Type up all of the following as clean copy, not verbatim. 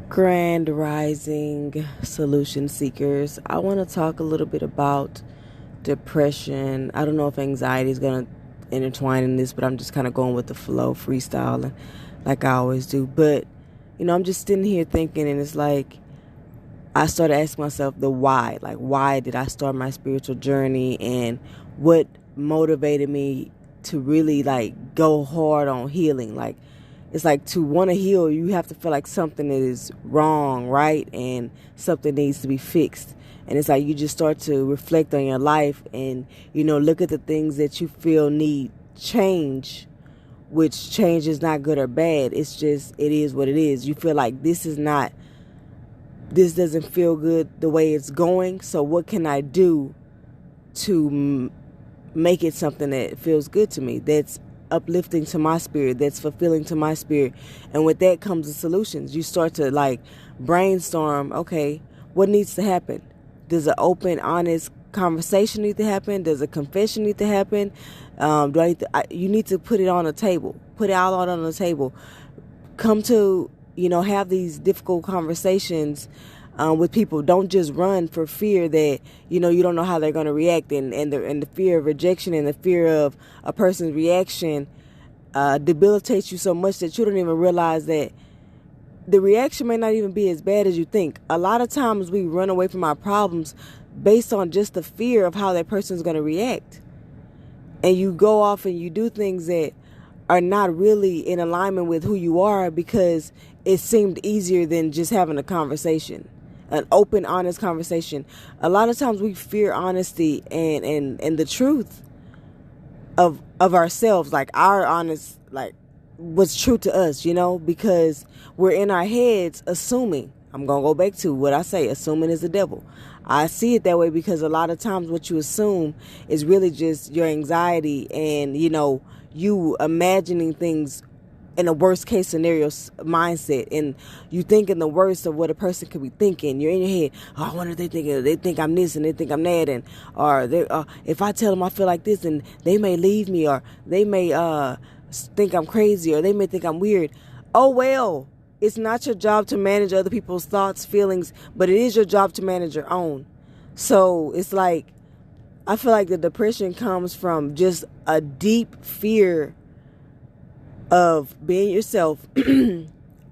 Grand Rising Solution Seekers. I want to talk a little bit about depression. I don't know if anxiety is going to intertwine in this, but I'm just kind of going with the flow, freestyling like I always do. But, I'm just sitting here thinking, and it's like I started asking myself the why. Like, why did I start my spiritual journey, and what motivated me to really, go hard on healing? It's like, to want to heal, you have to feel like something is wrong, right? And something needs to be fixed. And it's like you just start to reflect on your life and, look at the things that you feel need change, which change is not good or bad. It's just, it is what it is. You feel like this doesn't feel good the way it's going. So what can I do to make it something that feels good to me, that's uplifting to my spirit, that's fulfilling to my spirit? And with that comes the solutions. You start to brainstorm, okay, what needs to happen? Does an open, honest conversation need to happen? Does a confession need to happen? You need to put it on the table. Put it all on the table. Come to, have these difficult conversations with people. Don't just run for fear that, you don't know how they're going to react, and the fear of rejection and the fear of a person's reaction debilitates you so much that you don't even realize that the reaction may not even be as bad as you think. A lot of times we run away from our problems based on just the fear of how that person's going to react. And you go off and you do things that are not really in alignment with who you are because it seemed easier than just having a conversation, an open, honest conversation. A lot of times we fear honesty and the truth of ourselves, our honest, what's true to us, because we're in our heads assuming. I'm going to go back to what I say, assuming is the devil. I see it that way because a lot of times what you assume is really just your anxiety and, you imagining things in a worst case scenario mindset, and you thinking the worst of what a person could be thinking. You're in your head, I wonder if they think I'm this and they think I'm that, and if I tell them I feel like this, and they may leave me, or they may think I'm crazy, or they may think I'm weird. Oh well, it's not your job to manage other people's thoughts, feelings, but it is your job to manage your own. So it's like, I feel like the depression comes from just a deep fear of being yourself.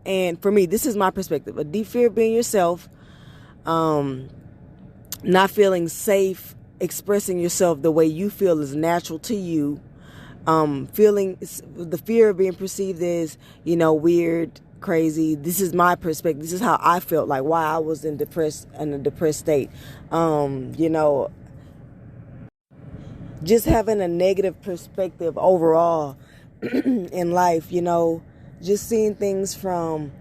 And for me, this is my perspective, a deep fear of being yourself, not feeling safe expressing yourself the way you feel is natural to you, feeling the fear of being perceived as, weird, crazy. This is my perspective. This is how I felt, like why I was in a depressed state. Just having a negative perspective overall in life, just seeing things from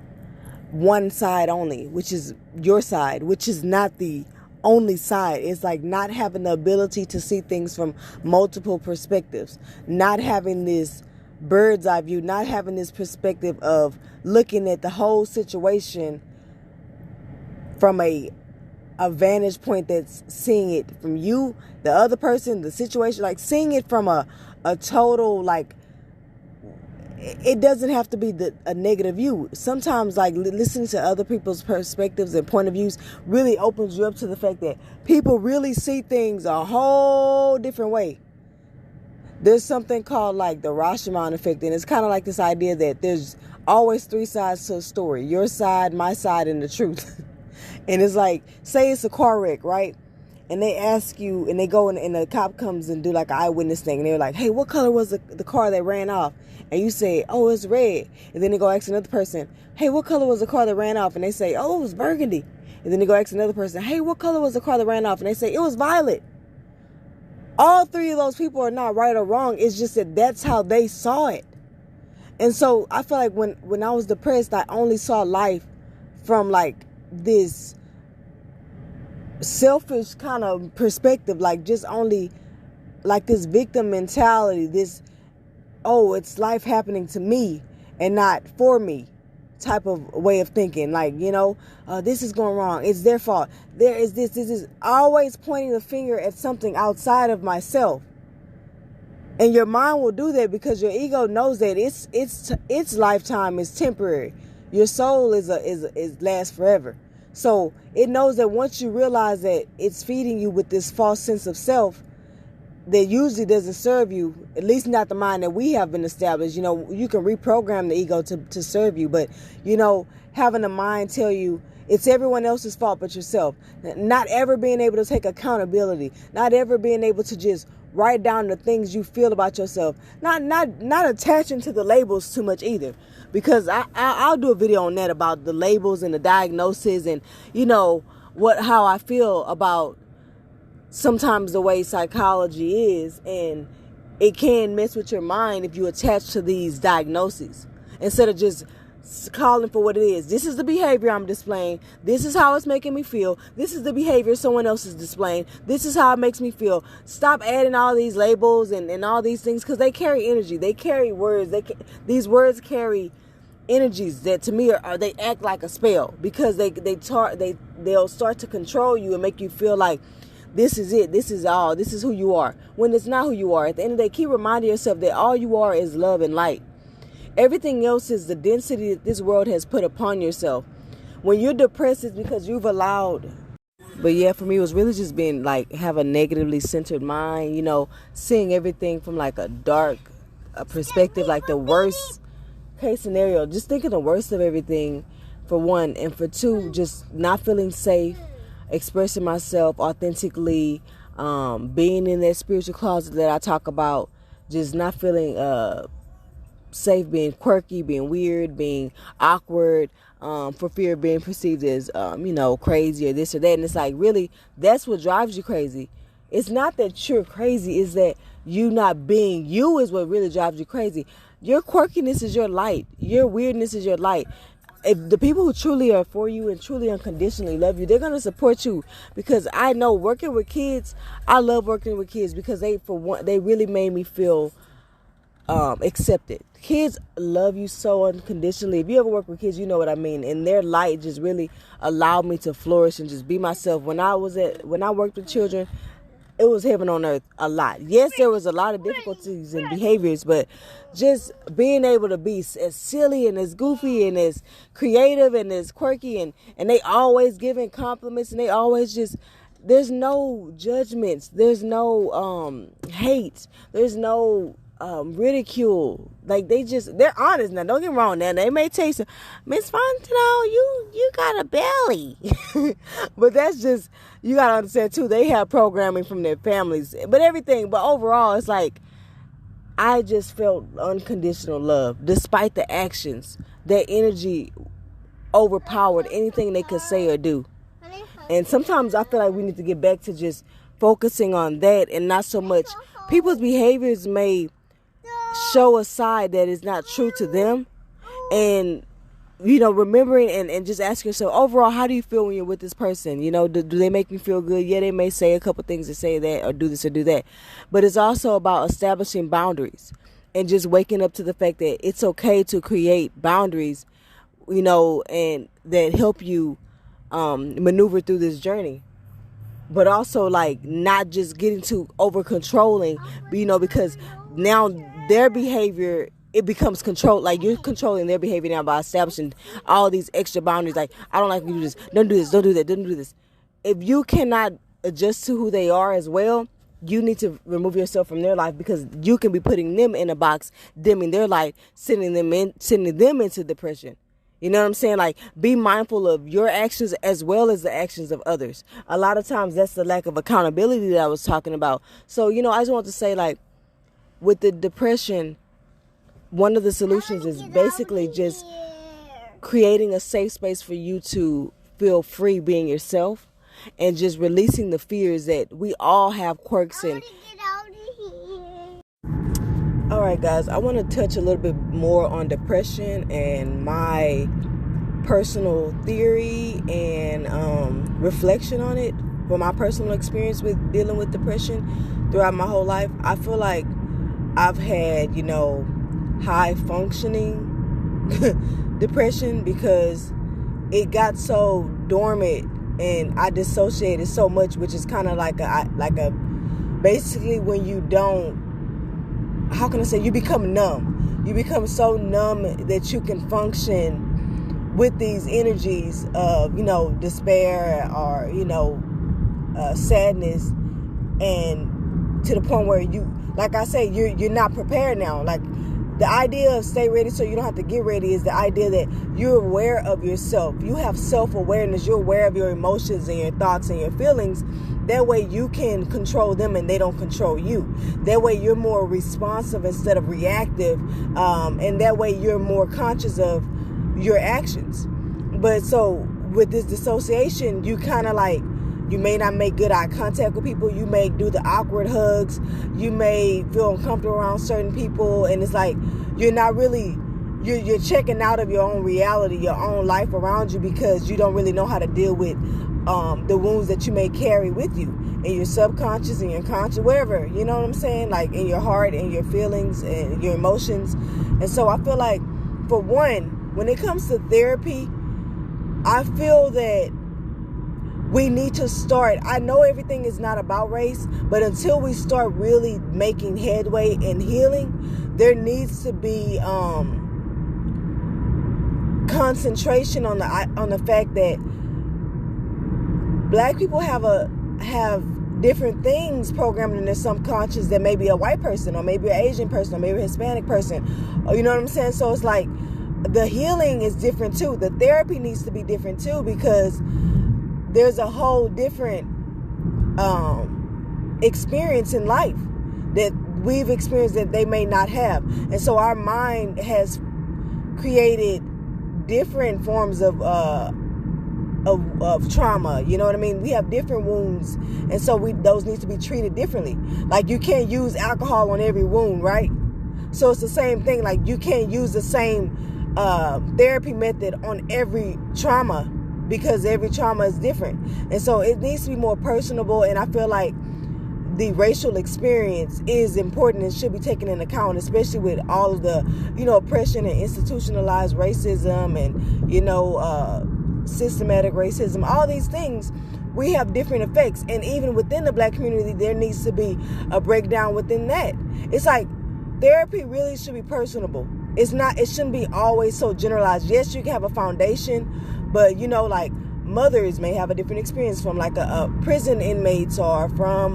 one side only, which is your side, which is not the only side. It's like not having the ability to see things from multiple perspectives, not having this bird's eye view, not having this perspective of looking at the whole situation from a vantage point that's seeing it from you, the other person, the situation, seeing it from a total, it doesn't have to be a negative view. Sometimes listening to other people's perspectives and point of views really opens you up to the fact that people really see things a whole different way. There's something called the Rashomon effect, and it's kind of like this idea that there's always three sides to a story: your side, my side, and the truth. And it's say it's a car wreck, right? And they ask you, and they go and the cop comes and do an eyewitness thing, and they're like, hey, what color was the car that ran off? And you say, oh, it's red. And then they go ask another person, hey, what color was the car that ran off? And they say, oh, it was burgundy. And then they go ask another person, hey, what color was the car that ran off? And they say, it was violet. All three of those people are not right or wrong. It's just that that's how they saw it. And so I feel like when I was depressed, I only saw life from this selfish kind of perspective, just only this victim mentality, this, oh, it's life happening to me and not for me type of way of thinking. This is going wrong, it's their fault, there is this is always pointing the finger at something outside of myself. And your mind will do that because your ego knows that its lifetime is temporary. Your soul is lasts forever. So it knows that once you realize that it's feeding you with this false sense of self that usually doesn't serve you, at least not the mind that we have been established. You know, you can reprogram the ego to serve you, but, you know, having the mind tell you it's everyone else's fault but yourself. Not ever being able to take accountability. Not ever being able to just write down the things you feel about yourself. Not attaching to the labels too much either. Because I'll do a video on that about the labels and the diagnosis and, you know, how I feel about sometimes the way psychology is, and it can mess with your mind if you attach to these diagnoses instead of just calling for what it is. This is the behavior I'm displaying. This is how it's making me feel. This is the behavior someone else is displaying. This is how it makes me feel. Stop adding all these labels and all these things, because they carry energy. They carry words. These words carry energies that to me they act like a spell, because they'll start to control you and make you feel like this is it. This is all. This is who you are. When it's not who you are. At the end of the day, keep reminding yourself that all you are is love and light. Everything else is the density that this world has put upon yourself. When you're depressed, it's because you've allowed. But yeah, for me, it was really just being like, have a negatively centered mind, you know, seeing everything from like a dark perspective, like the worst case scenario, just thinking the worst of everything, for one. And for two, just not feeling safe, expressing myself authentically, being in that spiritual closet that I talk about, just not feeling safe, being quirky, being weird, being awkward, for fear of being perceived as, you know, crazy or this or that. And it's like, really, that's what drives you crazy. It's not that you're crazy, it's that you not being you is what really drives you crazy. Your quirkiness is your light. Your weirdness is your light. If the people who truly are for you and truly unconditionally love you, they're going to support you. Because I know working with kids, I love working with kids because they really made me feel accepted. Kids love you so unconditionally. If you ever work with kids, you know what I mean. And their light just really allowed me to flourish and just be myself. When I worked with children, it was heaven on earth a lot. Yes, there was a lot of difficulties and behaviors, but just being able to be as silly and as goofy and as creative and as quirky, and they always giving compliments, and they always just, there's no judgments, there's no hate, there's no ridicule. Like they're honest. Now don't get me wrong, now they may tell you, Miss Fontenot, you got a belly. But that's just, you gotta understand too, they have programming from their families, but overall it's like, I just felt unconditional love despite the actions. Their energy overpowered anything they could say or do. And sometimes I feel like we need to get back to just focusing on that, and not so much people's behaviors may show a side that is not true to them. And, you know, remembering and just asking yourself, overall, how do you feel when you're with this person? You know, do they make you feel good? Yeah, they may say a couple things that say that, or do this or do that. But it's also about establishing boundaries and just waking up to the fact that it's okay to create boundaries, you know, and that help you maneuver through this journey. But also, like, not just getting too over controlling, you know, because now their behavior, it becomes control. Like, you're controlling their behavior now by establishing all these extra boundaries. Like, I don't like you to do this. Don't do this. Don't do that. Don't do this. If you cannot adjust to who they are as well, you need to remove yourself from their life, because you can be putting them in a box, dimming their light, sending them into depression. You know what I'm saying? Like, be mindful of your actions as well as the actions of others. A lot of times that's the lack of accountability that I was talking about. So, you know, I just want to say, like, with the depression, one of the solutions is basically just creating a safe space for you to feel free being yourself, and just releasing the fears that we all have quirks in. All right, guys, I want to touch a little bit more on depression and my personal theory and reflection on it, from my personal experience with dealing with depression throughout my whole life. I feel like I've had, you know, high functioning depression, because it got so dormant and I dissociated so much, which is kind of like a basically when you don't, how can I say, you become numb. You become so numb that you can function with these energies of, despair or, sadness, and to the point where like I say, you're not prepared now. Like, the idea of stay ready so you don't have to get ready is the idea that you're aware of yourself. You have self-awareness. You're aware of your emotions and your thoughts and your feelings. That way you can control them and they don't control you. That way you're more responsive instead of reactive. And that way you're more conscious of your actions. But so with this dissociation, you kind of like, you may not make good eye contact with people. You may do the awkward hugs. You may feel uncomfortable around certain people. And it's like, you're not really, you're checking out of your own reality, your own life around you, because you don't really know how to deal with the wounds that you may carry with you in your subconscious and your conscious, wherever, you know what I'm saying? Like in your heart and your feelings and your emotions. And so I feel like, for one, when it comes to therapy, I feel that we need to start. I know everything is not about race, but until we start really making headway in healing, there needs to be concentration on the fact that Black people have different things programmed in their subconscious that maybe a white person, or maybe an Asian person, or maybe a Hispanic person, or, you know what I'm saying? So it's like the healing is different too. The therapy needs to be different too, because there's a whole different experience in life that we've experienced that they may not have. And so our mind has created different forms of trauma. You know what I mean? We have different wounds. And so those need to be treated differently. Like, you can't use alcohol on every wound, right? So it's the same thing. Like, you can't use the same therapy method on every trauma, because every trauma is different. And so it needs to be more personable. And I feel like the racial experience is important and should be taken into account, especially with all of the, oppression and institutionalized racism and, systematic racism, all these things. We have different effects. And even within the Black community, there needs to be a breakdown within that. It's like, therapy really should be personable. It shouldn't be always so generalized. Yes, you can have a foundation, but, like, mothers may have a different experience from, like, a prison inmates, or from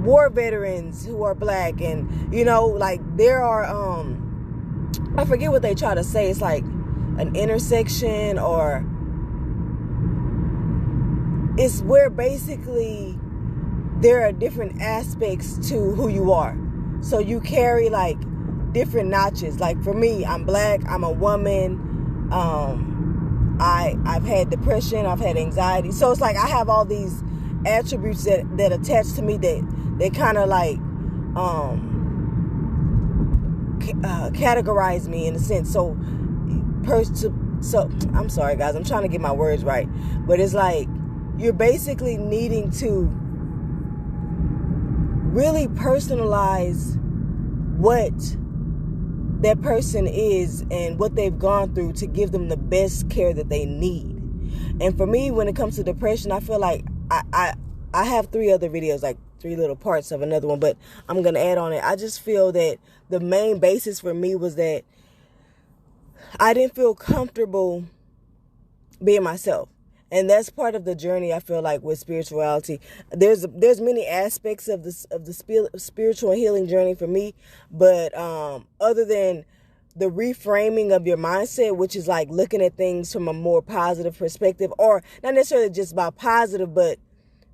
war veterans who are Black. And, like, there are, I forget what they try to say. It's like an intersection, or it's where basically there are different aspects to who you are. So you carry, like, different notches. Like, for me, I'm Black, I'm a woman, I've had depression, I've had anxiety. So it's like I have all these attributes that attach to me that kind of like categorize me in a sense. So I'm sorry, guys, I'm trying to get my words right, but it's like you're basically needing to really personalize what that person is and what they've gone through to give them the best care that they need. And for me, when it comes to depression, I feel like I have 3 other videos, like 3 little parts of another one, but I'm going to add on it. I just feel that the main basis for me was that I didn't feel comfortable being myself. And that's part of the journey, I feel like, with spirituality. There's many aspects of the spiritual healing journey for me, but other than the reframing of your mindset, which is like looking at things from a more positive perspective, or not necessarily just about positive, but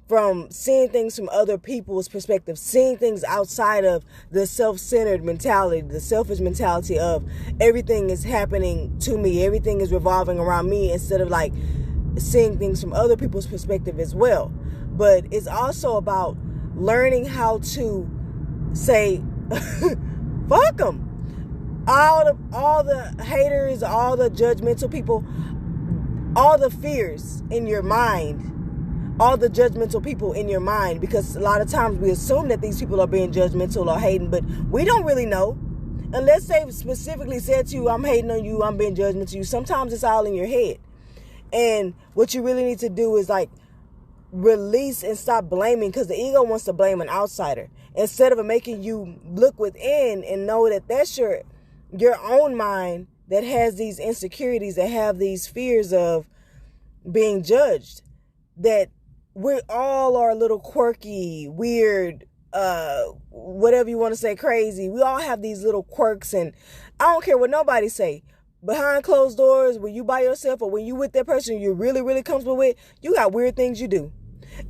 from seeing things from other people's perspective, seeing things outside of the self-centered mentality, the selfish mentality of everything is happening to me, everything is revolving around me, instead of like seeing things from other people's perspective as well. But it's also about learning how to say, fuck them. All the haters, all the judgmental people, all the fears in your mind, all the judgmental people in your mind, because a lot of times we assume that these people are being judgmental or hating, but we don't really know. Unless they've specifically said to you, I'm hating on you, I'm being judgmental to you. Sometimes it's all in your head. And what you really need to do is like release and stop blaming, because the ego wants to blame an outsider instead of making you look within and know that that's your own mind that has these insecurities, that have these fears of being judged, that we all are a little quirky, weird, whatever you want to say, crazy. We all have these little quirks, and I don't care what nobody say. Behind closed doors, when you by yourself or when you with that person you're really, really comfortable with, you got weird things you do.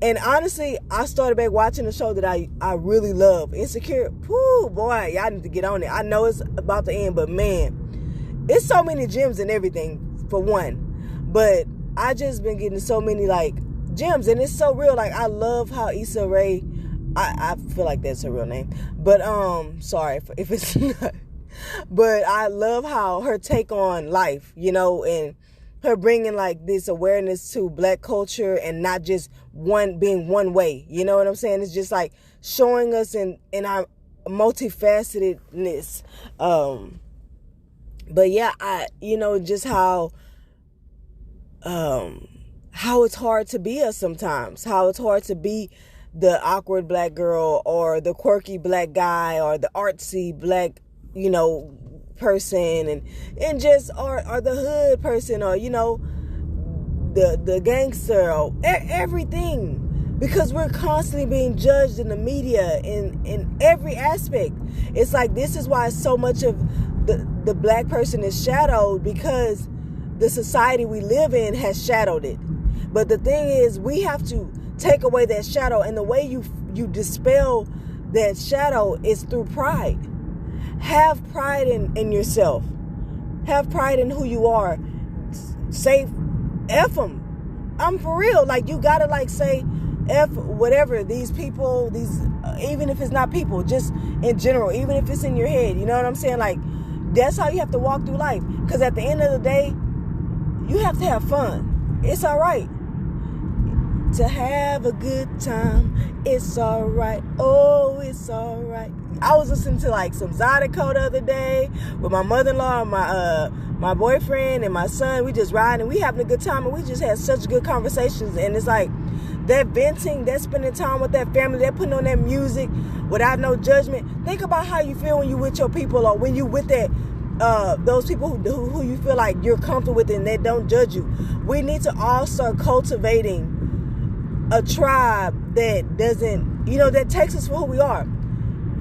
And honestly, I started back watching a show that I really love, Insecure. Whoo, boy, y'all need to get on it. I know it's about to end, but man, it's so many gems and everything, for one. But I just been getting so many, like, gems, and it's so real. Like, I love how Issa Rae, I feel like that's her real name, but sorry if it's not. But I love how her take on life, you know, and her bringing like this awareness to Black culture, and not just being one way. You know what I'm saying? It's just like showing us in our multifacetedness. But yeah, just how it's hard to be us sometimes. How it's hard to be the awkward Black girl, or the quirky Black guy, or the artsy Black, person, and just or the hood person, or the gangster, or everything, because we're constantly being judged in the media in every aspect. It's like, this is why so much of the Black person is shadowed, because the society we live in has shadowed it. But the thing is, we have to take away that shadow, and the way you dispel that shadow is through pride. Have pride in yourself. Have pride in who you are. Say F them. I'm for real. Like, you gotta say F whatever, these people, even if it's not people, just in general, even if it's in your head, you know what I'm saying? Like, that's how you have to walk through life. Because at the end of the day, you have to have fun. It's all right to have a good time. It's all right. Oh, it's all right. I was listening to some Zydeco the other day with my mother-in-law and my boyfriend and my son. We just riding and we having a good time, and we just had such good conversations. And it's like that venting, that spending time with that family, that putting on that music without no judgment. Think about how you feel when you with your people, or when you with that those people who you feel like you're comfortable with and they don't judge you. We need to all start cultivating a tribe that doesn't, that takes us for who we are.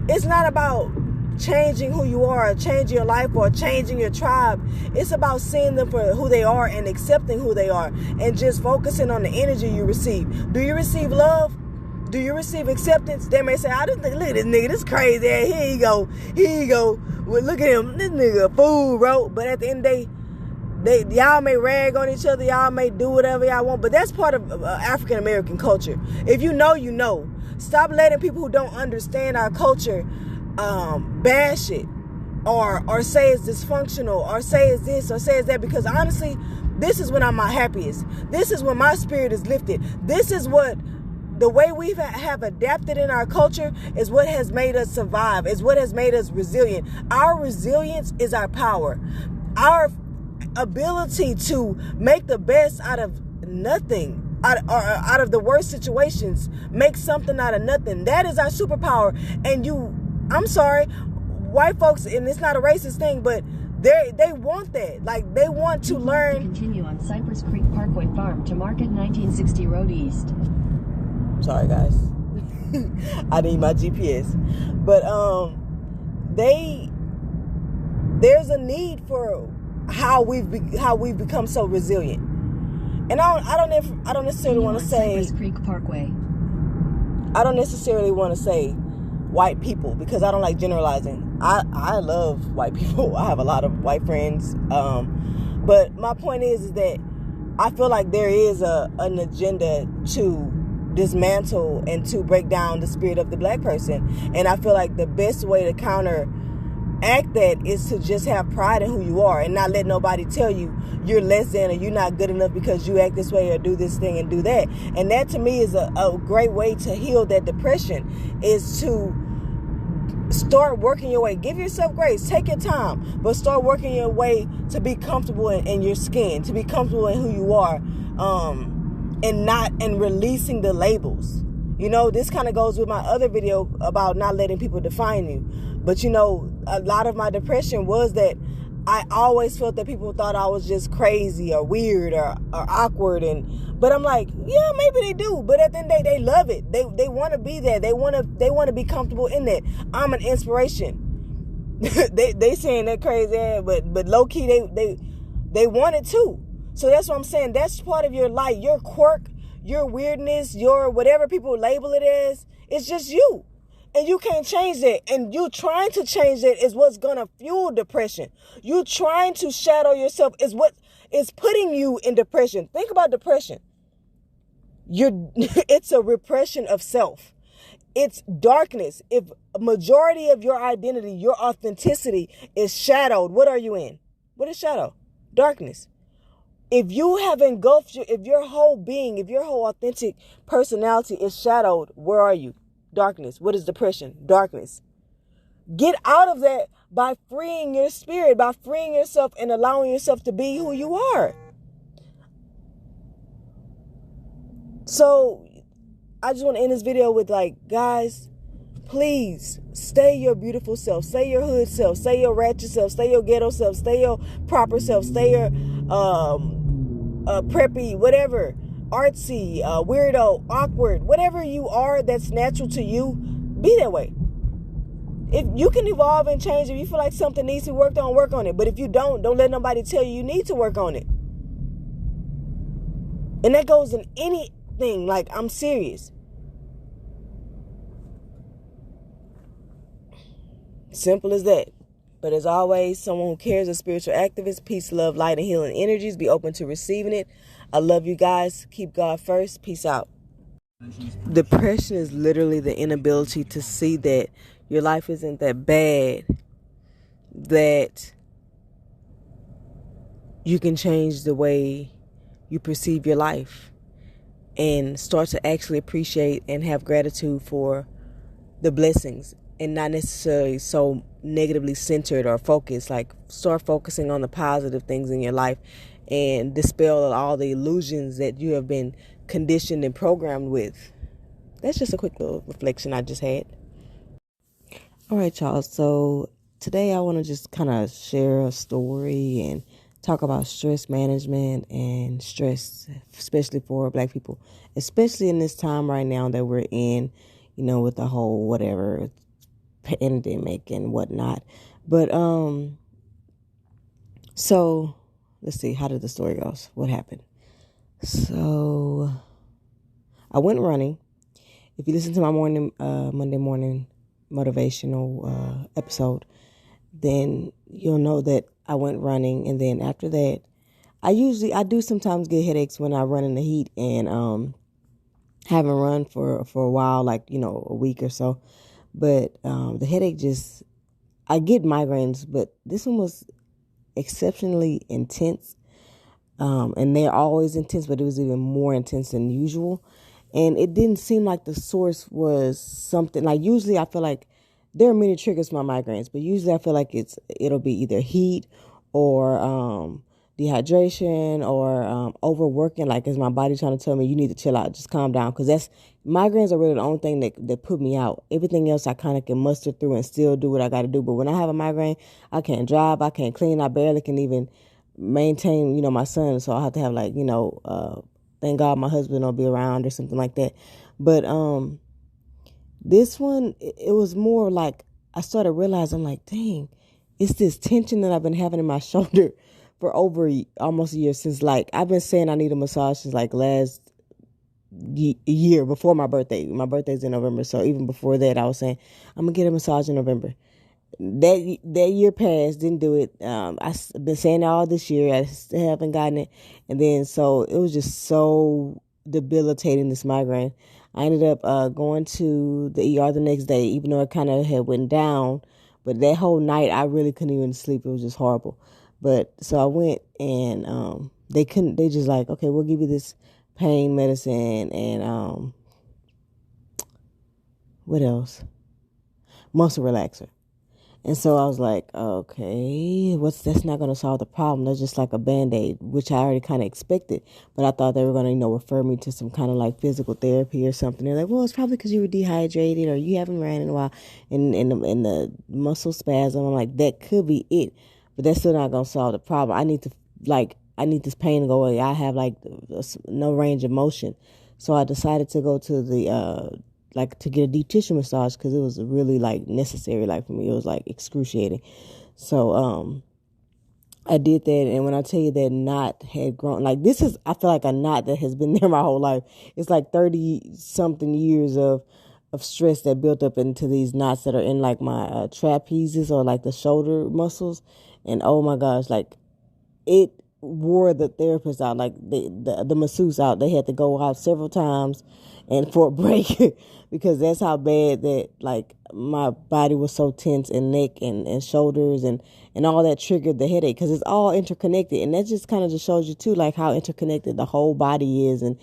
It's not about changing who you are, or changing your life, or changing your tribe. It's about seeing them for who they are and accepting who they are, and just focusing on the energy you receive. Do you receive love? Do you receive acceptance? They may say, look at this nigga, this crazy ass. Here you go. Well, look at him, this nigga a fool, bro. But at the end of the day, y'all may rag on each other, y'all may do whatever y'all want, but that's part of African American culture. If you know, you know. Stop letting people who don't understand our culture bash it, or say it's dysfunctional, or say it's this, or say it's that, because honestly, this is when I'm my happiest. This is when my spirit is lifted. This is what the way we have adapted in our culture is what has made us survive, is what has made us resilient. Our resilience is our power. Our ability to make the best out of nothing, out of the worst situations, make something out of nothing. That is our superpower. And I'm sorry, white folks, and it's not a racist thing, but they want that. Like, they want to learn. Continue on Cypress Creek Parkway Farm to Market 1960 Road East. Sorry, guys. I need my GPS. But there's a need for how we've become so resilient. And I don't necessarily want to say Cypress Creek Parkway. I don't necessarily want to say white people, because I don't like generalizing. I love white people. I have a lot of white friends. But my point is that I feel like there is an agenda to dismantle and to break down the spirit of the Black person. And I feel like the best way to counteract that is to just have pride in who you are, and not let nobody tell you you're less than, or you're not good enough because you act this way, or do this thing and do that. And that, to me, is a great way to heal that depression, is to start working your way. Give yourself grace. Take your time, but start working your way to be comfortable in your skin, to be comfortable in who you are, and releasing the labels. This kind of goes with my other video about not letting people define you. But a lot of my depression was that I always felt that people thought I was just crazy or weird or awkward, but I'm like, yeah, maybe they do, but at the end of the day, they love it. They want to be there. They want to be comfortable in that. I'm an inspiration. they saying that crazy, but low key they want it too. So that's what I'm saying. That's part of your life, your quirk, your weirdness, your whatever people label it as. It's just you. And you can't change that. And you trying to change that is what's going to fuel depression. You trying to shadow yourself is what is putting you in depression. Think about depression. It's a repression of self. It's darkness. If a majority of your identity, your authenticity is shadowed, what are you in? What is shadow? Darkness. If you have engulfed if your whole being, if your whole authentic personality is shadowed, where are you? Darkness. What is depression? Darkness. Get out of that by freeing your spirit, by freeing yourself and allowing yourself to be who you are. So I just want to end this video with guys, please stay your beautiful self, stay your hood self, stay your ratchet self, stay your ghetto self, stay your proper self, stay your preppy, whatever, artsy, weirdo, awkward, whatever you are that's natural to you, be that way. If you can evolve and change, if you feel like something needs to be worked on, work on it. But if you don't let nobody tell you need to work on it. And that goes in anything. I'm serious. Simple as that. But as always, someone who cares, a spiritual activist, peace, love, light, and healing energies. Be open to receiving it. I love you guys. Keep God first. Peace out. Depression is literally the inability to see that your life isn't that bad, that you can change the way you perceive your life and start to actually appreciate and have gratitude for the blessings and not necessarily so negatively centered or focused. Start focusing on the positive things in your life and dispel all the illusions that you have been conditioned and programmed with. That's just a quick little reflection I just had. All right, y'all. So today I want to just kind of share a story and talk about stress management and stress, especially for Black people, especially in this time right now that we're in, with the whole whatever pandemic and whatnot. But so let's see, how did the story go? What happened? So I went running. If you listen to my Monday morning motivational episode, then you'll know that I went running, and then after that, I do sometimes get headaches when I run in the heat, and haven't run for a while, a week or so. But the headache I get migraines, but this one was exceptionally intense. And they're always intense, but it was even more intense than usual. And it didn't seem like the source was something usually I feel like there are many triggers for my migraines, but usually I feel like it'll be either heat or dehydration or overworking. Is my body trying to tell me you need to chill out, just calm down? Because migraines are really the only thing that put me out. Everything else I kind of can muster through and still do what I got to do. But when I have a migraine, I can't drive, I can't clean, I barely can even maintain, my son. So I have to have thank God my husband will be around or something like that. But this one, it was more I started realizing dang, it's this tension that I've been having in my shoulder for over almost a year, since I've been saying I need a massage since last year before my birthday. My birthday's in November, so even before that I was saying I'm gonna get a massage in November. That year passed, didn't do it. I've been saying it all this year. I still haven't gotten it. And then, so it was just so debilitating, this migraine. I ended up going to the ER the next day, even though it kind of had went down. But that whole night, I really couldn't even sleep. It was just horrible. But so I went, and they just okay, we'll give you this pain medicine and what else? Muscle relaxer. And so I was like, okay, that's not going to solve the problem. That's just like a Band-Aid, which I already kind of expected. But I thought they were going to, refer me to some kind of physical therapy or something. They're like, well, it's probably because you were dehydrated or you haven't ran in a while and the muscle spasm. I'm like, that could be it. but that's still not gonna solve the problem. I need this pain to go away. I have like no range of motion. So I decided to go to the to get a deep tissue massage, because it was really like necessary, like for me. It was like excruciating. So I did that, and when I tell you that knot had grown, like this is, I feel like a knot that has been there my whole life. It's like 30 something years of stress that built up into these knots that are in like my trapezes, or like the shoulder muscles. And oh my gosh, like it wore the therapist out, like the masseuse out. They had to go out several times and for a break because that's how bad that, like, my body was so tense, and neck and shoulders and all that triggered the headache, because it's all interconnected. And that just kind of just shows you too, like, how interconnected the whole body is, and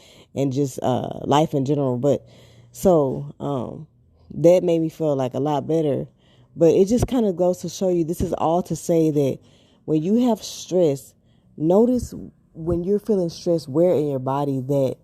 just life in general. But so that made me feel like a lot better. But it just kind of goes to show you, this is all to say that when you have stress, notice when you're feeling stress, where in your body that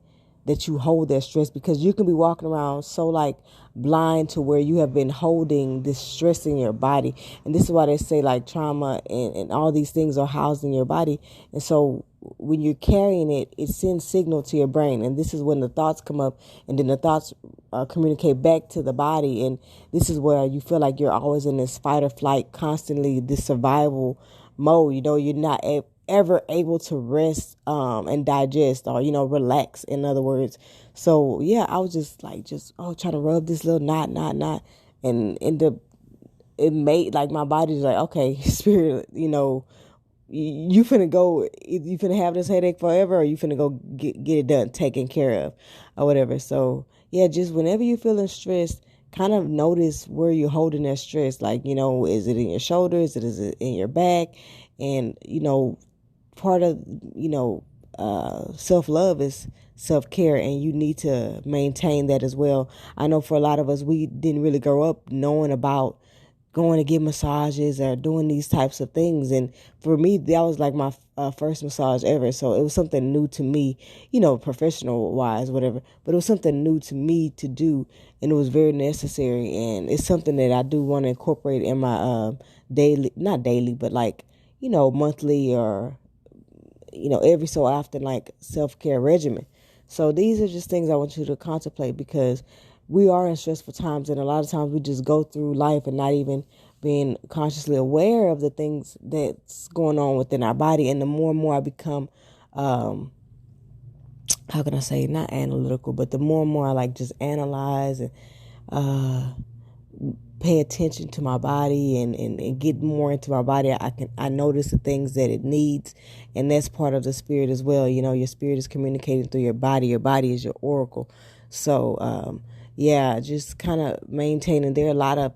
you hold that stress, because you can be walking around so like blind to where you have been holding this stress in your body. And this is why they say like trauma and all these things are housed in your body. And so when you're carrying it, it sends signal to your brain. And this is when the thoughts come up, and then the thoughts communicate back to the body. And this is where you feel like you're always in this fight or flight, constantly this survival mode. You know, you're not ever able to rest and digest, or relax, in other words. So yeah, I was just trying to rub this little knot, and it made like my body's like, okay, spirit, you finna go, you finna have this headache forever, or you finna go get it done, taken care of, or whatever. So yeah, just whenever you're feeling stressed, kind of notice where you're holding that stress. Like, is it in your shoulders? Is it in your back? And, part of, self-love is self-care, and you need to maintain that as well. I know for a lot of us, we didn't really grow up knowing about going to get massages or doing these types of things. And for me, that was like my first massage ever. So it was something new to me, professional wise, whatever. But it was something new to me to do, and it was very necessary. And it's something that I do want to incorporate in my daily, not daily, but like, monthly, or, every so often, like self-care regimen. So these are just things I want you to contemplate, because we are in stressful times, and a lot of times we just go through life and not even being consciously aware of the things that's going on within our body. And the more and more I become, how can I say, not analytical, but the more and more I like just analyze and pay attention to my body and get more into my body, I notice the things that it needs. And that's part of the spirit as well. Your spirit is communicating through your body. Your body is your oracle. So yeah, just kind of maintaining. There are a lot of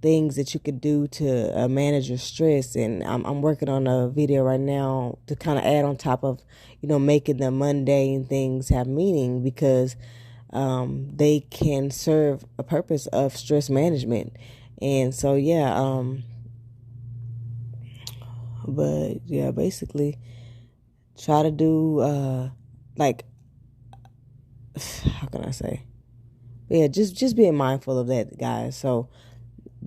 things that you could do to manage your stress, and I'm working on a video right now to kind of add on top of making the mundane things have meaning, because they can serve a purpose of stress management. And so yeah, but yeah, basically try to do like, how can I say, yeah, just being mindful of that, guys. So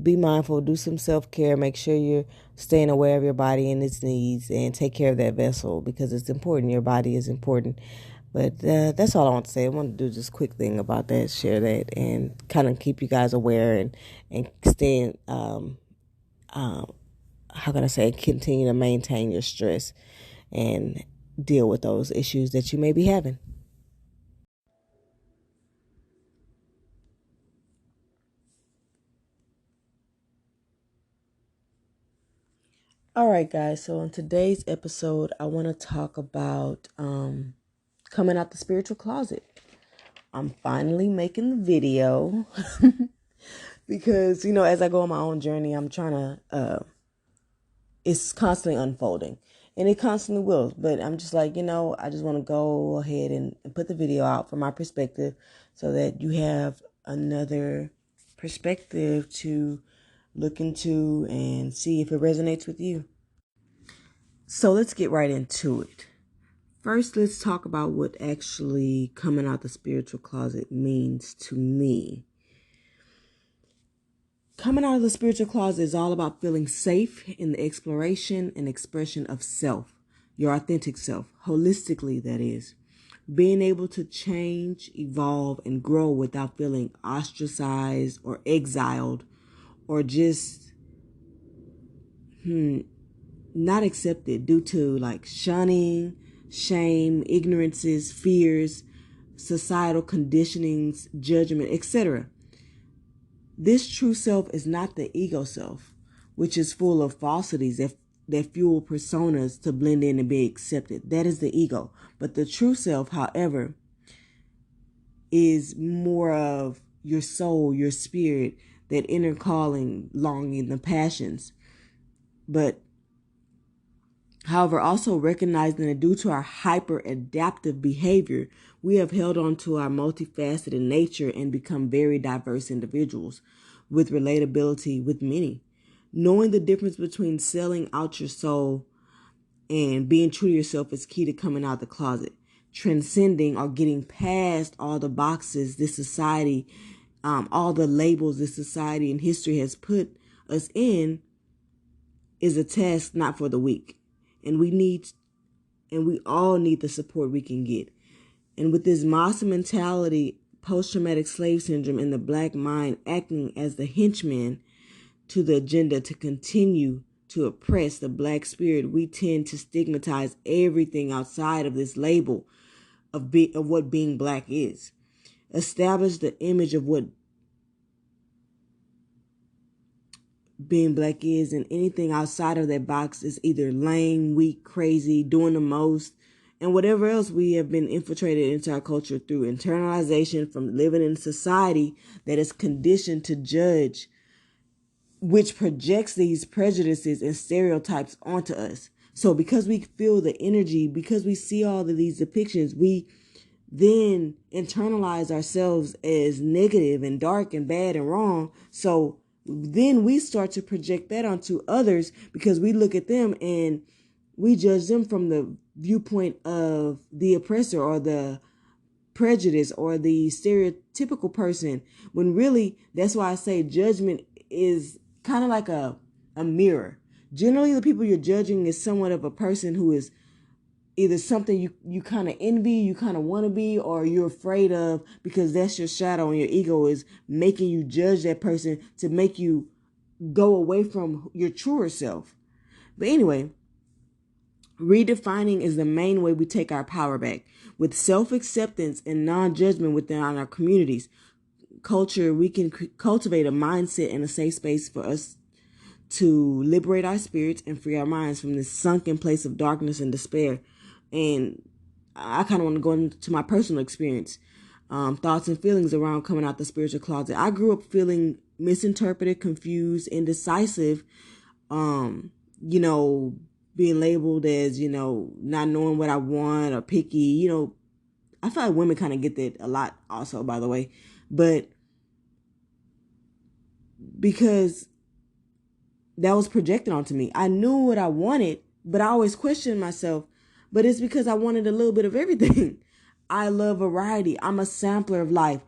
be mindful, do some self-care, make sure you're staying aware of your body and its needs, and take care of that vessel, because it's important. Your body is important. But that's all I want to say. I want to do just a quick thing about that, share that, and kind of keep you guys aware, and stay, how can I say, continue to maintain your stress and deal with those issues that you may be having. All right, guys. So in today's episode, I want to talk about coming out the spiritual closet. I'm finally making the video because, as I go on my own journey, I'm trying to, it's constantly unfolding, and it constantly will. But I'm just like, I just want to go ahead and put the video out from my perspective, so that you have another perspective to look into and see if it resonates with you. So let's get right into it. First, let's talk about what actually coming out the spiritual closet means to me. Coming out of the spiritual closet is all about feeling safe in the exploration and expression of self, your authentic self, holistically, that is. Being able to change, evolve, and grow without feeling ostracized or exiled or just not accepted due to like shunning, shame, ignorances, fears, societal conditionings, judgment, etc. This true self is not the ego self, which is full of falsities that fuel personas to blend in and be accepted. That is the ego. But the true self, however, is more of your soul, your spirit, that inner calling, longing, the passions. But however, also recognizing that due to our hyper adaptive behavior, we have held on to our multifaceted nature and become very diverse individuals with relatability with many. Knowing the difference between selling out your soul and being true to yourself is key to coming out the closet. Transcending or getting past all the boxes this society, all the labels this society and history has put us in is a task not for the weak. And we all need the support we can get. And with this Massa Mentality, post-traumatic slave syndrome, and the black mind acting as the henchman to the agenda to continue to oppress the black spirit, we tend to stigmatize everything outside of this label of what being black is. Establish the image of what being black is, and anything outside of that box is either lame, weak, crazy, doing the most, and whatever else we have been infiltrated into our culture through internalization from living in a society that is conditioned to judge, which projects these prejudices and stereotypes onto us. So because we feel the energy, because we see all of these depictions, we then internalize ourselves as negative and dark and bad and wrong. So then we start to project that onto others because we look at them and we judge them from the viewpoint of the oppressor or the prejudice or the stereotypical person, when really that's why I say judgment is kind of like a mirror. Generally, the people you're judging is somewhat of a person who is either something you kind of envy, you kind of want to be, or you're afraid of, because that's your shadow and your ego is making you judge that person to make you go away from your truer self. But anyway, redefining is the main way we take our power back. With self-acceptance and non-judgment within our communities, culture, we can cultivate a mindset and a safe space for us to liberate our spirits and free our minds from this sunken place of darkness and despair. And I kind of want to go into my personal experience, thoughts and feelings around coming out the spiritual closet. I grew up feeling misinterpreted, confused, indecisive, being labeled as, not knowing what I want or picky. I feel like women kind of get that a lot also, by the way. But because that was projected onto me, I knew what I wanted, but I always questioned myself. But it's because I wanted a little bit of everything. I love variety. I'm a sampler of life.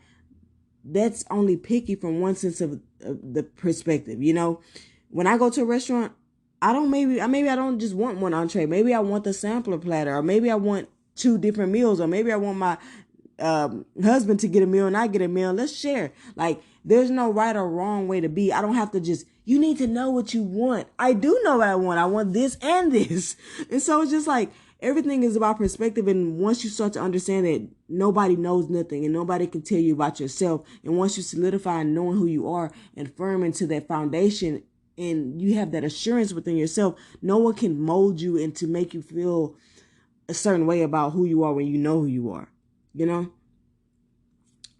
That's only picky from one sense of the perspective. When I go to a restaurant, I don't just want one entree. Maybe I want the sampler platter, or maybe I want 2 different meals, or maybe I want my husband to get a meal and I get a meal. Let's share. Like, there's no right or wrong way to be. I don't have to just, you need to know what you want. I do know what I want. I want this and this. And so it's just like, everything is about perspective. And once you start to understand that nobody knows nothing and nobody can tell you about yourself, and once you solidify in knowing who you are and firm into that foundation, and you have that assurance within yourself, no one can mold you and to make you feel a certain way about who you are when you know who you are.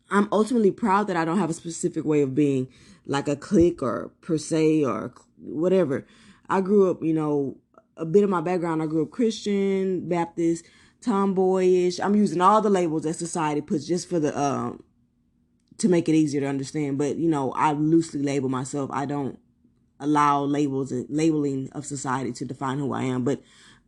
I'm ultimately proud that I don't have a specific way of being, like a clique or per se or whatever. I grew up, a bit of my background, I grew up Christian, Baptist, tomboyish. I'm using all the labels that society puts just for the to make it easier to understand. But I loosely label myself. I don't allow labels and labeling of society to define who I am. But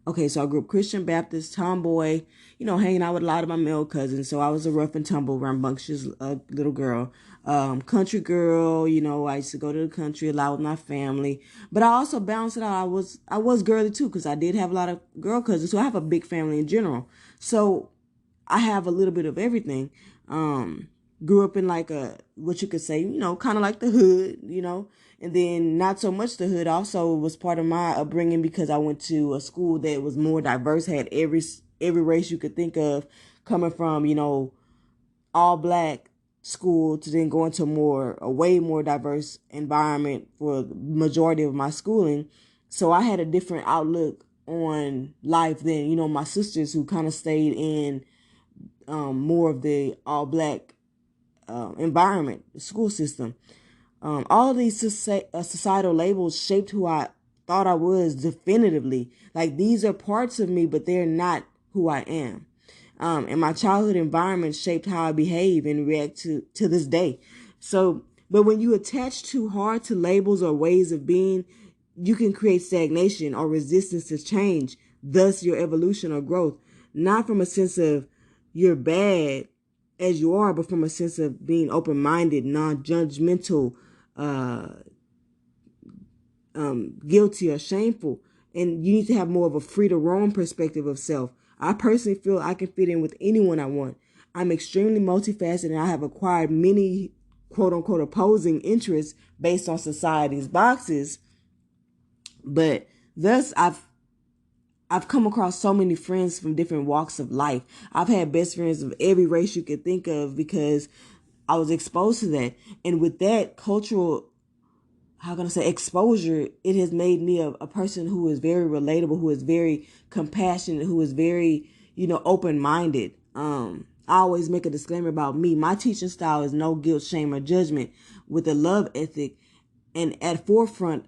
Okay, so I grew up Christian, Baptist, tomboy, hanging out with a lot of my male cousins. So I was a rough and tumble, rambunctious little girl. Country girl, I used to go to the country a lot with my family. But I also balanced it out. I was girly too, because I did have a lot of girl cousins. So I have a big family in general. So I have a little bit of everything. Grew up in like what you could say, kind of like the hood, and then not so much the hood. Also was part of my upbringing because I went to a school that was more diverse, had every race you could think of, coming from, all black school to then go into a way more diverse environment for the majority of my schooling. So I had a different outlook on life than, my sisters who kind of stayed in more of the all black environment, the school system. All of these societal labels shaped who I thought I was definitively. Like, these are parts of me, but they're not who I am. And my childhood environment shaped how I behave and react to this day. So, but when you attach too hard to labels or ways of being, you can create stagnation or resistance to change, thus your evolution or growth, not from a sense of you're bad as you are, but from a sense of being open-minded, non-judgmental, guilty or shameful. And you need to have more of a free to roam perspective of self. I personally feel I can fit in with anyone I want. I'm extremely multifaceted, and I have acquired many quote unquote opposing interests based on society's boxes. But thus I've come across so many friends from different walks of life. I've had best friends of every race you could think of because I was exposed to that. And with that cultural, how can I say, exposure, it has made me a person who is very relatable, who is very compassionate, who is very, open-minded. I always make a disclaimer about me. My teaching style is no guilt, shame, or judgment, with a love ethic. And at forefront,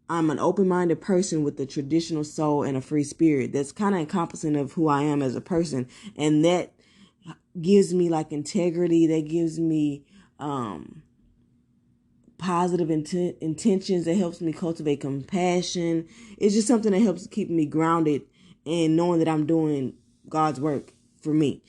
I'm an open-minded person with a traditional soul and a free spirit. That's kind of encompassing of who I am as a person. And that gives me like integrity. That gives me positive intentions. That helps me cultivate compassion. It's just something that helps keep me grounded and knowing that I'm doing God's work for me.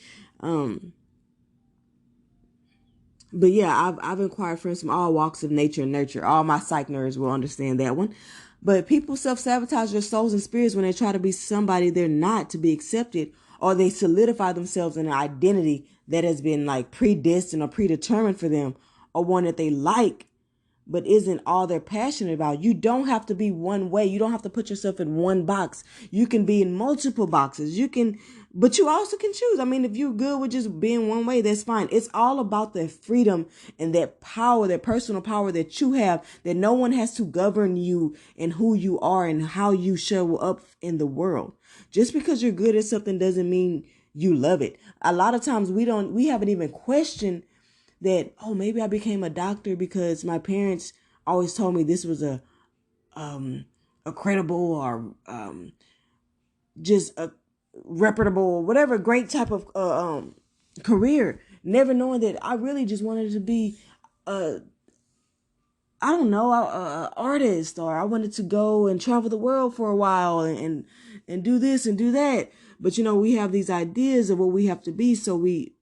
But yeah, I've acquired friends from all walks of nature and nurture. All my psych nerds will understand that one. But people self-sabotage their souls and spirits when they try to be somebody they're not to be accepted, or they solidify themselves in an identity that has been like predestined or predetermined for them, or one that they like but isn't all they're passionate about. You don't have to be one way. You don't have to put yourself in one box. You can be in multiple boxes. But you also can choose. I mean, if you're good with just being one way, that's fine. It's all about the freedom and that power, that personal power that you have, that no one has to govern you and who you are and how you show up in the world. Just because you're good at something doesn't mean you love it. A lot of times we haven't even questioned that, oh, maybe I became a doctor because my parents always told me this was a credible or just a reputable, whatever great type of career, never knowing that I really just wanted to be a artist, or I wanted to go and travel the world for a while and do this and do that. But we have these ideas of what we have to be, so we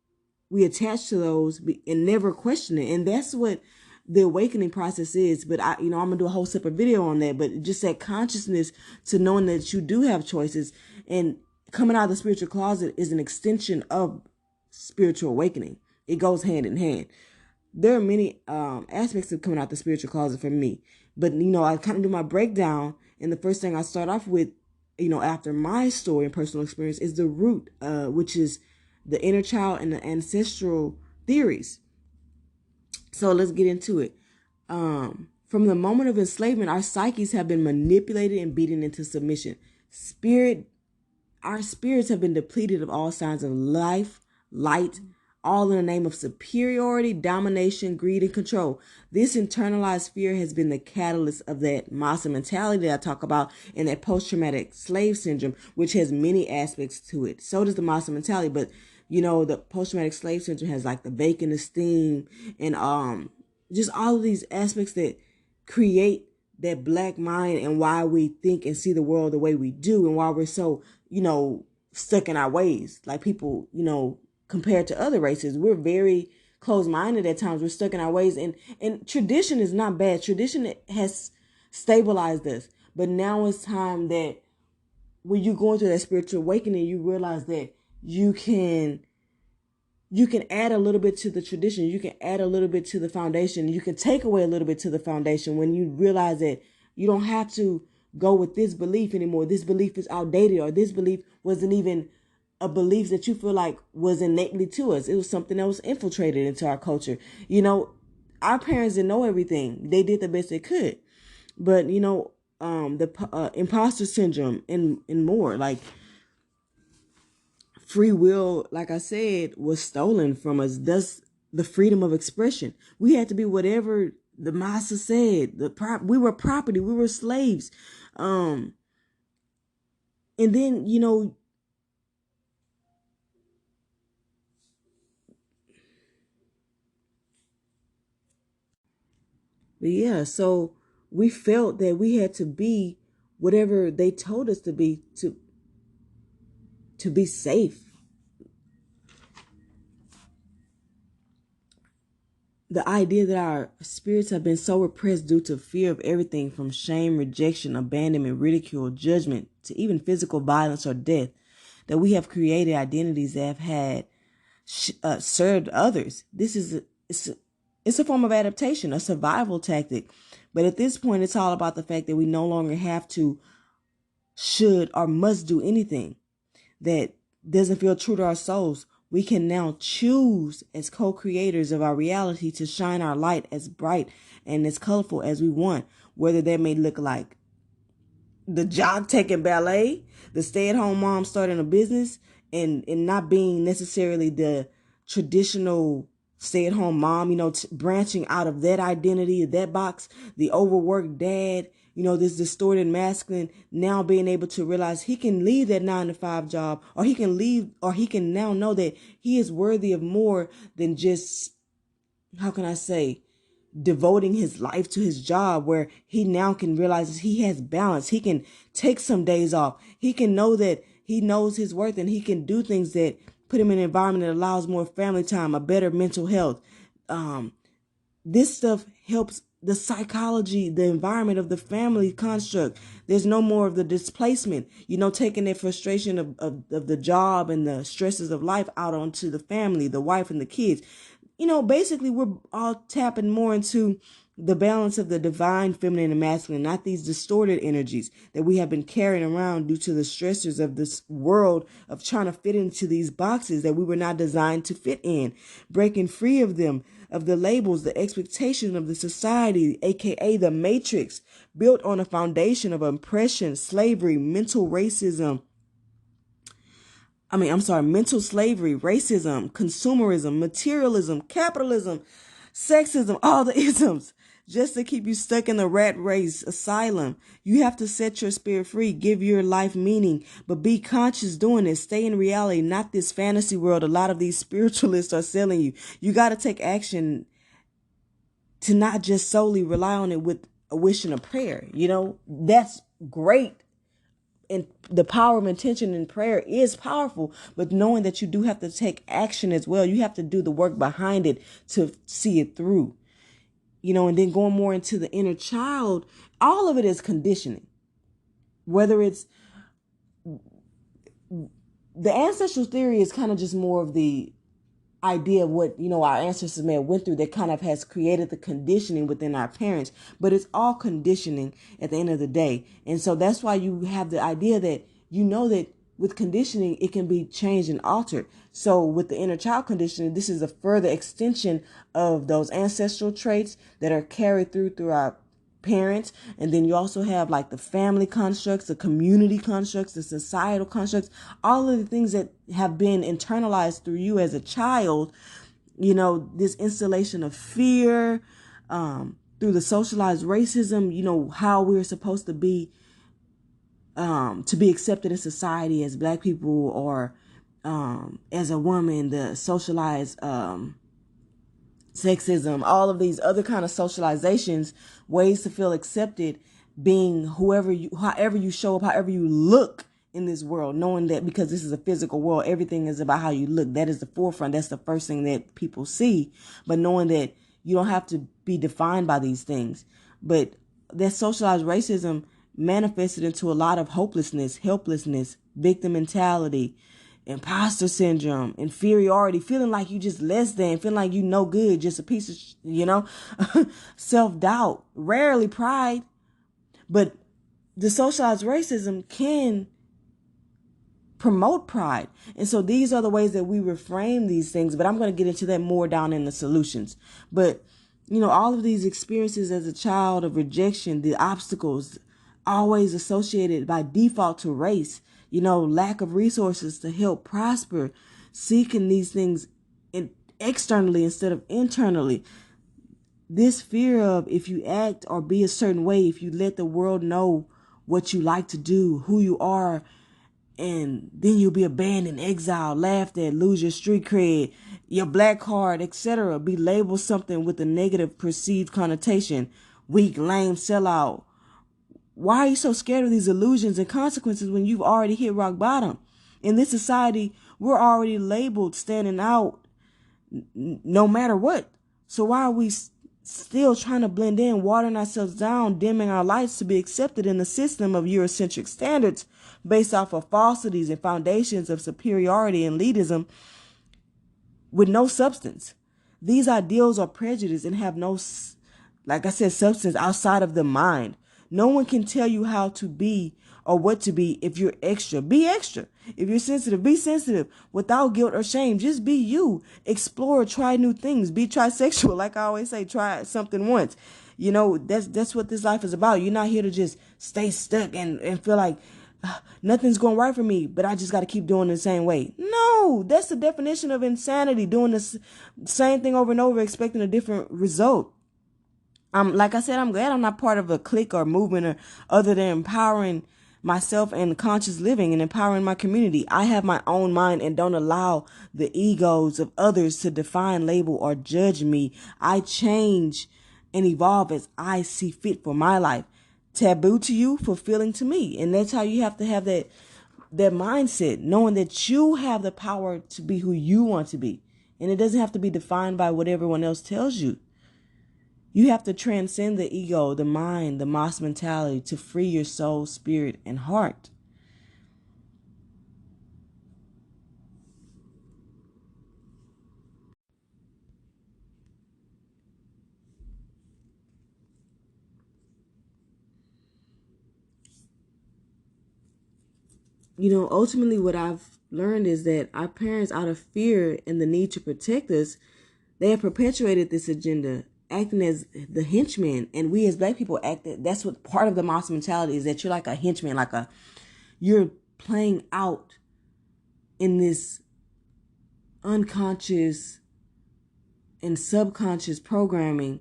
attach to those and never question it. And that's what the awakening process is. But I'm going to do a whole separate video on that. But just that consciousness to knowing that you do have choices, and coming out of the spiritual closet is an extension of spiritual awakening. It goes hand in hand. There are many aspects of coming out the spiritual closet for me. But, I kind of do my breakdown. And the first thing I start off with, after my story and personal experience, is the root, which is the inner child and the ancestral theories. So let's get into it. From the moment of enslavement, our psyches have been manipulated and beaten into submission. Our spirits have been depleted of all signs of life, light, all in the name of superiority, domination, greed, and control. This internalized fear has been the catalyst of that Massa Mentality that I talk about, and that post-traumatic slave syndrome, which has many aspects to it. So does the Massa Mentality, but the post-traumatic slave syndrome has like the vacant esteem and just all of these aspects that create that black mind and why we think and see the world the way we do, and why we're so, stuck in our ways. Like people, compared to other races, we're very closed-minded at times. We're stuck in our ways, and tradition is not bad. Tradition has stabilized us, but now it's time that when you're going through that spiritual awakening, you realize that you can add a little bit to the tradition. You can add a little bit to the foundation. You can take away a little bit to the foundation when you realize that you don't have to go with this belief anymore. This belief is outdated, or this belief wasn't even a belief that you feel like was innately to us. It was something that was infiltrated into our culture. Our parents didn't know everything. They did the best they could. But, the imposter syndrome and more, like, free will, like I said, was stolen from us. Thus, the freedom of expression. We had to be whatever the Massa said. We were property. We were slaves. And then, but yeah, so we felt that we had to be whatever they told us to be to be safe. The idea that our spirits have been so repressed due to fear of everything from shame, rejection, abandonment, ridicule, judgment, to even physical violence or death, that we have created identities that have had served others. It's a form of adaptation, a survival tactic. But at this point, it's all about the fact that we no longer have to, should, or must do anything that doesn't feel true to our souls. We can now choose as co-creators of our reality to shine our light as bright and as colorful as we want, whether that may look like the job taking ballet, the stay-at-home mom starting a business, and not being necessarily the traditional stay-at-home mom, branching out of that identity, that box, the overworked dad, this distorted masculine, now being able to realize he can leave that 9-to-5 job, or he can now know that he is worthy of more than just, how can I say, devoting his life to his job, where he now can realize he has balance. He can take some days off. He can know that he knows his worth, and he can do things that put him in an environment that allows more family time, a better mental health. This stuff helps the psychology, the environment of the family construct. There's no more of the displacement, taking that frustration of the job and the stresses of life out onto the family, the wife and the kids. Basically we're all tapping more into the balance of the divine feminine and masculine, not these distorted energies that we have been carrying around due to the stressors of this world of trying to fit into these boxes that we were not designed to fit in, breaking free of them, of the labels, the expectation of the society, aka the matrix, built on a foundation of oppression, slavery, mental slavery, racism, consumerism, materialism, capitalism, sexism, all the isms, just to keep you stuck in the rat race asylum. You have to set your spirit free, give your life meaning, but be conscious doing it. Stay in reality, not this fantasy world a lot of these spiritualists are selling you. You got to take action to not just solely rely on it with a wish and a prayer. That's great. And the power of intention in prayer is powerful, but knowing that you do have to take action as well. You have to do the work behind it to see it through, and then going more into the inner child. All of it is conditioning, whether it's the ancestral theory is kind of just more of the idea of what our ancestors may have went through that kind of has created the conditioning within our parents, but it's all conditioning at the end of the day. And so that's why you have the idea that that with conditioning it can be changed and altered. So with the inner child conditioning, this is a further extension of those ancestral traits that are carried through our parents. And then you also have like the family constructs, the community constructs, the societal constructs, all of the things that have been internalized through you as a child. This installation of fear, through the socialized racism, how we're supposed to be accepted in society as Black people, or as a woman, the socialized sexism, all of these other kind of socializations, ways to feel accepted, being however you show up, however you look in this world, knowing that because this is a physical world, everything is about how you look. That is the forefront. That's the first thing that people see. But knowing that you don't have to be defined by these things. But that socialized racism manifested into a lot of hopelessness, helplessness, victim mentality, imposter syndrome, inferiority, feeling like you just less than, feeling like you no good, just a piece of, self-doubt, rarely pride. But the socialized racism can promote pride. And so these are the ways that we reframe these things, but I'm going to get into that more down in the solutions. But, all of these experiences as a child of rejection, the obstacles always associated by default to race, lack of resources to help prosper, seeking these things externally instead of internally. This fear of if you act or be a certain way, if you let the world know what you like to do, who you are, and then you'll be abandoned, exiled, laughed at, lose your street cred, your black card, etc. Be labeled something with a negative perceived connotation, weak, lame, sellout. Why are you so scared of these illusions and consequences when you've already hit rock bottom? In this society, we're already labeled standing out no matter what. So why are we still trying to blend in, watering ourselves down, dimming our lights to be accepted in the system of Eurocentric standards based off of falsities and foundations of superiority and elitism with no substance? These ideals are prejudice and have no, like I said, substance outside of the mind. No one can tell you how to be or what to be. If you're extra, be extra. If you're sensitive, be sensitive without guilt or shame. Just be you. Explore, try new things. Be trisexual. Like I always say, try something once. That's what this life is about. You're not here to just stay stuck and feel like nothing's going right for me, but I just got to keep doing it the same way. No, that's the definition of insanity. Doing the same thing over and over, expecting a different result. Like I said, I'm glad I'm not part of a clique or movement or other than empowering myself and conscious living and empowering my community. I have my own mind and don't allow the egos of others to define, label, or judge me. I change and evolve as I see fit for my life. Taboo to you, fulfilling to me. And that's how you have to have that mindset, knowing that you have the power to be who you want to be. And it doesn't have to be defined by what everyone else tells you. You have to transcend the ego, the mind, the Massa Mentality to free your soul, spirit, and heart. Ultimately what I've learned is that our parents, out of fear and the need to protect us, they have perpetuated this agenda, acting as the henchman. And we as Black people that's what part of the Massa Mentality is, that you're like a henchman, you're playing out in this unconscious and subconscious programming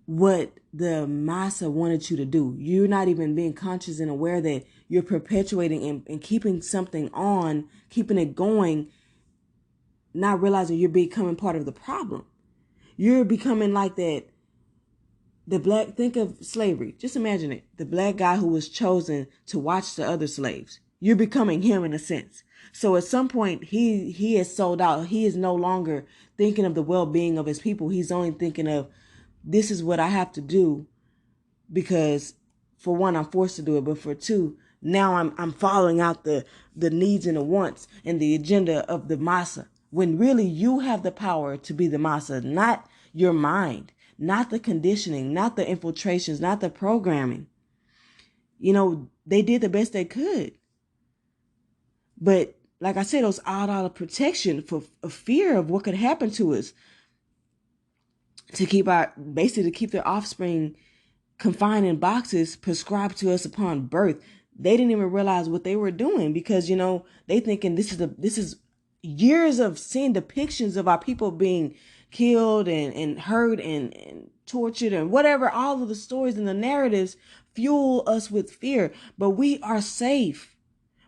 what the massa wanted you to do. You're not even being conscious and aware that you're perpetuating and keeping something on, keeping it going, not realizing you're becoming part of the problem. You're becoming like that. Think of slavery. Just imagine it. The Black guy who was chosen to watch the other slaves. You're becoming him in a sense. So at some point, he has sold out. He is no longer thinking of the well-being of his people. He's only thinking of, this is what I have to do because, for one, I'm forced to do it. But for two, now I'm following out the needs and the wants and the agenda of the massa. When really you have the power to be the massa, not your mind, not the conditioning, not the infiltrations, not the programming. They did the best they could. But like I said, it was out of protection for a fear of what could happen to us, to keep their offspring confined in boxes prescribed to us upon birth. They didn't even realize what they were doing because, they thinking this is years of seeing depictions of our people being killed and hurt and tortured and whatever. All of the stories and the narratives fuel us with fear, but we are safe.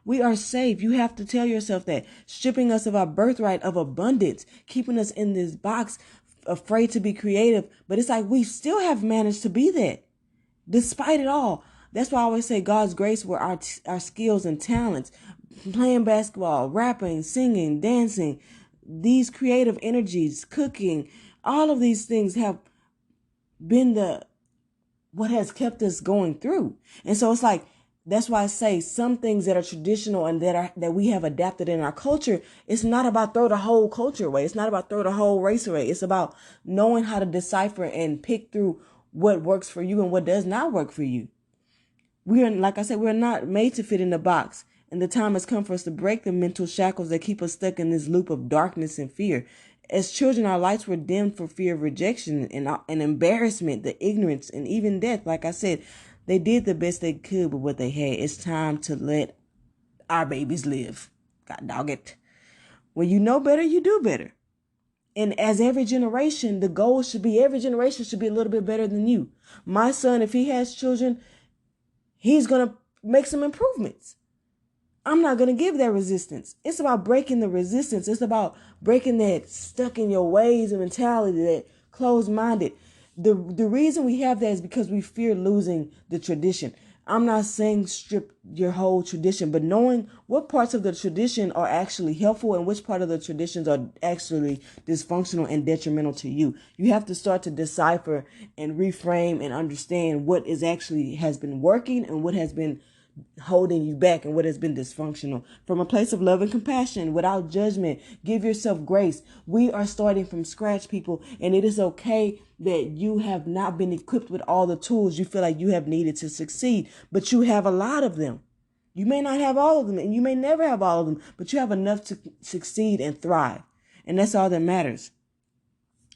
We are safe. You have to tell yourself that. Stripping us of our birthright of abundance, keeping us in this box, afraid to be creative. But it's like we still have managed to be that despite it all. That's why I always say God's grace were our skills and talents. Playing basketball, rapping, singing, dancing, these creative energies, cooking, all of these things have been what has kept us going through. And so it's like, that's why I say some things that are traditional and that we have adapted in our culture, it's not about throw the whole culture away. It's not about throw the whole race away. It's about knowing how to decipher and pick through what works for you and what does not work for you. Like I said, we're not made to fit in the box. And the time has come for us to break the mental shackles that keep us stuck in this loop of darkness and fear. As children, our lights were dimmed for fear of rejection and embarrassment, the ignorance, and even death. Like I said, they did the best they could with what they had. It's time to let our babies live. God dog it. When you know better, you do better. And as every generation, the goal should be every generation should be a little bit better than you. My son, if he has children, he's going to make some improvements. I'm not going to give that resistance. It's about breaking the resistance. It's about breaking that stuck in your ways and mentality, that closed-minded. The reason we have that is because we fear losing the tradition. I'm not saying strip your whole tradition, but knowing what parts of the tradition are actually helpful and which part of the traditions are actually dysfunctional and detrimental to you. You have to start to decipher and reframe and understand what is actually has been working and what has been holding you back and what has been dysfunctional. From a place of love and compassion, without judgment, give yourself grace. We are starting from scratch, people, and it is okay that you have not been equipped with all the tools you feel like you have needed to succeed, but you have a lot of them. You may not have all of them, and you may never have all of them, but you have enough to succeed and thrive, and that's all that matters.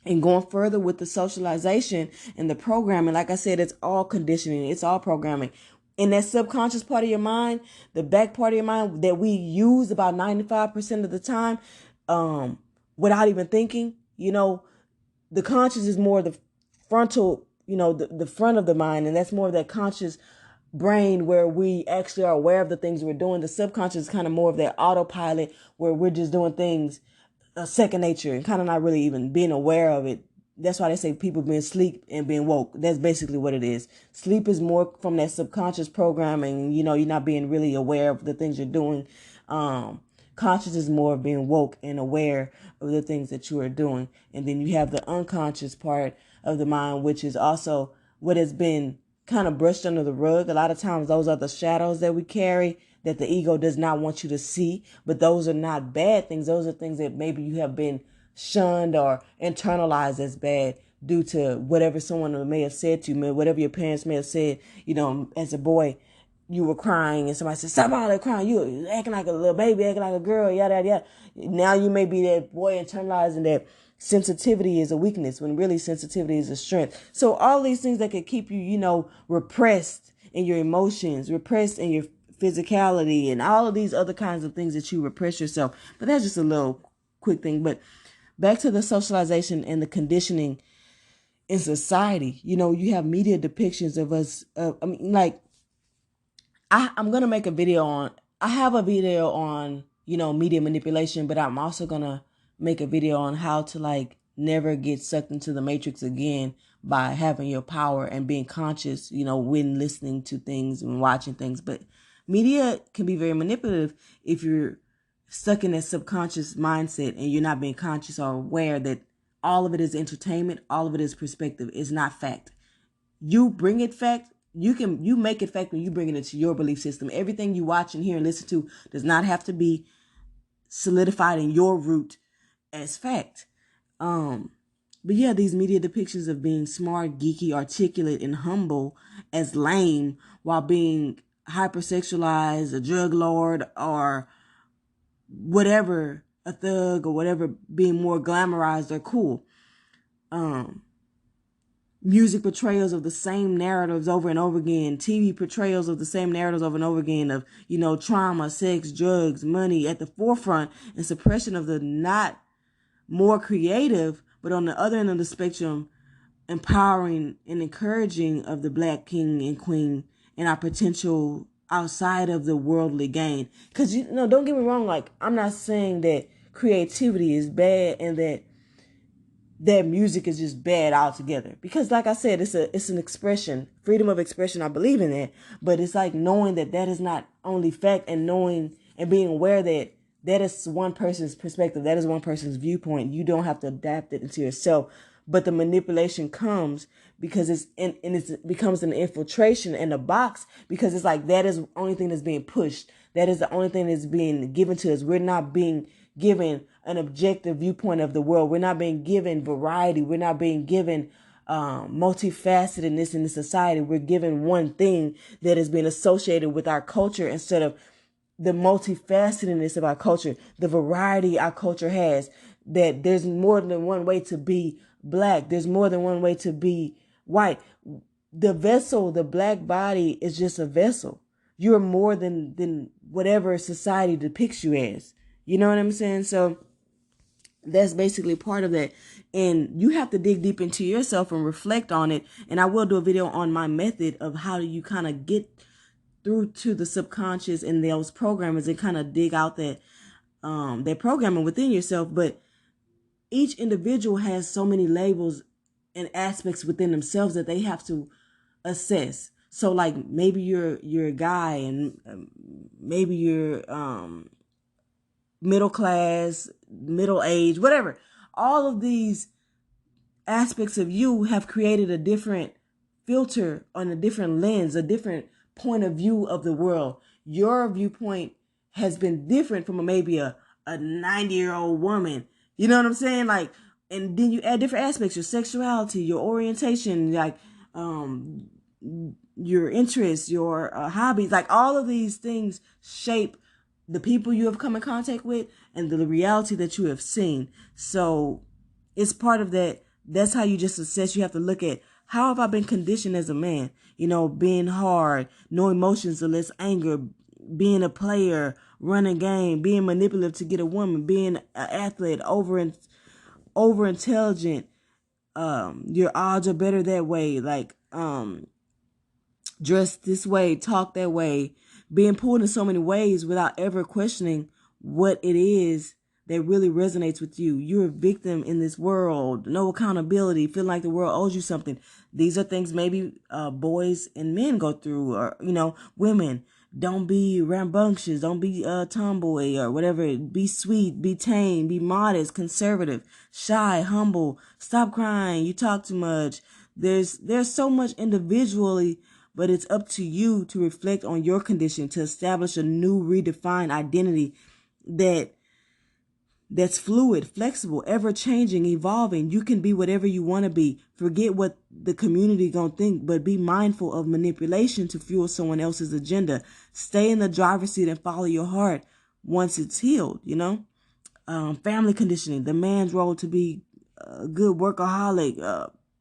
And going further with the socialization and the programming, like I said, it's all conditioning. It's all programming. In that subconscious part of your mind, the back part of your mind that we use about 95% of the time, without even thinking, the conscious is more the frontal, the front of the mind. And that's more of that conscious brain where we actually are aware of the things we're doing. The subconscious is kind of more of that autopilot where we're just doing things second nature and kind of not really even being aware of it. That's why they say people being asleep and being woke. That's basically what it is. Sleep is more from that subconscious programming. You're not being really aware of the things you're doing. Conscious is more of being woke and aware of the things that you are doing. And then you have the unconscious part of the mind, which is also what has been kind of brushed under the rug. A lot of times those are the shadows that we carry that the ego does not want you to see. But those are not bad things. Those are things that maybe you have been shunned or internalized as bad due to whatever someone may have said to you, whatever your parents may have said. As a boy, you were crying and somebody said, stop all that crying. You acting like a little baby, acting like a girl, yada, yada, yada. Now you may be that boy internalizing that sensitivity is a weakness when really sensitivity is a strength. So all these things that could keep you, repressed in your emotions, repressed in your physicality, and all of these other kinds of things that you repress yourself. But that's just a little quick thing. But back to the socialization and the conditioning in society. You have media depictions of us. I'm going to make a video I have a video on, media manipulation, but I'm also going to make a video on how to never get sucked into the matrix again by having your power and being conscious, when listening to things and watching things. But media can be very manipulative if you're stuck in that subconscious mindset and you're not being conscious or aware that all of it is entertainment, all of it is perspective, it's not fact. You bring it fact, you make it fact when you bring it into your belief system. Everything you watch and hear and listen to does not have to be solidified in your root as fact. But yeah, these media depictions of being smart, geeky, articulate, and humble as lame while being hypersexualized, a drug lord, or whatever, a thug or whatever, being more glamorized or cool. Music portrayals of the same narratives over and over again. TV portrayals of the same narratives over and over again of, trauma, sex, drugs, money at the forefront, and suppression of the not more creative, but on the other end of the spectrum, empowering and encouraging of the Black king and queen and our potential outside of the worldly gain. Because, don't get me wrong, I'm not saying that creativity is bad and that that music is just bad altogether. Because like I said, it's an expression, freedom of expression. I believe in that, but it's like knowing that that is not only fact, and knowing and being aware that that is one person's perspective, that is one person's viewpoint. You don't have to adapt it into yourself. But the manipulation comes because it becomes an infiltration in the box, because it's like that is the only thing that's being pushed. That is the only thing that's being given to us. We're not being given an objective viewpoint of the world. We're not being given variety. We're not being given multifacetedness in the society. We're given one thing that is being associated with our culture, instead of the multifacetedness of our culture, the variety our culture has, that there's more than one way to be black. There's more than one way to be white. The vessel, the black body, is just a vessel. You're more than whatever society depicts you as. You know what I'm saying? So that's basically part of that. And you have to dig deep into yourself and reflect on it. And I will do a video on my method of how do you kind of get through to the subconscious and those programmers, and kind of dig out that programming within yourself. But each individual has so many labels and aspects within themselves that they have to assess. So like maybe you're a guy, and maybe you're middle class, middle age, whatever. All of these aspects of you have created a different filter on a different lens, a different point of view of the world. Your viewpoint has been different from maybe a 90-year-old woman. You know what I'm saying? Like, and then you add different aspects, your sexuality, your orientation, like your interests, your hobbies, like all of these things shape the people you have come in contact with and the reality that you have seen. So it's part of that. That's how you just assess. You have to look at, how have I been conditioned as a man? You know, being hard, no emotions or less anger, being a player, running game, being manipulative to get a woman, being an athlete, over intelligent. Your odds are better that way. Like, dress this way, talk that way, being pulled in so many ways without ever questioning what it is that really resonates with you. You're a victim in this world, no accountability, feeling like the world owes you something. These are things maybe boys and men go through, or, you know, women. Don't be rambunctious, don't be tomboy or whatever. Be sweet, be tame, be modest, conservative, shy, humble. Stop crying, you talk too much. There's so much individually, but it's up to you to reflect on your condition, to establish a new redefined identity that's fluid, flexible, ever-changing, evolving. You can be whatever you want to be. Forget what the community gonna think, but be mindful of manipulation to fuel someone else's agenda. Stay in the driver's seat and follow your heart once it's healed, you know? Family conditioning, the man's role to be a good workaholic,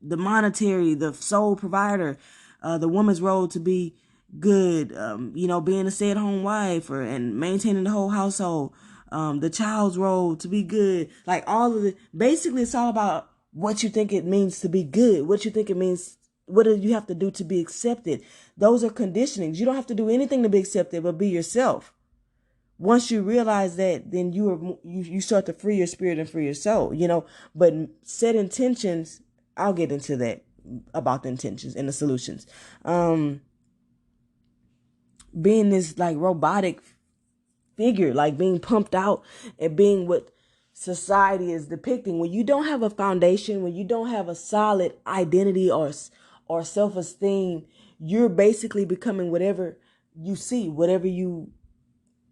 the monetary, the sole provider, the woman's role to be good, you know, being a stay-at-home wife and maintaining the whole household. The child's role to be good, like all of it. Basically, it's all about what you think it means to be good, what you think it means, what do you have to do to be accepted. Those are conditionings. You don't have to do anything to be accepted, but be yourself. Once you realize that, then you start to free your spirit and free your soul, you know. But set intentions, I'll get into that, about the intentions and the solutions. Being this like robotic figure, like being pumped out and being what society is depicting, when you don't have a foundation, when you don't have a solid identity or self-esteem, you're basically becoming whatever you see, whatever you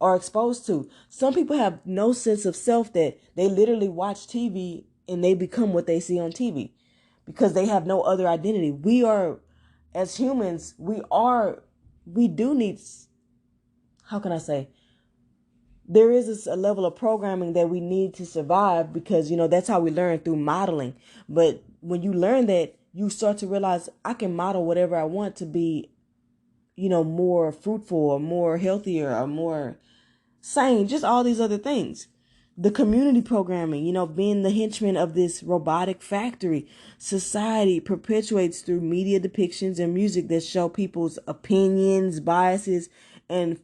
are exposed to. Some people have no sense of self, that they literally watch TV and they become what they see on TV because they have no other identity. We are, as humans, we do need, how can I say, there is a level of programming that we need to survive, because, you know, that's how we learn, through modeling. But when you learn that, you start to realize, I can model whatever I want to be, you know, more fruitful or more healthier or more sane, just all these other things. The community programming, you know, being the henchman of this robotic factory. Society perpetuates through media depictions and music that show people's opinions, biases, and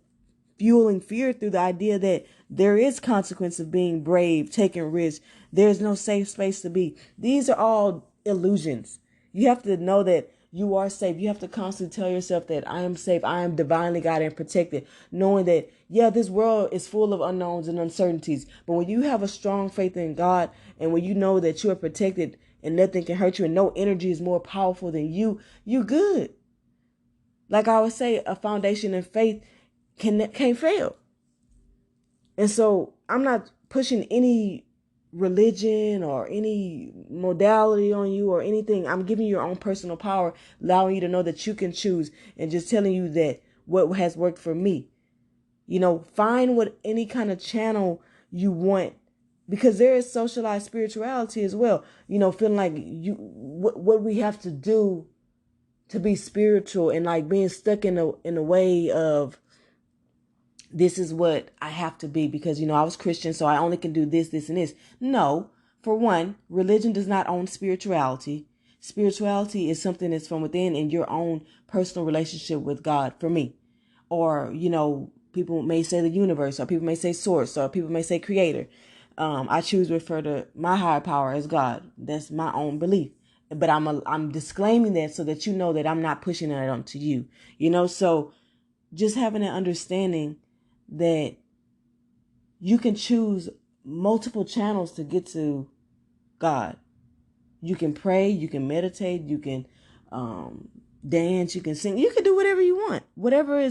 fueling fear through the idea that There is consequence of being brave, taking risks. There's no safe space to be. These are all illusions. You have to know that you are safe. You have to constantly tell yourself that I am safe. I am divinely guided and protected. Knowing that, yeah, this world is full of unknowns and uncertainties. But when you have a strong faith in God and when you know that you are protected and nothing can hurt you and no energy is more powerful than you good. Like I always say, a foundation in faith can't fail. And so I'm not pushing any religion or any modality on you or anything. I'm giving you your own personal power, allowing you to know that you can choose and just telling you that what has worked for me. Find what any kind of channel you want, because there is socialized spirituality as well. Feeling like what we have to do to be spiritual and like being stuck in a way of this is what I have to be because, I was Christian, so I only can do this, this, and this. No, for one, religion does not own spirituality. Spirituality is something that's from within in your own personal relationship with God, for me. Or, people may say the universe, or people may say source, or people may say creator. I choose to refer to my higher power as God. That's my own belief. But I'm disclaiming that so that you know that I'm not pushing it onto you. So just having an understanding that you can choose multiple channels to get to God. You can pray, you can meditate, you can dance, you can sing, you can do whatever you want. Whatever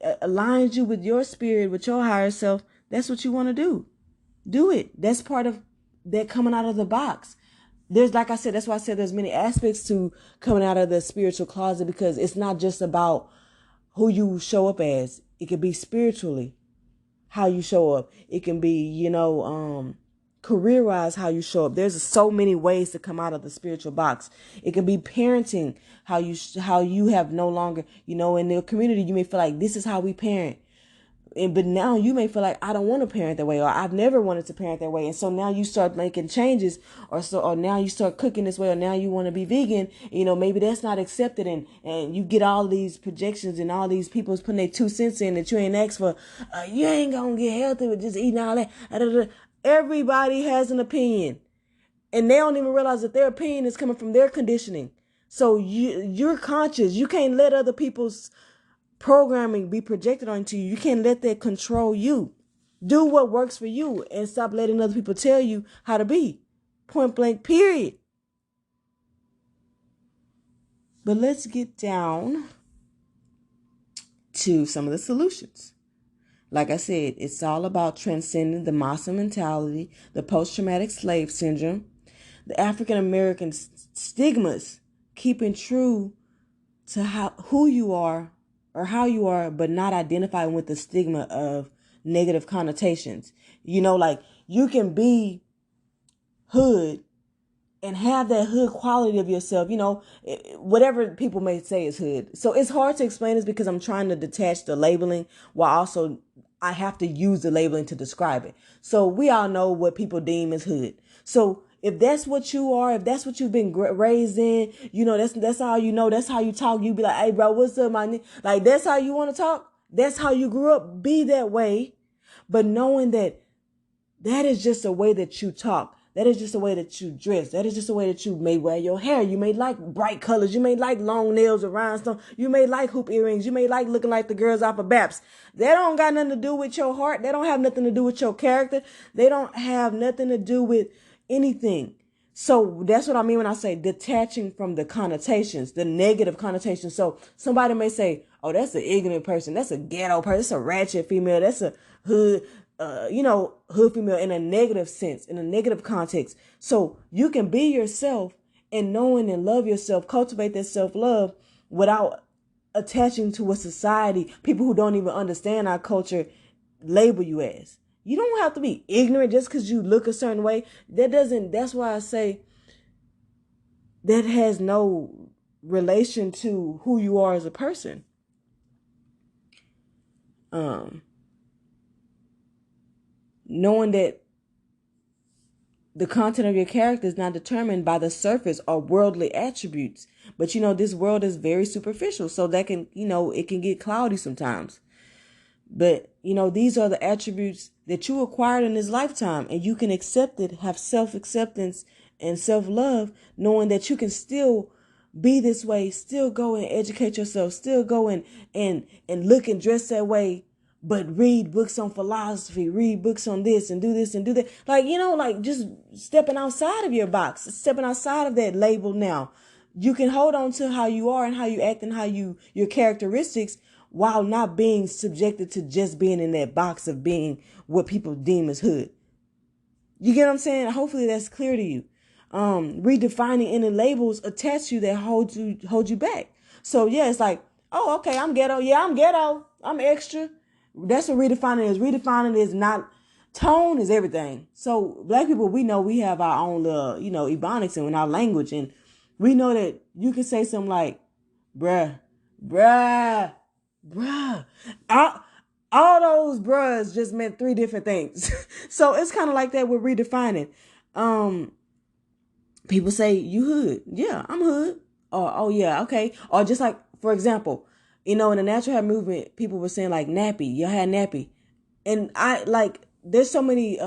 aligns you with your spirit, with your higher self, that's what you want to do. Do it. That's part of that coming out of the box. Like I said, that's why I said there's many aspects to coming out of the spiritual closet, because it's not just about who you show up as. It could be spiritually how you show up. It can be, career-wise how you show up. There's so many ways to come out of the spiritual box. It can be parenting, how you have no longer, in the community, you may feel like this is how we parent. But now you may feel like I don't want to parent that way, or I've never wanted to parent that way. And so now you start making changes, or now you start cooking this way, or now you want to be vegan. Maybe that's not accepted, and you get all these projections and all these people's putting their 2 cents in that you ain't asked for. You ain't gonna get healthy with just eating all that. Everybody has an opinion, and they don't even realize that their opinion is coming from their conditioning. So you're conscious. You can't let other people's programming be projected onto you. You can't let that control you. Do what works for you and stop letting other people tell you how to be. Point blank, period. But let's get down to some of the solutions. Like I said, it's all about transcending the Massa Mentality, the post-traumatic slave syndrome, the African American stigmas, keeping true to who you are or how you are, but not identifying with the stigma of negative connotations. Like you can be hood and have that hood quality of yourself, whatever people may say is hood. So it's hard to explain this because I'm trying to detach the labeling while also I have to use the labeling to describe it. So we all know what people deem as hood. So if that's what you are, if that's what you've been raised in, that's how that's how you talk. You be like, hey, bro, what's up, my nigga? Like, that's how you want to talk. That's how you grew up. Be that way. But knowing that is just a way that you talk. That is just a way that you dress. That is just a way that you may wear your hair. You may like bright colors. You may like long nails or rhinestones. You may like hoop earrings. You may like looking like the girls off of Baps. That don't got nothing to do with your heart. They don't have nothing to do with your character. They don't have nothing to do with anything. So that's what I mean when I say detaching from the connotations, the negative connotations. So somebody may say, oh, that's an ignorant person. That's a ghetto person. That's a ratchet female. That's a hood, hood female in a negative sense, in a negative context. So you can be yourself and knowing and love yourself, cultivate that self-love without attaching to what society, people who don't even understand our culture, label you as. You don't have to be ignorant just because you look a certain way. That's why I say that has no relation to who you are as a person. Knowing that the content of your character is not determined by the surface or worldly attributes. But, this world is very superficial. So that can, it can get cloudy sometimes. But, these are the attributes that you acquired in this lifetime, and you can accept it, have self-acceptance and self-love, knowing that you can still be this way, still go and educate yourself, still go and look and dress that way, but read books on philosophy, read books on this and do this and do that. Like, like just stepping outside of your box, stepping outside of that label now. You can hold on to how you are and how you act and how your characteristics, while not being subjected to just being in that box of being what people deem as hood. You get what I'm saying? Hopefully that's clear to you. Redefining any labels attach you that hold you back. So yeah, it's like, oh, okay, I'm ghetto. Yeah, I'm ghetto. I'm extra. That's what redefining is. Redefining is not, tone is everything. So Black people, we know we have our own little, ebonics and our language, and we know that you can say something like, bruh, bruh, bruh. All those bruhs just meant 3 different things. So it's kind of like that with redefining. People say, you hood. Yeah, I'm hood. Or, oh yeah, okay. Or just like, for example, in the natural hair movement, people were saying like nappy, your hair nappy. And there's so many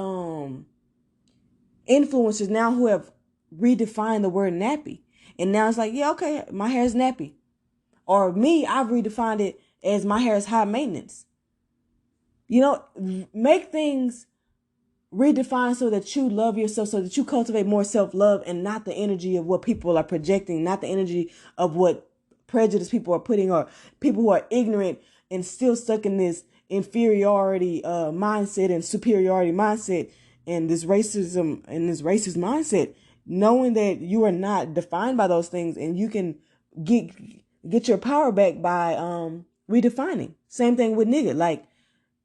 influencers now who have redefined the word nappy. And now it's like, yeah, okay, my hair is nappy. Or me, I've redefined it as my hair is high maintenance. Make things redefine so that you love yourself, so that you cultivate more self-love and not the energy of what people are projecting, not the energy of what prejudice people are putting, or people who are ignorant and still stuck in this inferiority mindset and superiority mindset and this racism and this racist mindset, knowing that you are not defined by those things, and you can get your power back by redefining. Same thing with nigga. Like,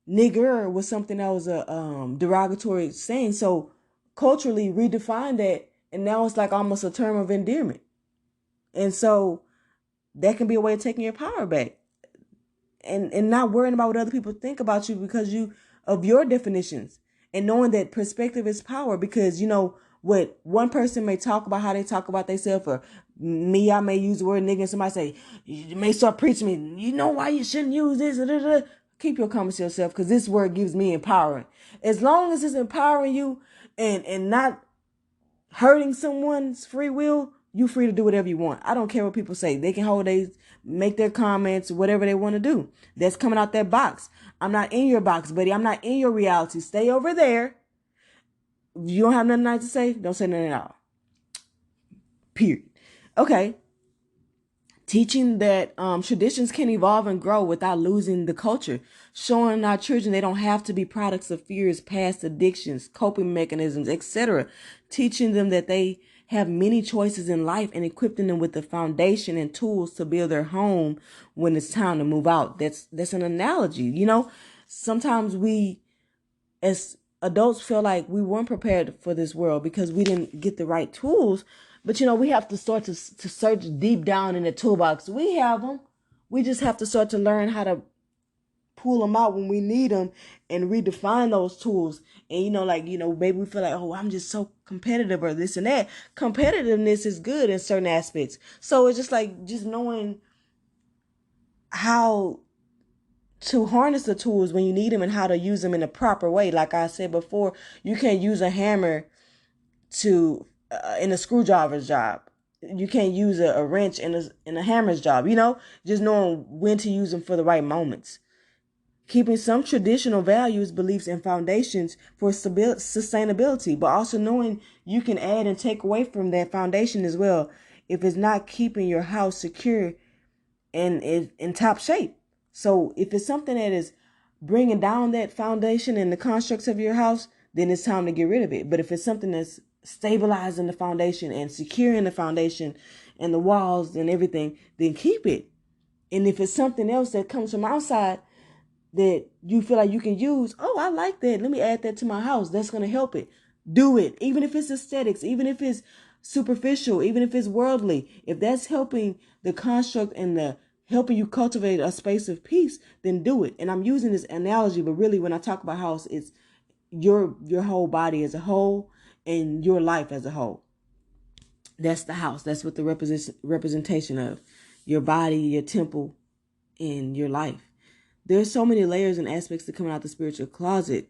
nigger was something that was a derogatory saying. So culturally redefine that, and now it's like almost a term of endearment. And so that can be a way of taking your power back, and not worrying about what other people think about you because of your definitions, and knowing that perspective is power. Because what one person may talk about, how they talk about themselves, or me, I may use the word nigga, and somebody say, you may start preaching me, you know why you shouldn't use this, keep your comments to yourself, because this word gives me empowering. As long as it's empowering you and not hurting someone's free will, you free to do whatever you want. I don't care what people say. They can make their comments, whatever they want to do. That's coming out that box. I'm not in your box, buddy. I'm not in your reality. Stay over there. If you don't have nothing nice to say, don't say nothing at all. Period. Okay. Teaching that traditions can evolve and grow without losing the culture. Showing our children they don't have to be products of fears, past addictions, coping mechanisms, etc. Teaching them that they have many choices in life, and equipping them with the foundation and tools to build their home when it's time to move out. That's an analogy. Sometimes we as adults feel like we weren't prepared for this world because we didn't get the right tools. But, we have to start to search deep down in the toolbox. We have them. We just have to start to learn how to pull them out when we need them and redefine those tools. And, maybe we feel like, oh, I'm just so competitive or this and that. Competitiveness is good in certain aspects. So it's just like just knowing how to harness the tools when you need them and how to use them in a proper way. Like I said before, you can't use a hammer in a screwdriver's job. You can't use a wrench in a hammer's job. Just knowing when to use them for the right moments. Keeping some traditional values, beliefs, and foundations for sustainability, but also knowing you can add and take away from that foundation as well if it's not keeping your house secure and in top shape. So if it's something that is bringing down that foundation and the constructs of your house, then it's time to get rid of it. But if it's something that's stabilizing the foundation and securing the foundation and the walls and everything, then keep it. And if it's something else that comes from outside that you feel like you can use, oh, I like that, let me add that to my house, that's going to help it. Do it. Even if it's aesthetics, even if it's superficial, even if it's worldly, if that's helping the construct and the helping you cultivate a space of peace, then do it. And I'm using this analogy, but really when I talk about house, it's your whole body as a whole and your life as a whole. That's the house. That's what the representation of your body, your temple, and your life. There's so many layers and aspects to coming out the spiritual closet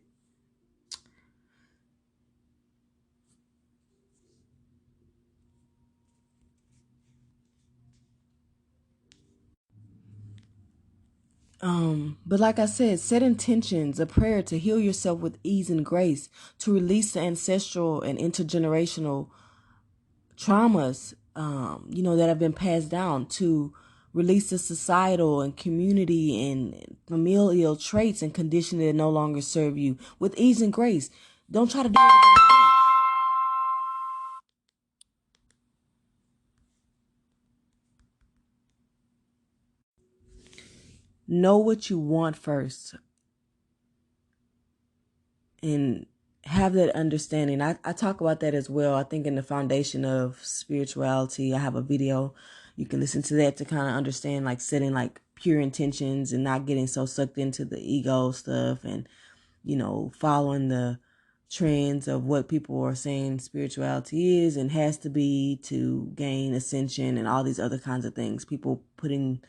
But like I said, set intentions, a prayer to heal yourself with ease and grace, to release the ancestral and intergenerational traumas, that have been passed down, to release the societal and community and familial traits and conditions that no longer serve you with ease and grace. Don't try to do everything at once. Know what you want first and have that understanding. I talk about that as well. I think in the foundation of spirituality, I have a video. You can listen to that to kind of understand like setting like pure intentions and not getting so sucked into the ego stuff and, following the trends of what people are saying spirituality is and has to be to gain ascension and all these other kinds of things. People putting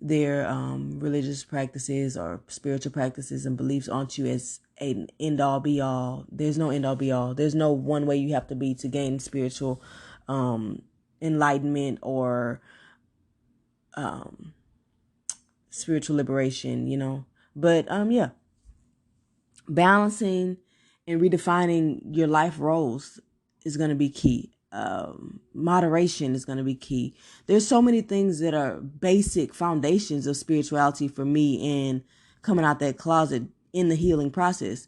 their religious practices or spiritual practices and beliefs onto you as an end all be all. There's no end all be all. There's no one way you have to be to gain spiritual enlightenment or spiritual liberation, But yeah, balancing and redefining your life roles is going to be key. Moderation is going to be key. There's so many things that are basic foundations of spirituality for me in coming out that closet in the healing process.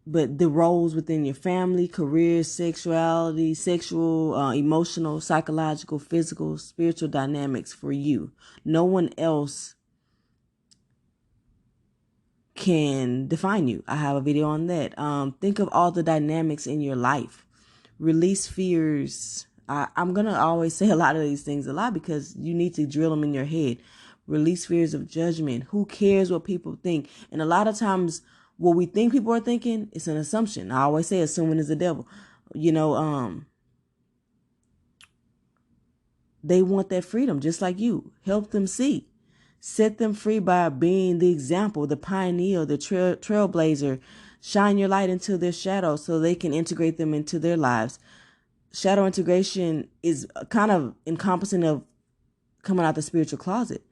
But the roles within your family, career, sexuality, sexual, emotional, psychological, physical, spiritual dynamics for you. No one else can define you. I have a video on that. Think of all the dynamics in your life. Release fears. I'm going to always say a lot of these things a lot because you need to drill them in your head. Release fears of judgment. Who cares what people think? And a lot of times what we think people are thinking, it's an assumption. I always say assuming is the devil. They want that freedom just like you. Help them see. Set them free by being the example, the pioneer, the trailblazer. Shine your light into their shadow so they can integrate them into their lives. Shadow integration is kind of encompassing of coming out the spiritual closet.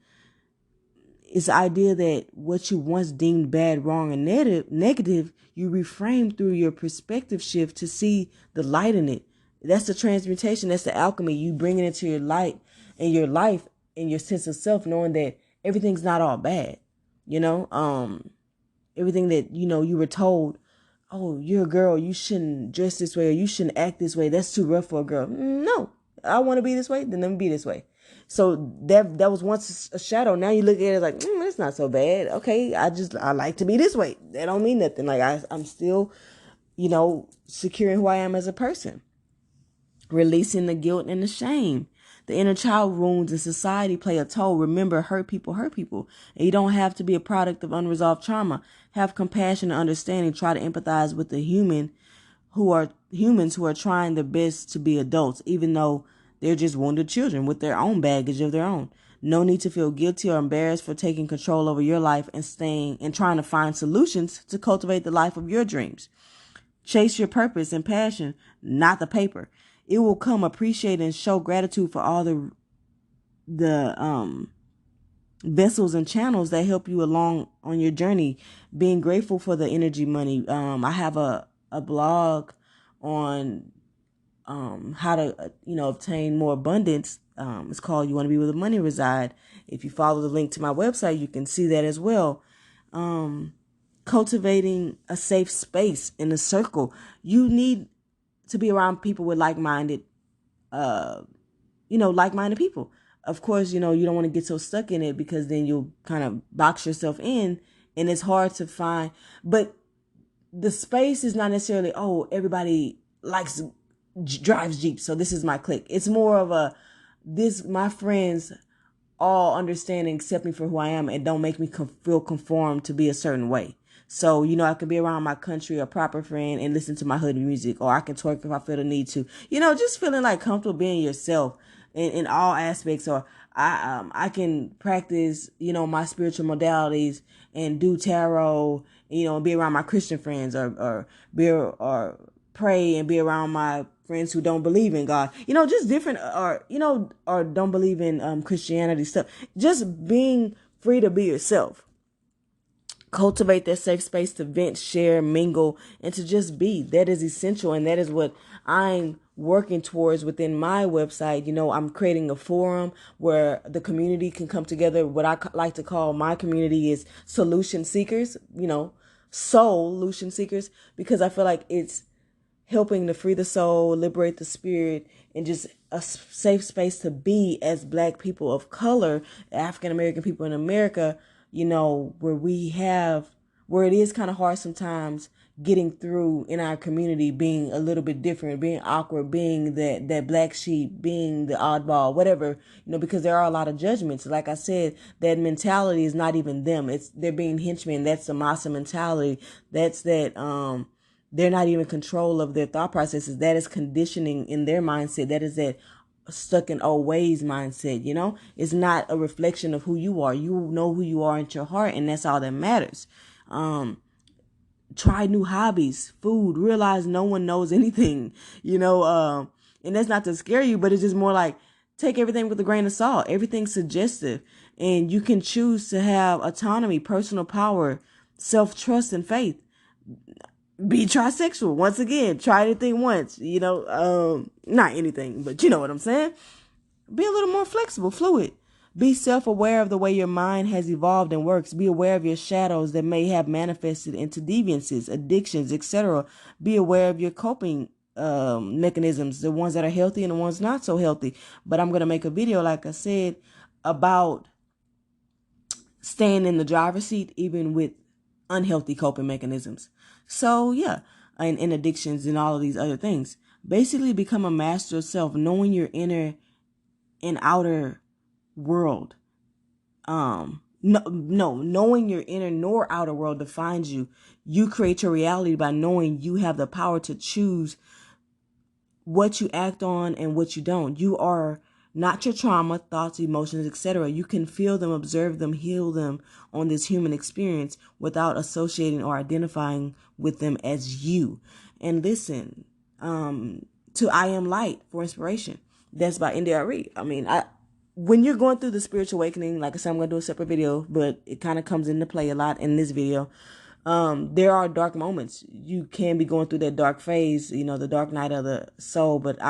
It's the idea that what you once deemed bad, wrong, and negative, you reframe through your perspective shift to see the light in it. That's the transmutation. That's the alchemy. You bring it into your light and your life and your sense of self, knowing that everything's not all bad. Everything that, you were told, oh, you're a girl, you shouldn't dress this way or you shouldn't act this way. That's too rough for a girl. No, I want to be this way, then let me be this way. So that was once a shadow. Now you look at it like, it's not so bad. Okay, I like to be this way. That don't mean nothing. Like I'm still, securing who I am as a person. Releasing the guilt and the shame. The inner child wounds in society play a toll. Remember, hurt people. And you don't have to be a product of unresolved trauma. Have compassion and understanding. Try to empathize with the humans who are trying their best to be adults, even though they're just wounded children with their own baggage of their own. No need to feel guilty or embarrassed for taking control over your life and trying to find solutions to cultivate the life of your dreams. Chase your purpose and passion, not the paper. It will come. Appreciate and show gratitude for all the vessels and channels that help you along on your journey. Being grateful for the energy money. I have a blog on how to obtain more abundance. It's called You Want to Be Where the Money Reside. If you follow the link to my website, you can see that as well. Cultivating a safe space in a circle. You need to be around people with like-minded people. Of course, you don't want to get so stuck in it because then you'll kind of box yourself in and it's hard to find. But the space is not necessarily, everybody drives Jeeps, so this is my clique. It's more of my friends all understand and accept me for who I am and don't make me feel conformed to be a certain way. So, I could be around my country, a proper friend, and listen to my hood music, or I can twerk if I feel the need to. Just feeling like comfortable being yourself in all aspects. Or I can practice, my spiritual modalities and do tarot, and be around my Christian friends, or pray and be around my friends who don't believe in God, just different, or don't believe in Christianity stuff. Just being free to be yourself. Cultivate that safe space to vent, share, mingle, and to just be. That is essential, and that is what I'm working towards within my website. I'm creating a forum where the community can come together. What I like to call my community is solution seekers, SOULution seekers, because I feel like it's helping to free the soul, liberate the spirit, and just a safe space to be as Black people of color, African American people in America, where it is kind of hard sometimes getting through in our community, being a little bit different, being awkward, being that black sheep, being the oddball, whatever, because there are a lot of judgments. Like I said, that mentality is not even them. They're being henchmen. That's the Massa Mentality. That's that, they're not even in control of their thought processes. That is conditioning in their mindset. That is that stuck in old ways mindset. It's not a reflection of who you are. You know who you are in your heart, and that's all that matters. Try new hobbies, food, realize no one knows anything, and that's not to scare you, but it's just more like take everything with a grain of salt. Everything's suggestive, and you can choose to have autonomy, personal power, self-trust, and faith. Be trisexual. Once again, try anything once, not anything, but you know what I'm saying? Be a little more flexible, fluid. Be self-aware of the way your mind has evolved and works. Be aware of your shadows that may have manifested into deviances, addictions, etc. Be aware of your coping mechanisms, the ones that are healthy and the ones not so healthy. But I'm going to make a video, like I said, about staying in the driver's seat, even with unhealthy coping mechanisms. So yeah, and addictions and all of these other things. Basically become a master of self, knowing your inner and outer world. Knowing your inner nor outer world defines you. You create your reality by knowing you have the power to choose what you act on and what you don't. You are not your trauma, thoughts, emotions, etc. You can feel them, observe them, heal them on this human experience without associating or identifying with them as you. And listen to I Am Light for inspiration. That's by NDRE. When you're going through the spiritual awakening, like I said, I'm going to do a separate video, but it kind of comes into play a lot in this video. There are dark moments. You can be going through that dark phase, the dark night of the soul. But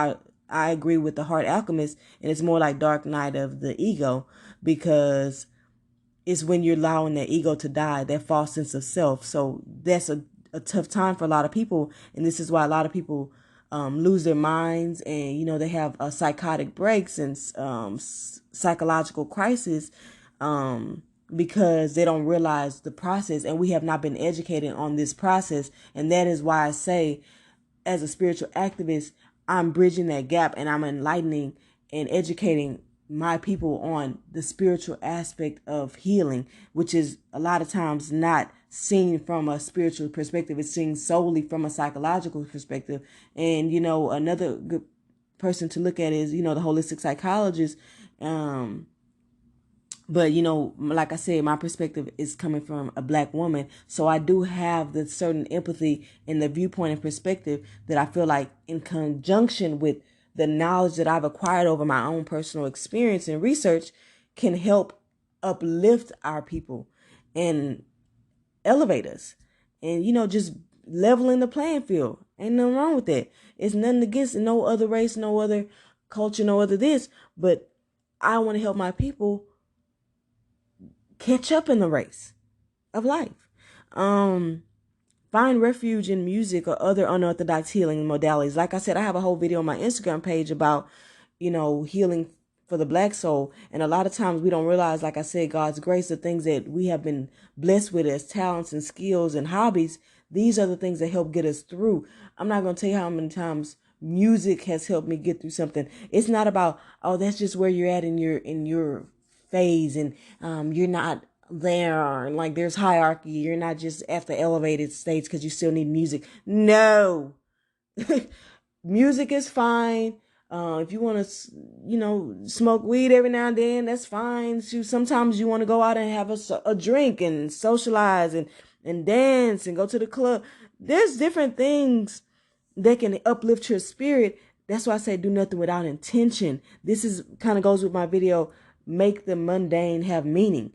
I agree with the Heart Alchemist, and it's more like dark night of the ego, because it's when you're allowing that ego to die, that false sense of self. So that's a tough time for a lot of people. And this is why a lot of people lose their minds, and, they have psychotic breaks and psychological crisis, because they don't realize the process, and we have not been educated on this process. And that is why I say, as a spiritual activist, I'm bridging that gap, and I'm enlightening and educating my people on the spiritual aspect of healing, which is a lot of times not seen from a spiritual perspective. It's seen solely from a psychological perspective. And, another good person to look at is, the holistic psychologist. But, like I said, my perspective is coming from a Black woman. So I do have the certain empathy and the viewpoint and perspective that I feel like, in conjunction with the knowledge that I've acquired over my own personal experience and research, can help uplift our people and elevate us. And, just leveling the playing field. Ain't nothing wrong with that. It's nothing against no other race, no other culture, no other this. But I want to help my people catch up in the race of life. Find refuge in music or other unorthodox healing modalities. Like I said, I have a whole video on my Instagram page about, healing for the Black soul. And a lot of times we don't realize, like I said, God's grace, the things that we have been blessed with as talents and skills and hobbies. These are the things that help get us through. I'm not going to tell you how many times music has helped me get through something. It's not about, oh, that's just where you're at in your phase, and you're not there, and like there's hierarchy. You're not just at the elevated stage because you still need music. No. Music is fine. If you want to, smoke weed every now and then, that's fine. Sometimes you want to go out and have a drink and socialize and dance and go to the club. There's different things that can uplift your spirit. That's why I say do nothing without intention. This is kind of goes with my video, make the mundane have meaning.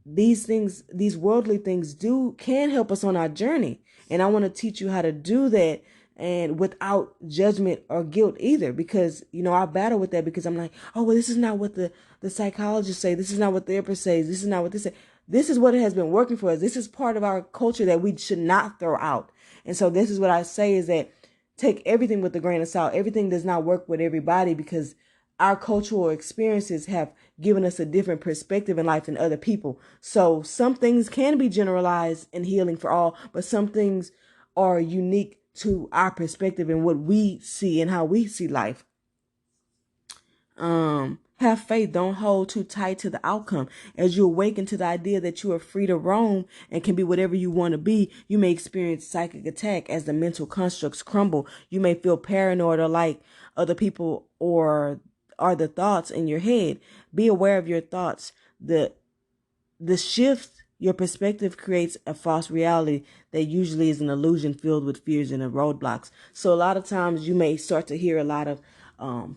These things, these worldly things can help us on our journey. And I want to teach you how to do that, and without judgment or guilt either, because, I battle with that, because I'm like, oh, well, this is not what the psychologists say. This is not what the therapist says. This is not what they say. This is what has been working for us. This is part of our culture that we should not throw out. And so this is what I say, is that take everything with a grain of salt. Everything does not work with everybody, because our cultural experiences have given us a different perspective in life than other people. So some things can be generalized and healing for all, but some things are unique to our perspective and what we see and how we see life. Have faith. Don't hold too tight to the outcome. As you awaken to the idea that you are free to roam and can be whatever you want to be, you may experience psychic attack as the mental constructs crumble. You may feel paranoid or like other people or are the thoughts in your head. Be aware of your thoughts. The shift, your perspective creates a false reality that usually is an illusion filled with fears and roadblocks. So a lot of times you may start to hear a lot of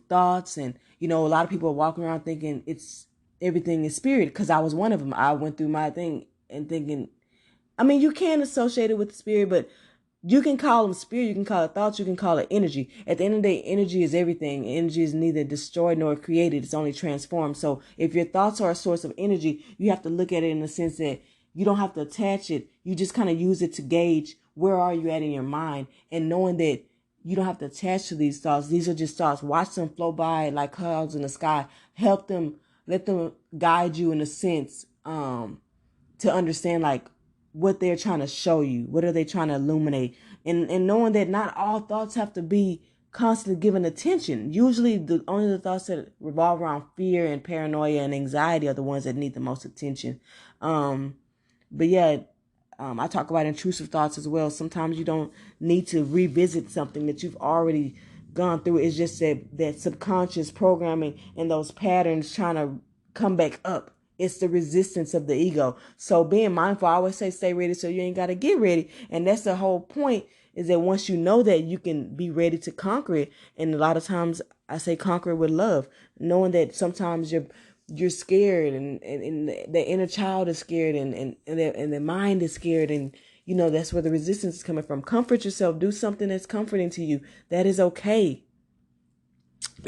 thoughts, and a lot of people are walking around thinking everything is spirit, because I was one of them. I went through my thing and thinking, you can associate it with the spirit, but you can call them spirit, you can call it thoughts, you can call it energy. At the end of the day, energy is everything. Energy is neither destroyed nor created. It's only transformed. So if your thoughts are a source of energy, you have to look at it in the sense that you don't have to attach it. You just kind of use it to gauge where are you at in your mind, and knowing that you don't have to attach to these thoughts. These are just thoughts. Watch them flow by like clouds in the sky. Help them, let them guide you in a sense to understand like what they're trying to show you. What are they trying to illuminate? And knowing that not all thoughts have to be constantly given attention. Usually only the thoughts that revolve around fear and paranoia and anxiety are the ones that need the most attention. But yeah, I talk about intrusive thoughts as well. Sometimes you don't need to revisit something that you've already gone through. It's just that subconscious programming and those patterns trying to come back up. It's the resistance of the ego. So being mindful, I always say stay ready so you ain't got to get ready. And that's the whole point, is that once you know that, you can be ready to conquer it. And a lot of times I say conquer it with love, knowing that sometimes you're scared, and the inner child is scared, and the mind is scared, and that's where the resistance is coming from. Comfort yourself. Do something that's comforting to you. That is okay.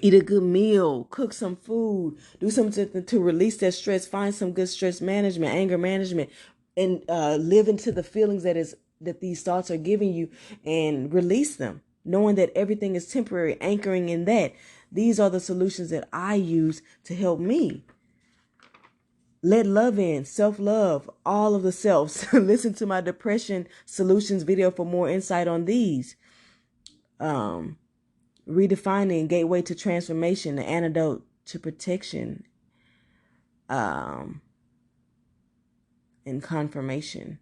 Eat a good meal, cook some food, do something to release that stress, find some good stress management, anger management, and live into the feelings that these thoughts are giving you, and release them, knowing that everything is temporary, anchoring in that. These are the solutions that I use to help me. Let love in, self-love, all of the selves. Listen to my depression solutions video for more insight on these. Redefining, gateway to transformation, the antidote to protection, and confirmation.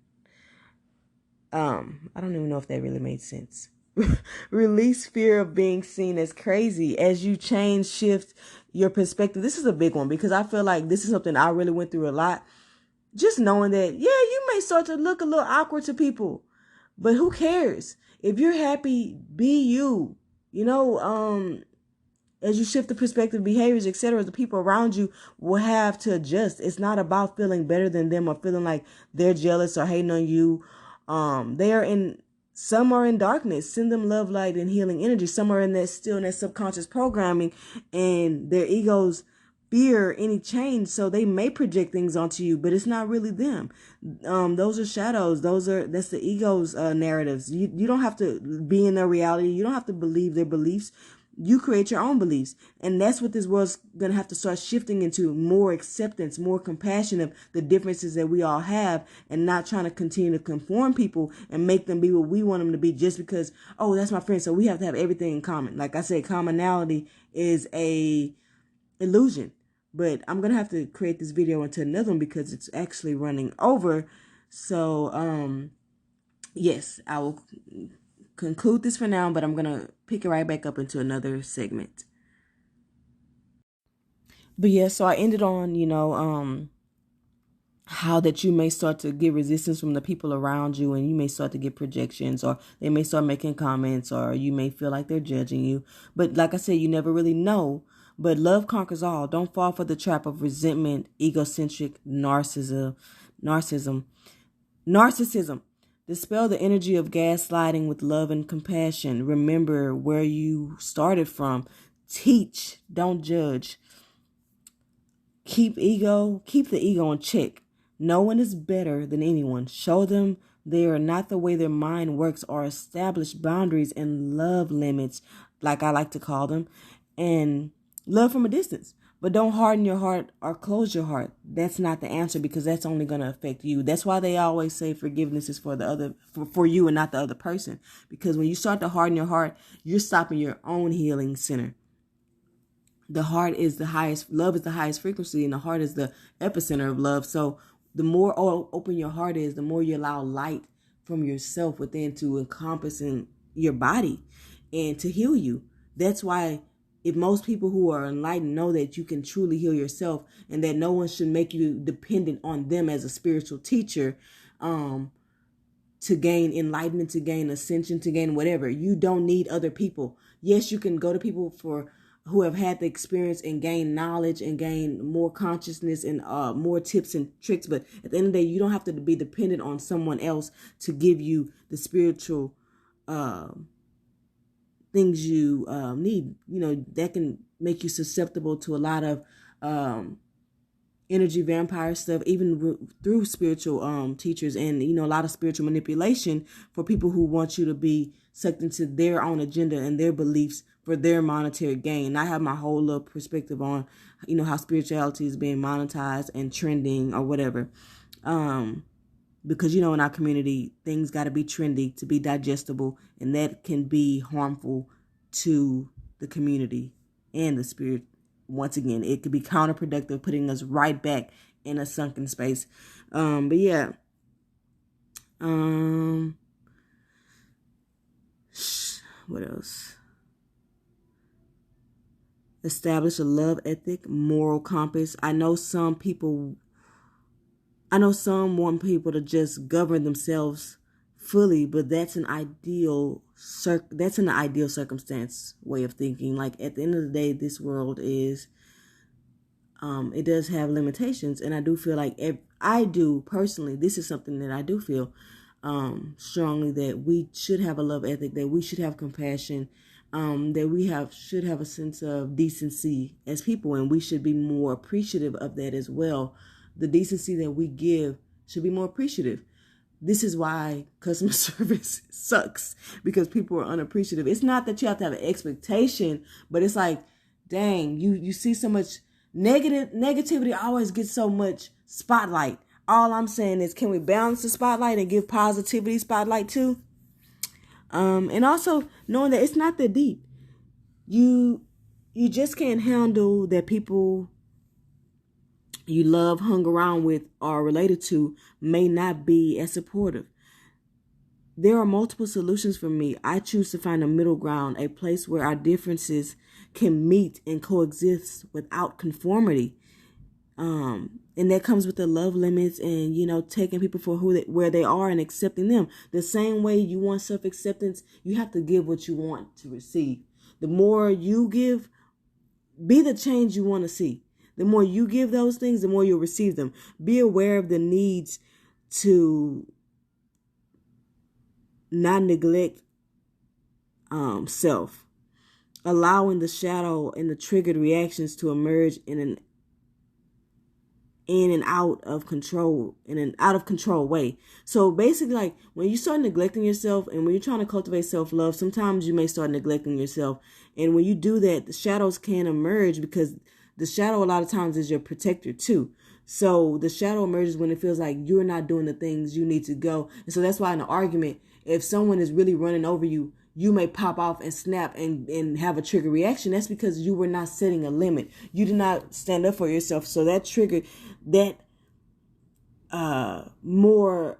I don't even know if that really made sense. Release fear of being seen as crazy as you shift your perspective. This is a big one, because I feel like this is something I really went through a lot. Just knowing that, yeah, you may start to look a little awkward to people, but who cares? If you're happy, be you. As you shift the perspective, behaviors, etc., the people around you will have to adjust. It's not about feeling better than them or feeling like they're jealous or hating on you. Some are in darkness. Send them love, light, and healing energy. Some are in that subconscious programming, and their egos fear any change, so they may project things onto you, but it's not really them. Those are shadows. That's the ego's narratives. You don't have to be in their reality. You don't have to believe their beliefs. You create your own beliefs. And that's what this world's going to have to start shifting into: more acceptance, more compassion of the differences that we all have, and not trying to continue to conform people and make them be what we want them to be just because, oh, that's my friend, so we have to have everything in common. Like I said, commonality is a illusion. But I'm going to have to create this video into another one because it's actually running over. So, yes, I will conclude this for now, but I'm going to pick it right back up into another segment. But yeah, so I ended on, how that you may start to get resistance from the people around you, and you may start to get projections, or they may start making comments, or you may feel like they're judging you. But like I said, you never really know. But love conquers all. Don't fall for the trap of resentment, egocentric narcissism. Dispel the energy of gaslighting with love and compassion. Remember where you started from. Teach, don't judge. Keep the ego in check. No one is better than anyone. Show them they are not the way their mind works, or establish boundaries and love limits, like I like to call them, and love from a distance. But don't harden your heart or close your heart. That's not the answer, because that's only going to affect you. That's why they always say forgiveness is for the other, for you and not the other person. Because when you start to harden your heart, you're stopping your own healing center. The heart is the highest, love is the highest frequency, and the heart is the epicenter of love. So the more open your heart is, the more you allow light from yourself within to encompass in your body and to heal you. That's why if most people who are enlightened know that you can truly heal yourself, and that no one should make you dependent on them as a spiritual teacher, to gain enlightenment, to gain ascension, to gain whatever. You don't need other people. Yes, you can go to people who have had the experience and gain knowledge and gain more consciousness and more tips and tricks. But at the end of the day, you don't have to be dependent on someone else to give you the spiritual things you need. That can make you susceptible to a lot of energy vampire stuff, even through spiritual teachers, and a lot of spiritual manipulation for people who want you to be sucked into their own agenda and their beliefs for their monetary gain. I have my whole little perspective on how spirituality is being monetized and trending or whatever, because in our community things got to be trendy to be digestible, and that can be harmful to the community and the spirit. Once again, it could be counterproductive, putting us right back in a sunken space. But yeah. What else? Establish a love ethic, moral compass. I know some want people to just govern themselves fully, but that's an ideal circumstance way of thinking. Like, at the end of the day, this world is it does have limitations, and I do feel like personally, this is something that I do feel strongly, that we should have a love ethic, that we should have compassion, that we should have a sense of decency as people, and we should be more appreciative of that as well. The decency that we give should be more appreciative. This is why customer service sucks, because people are unappreciative. It's not that you have to have an expectation, but it's like, dang, you see so much negativity always gets so much spotlight. All I'm saying is, can we balance the spotlight and give positivity spotlight too? And also knowing that it's not that deep. You just can't handle that people you love, hung around with, or related to may not be as supportive. There are multiple solutions for me. I choose to find a middle ground, a place where our differences can meet and coexist without conformity. And that comes with the love limits and, taking people for where they are and accepting them. The same way you want self-acceptance, you have to give what you want to receive. The more you give, be the change you want to see. The more you give those things, the more you'll receive them. Be aware of the needs to not neglect self. Allowing the shadow and the triggered reactions to emerge in an out of control way. So basically, like, when you start neglecting yourself and when you're trying to cultivate self-love, sometimes you may start neglecting yourself. And when you do that, the shadows can emerge, because the shadow a lot of times is your protector too. So the shadow emerges when it feels like you're not doing the things you need to go. And so that's why in an argument, if someone is really running over you, you may pop off and snap and have a trigger reaction. That's because you were not setting a limit. You did not stand up for yourself. So that trigger, that more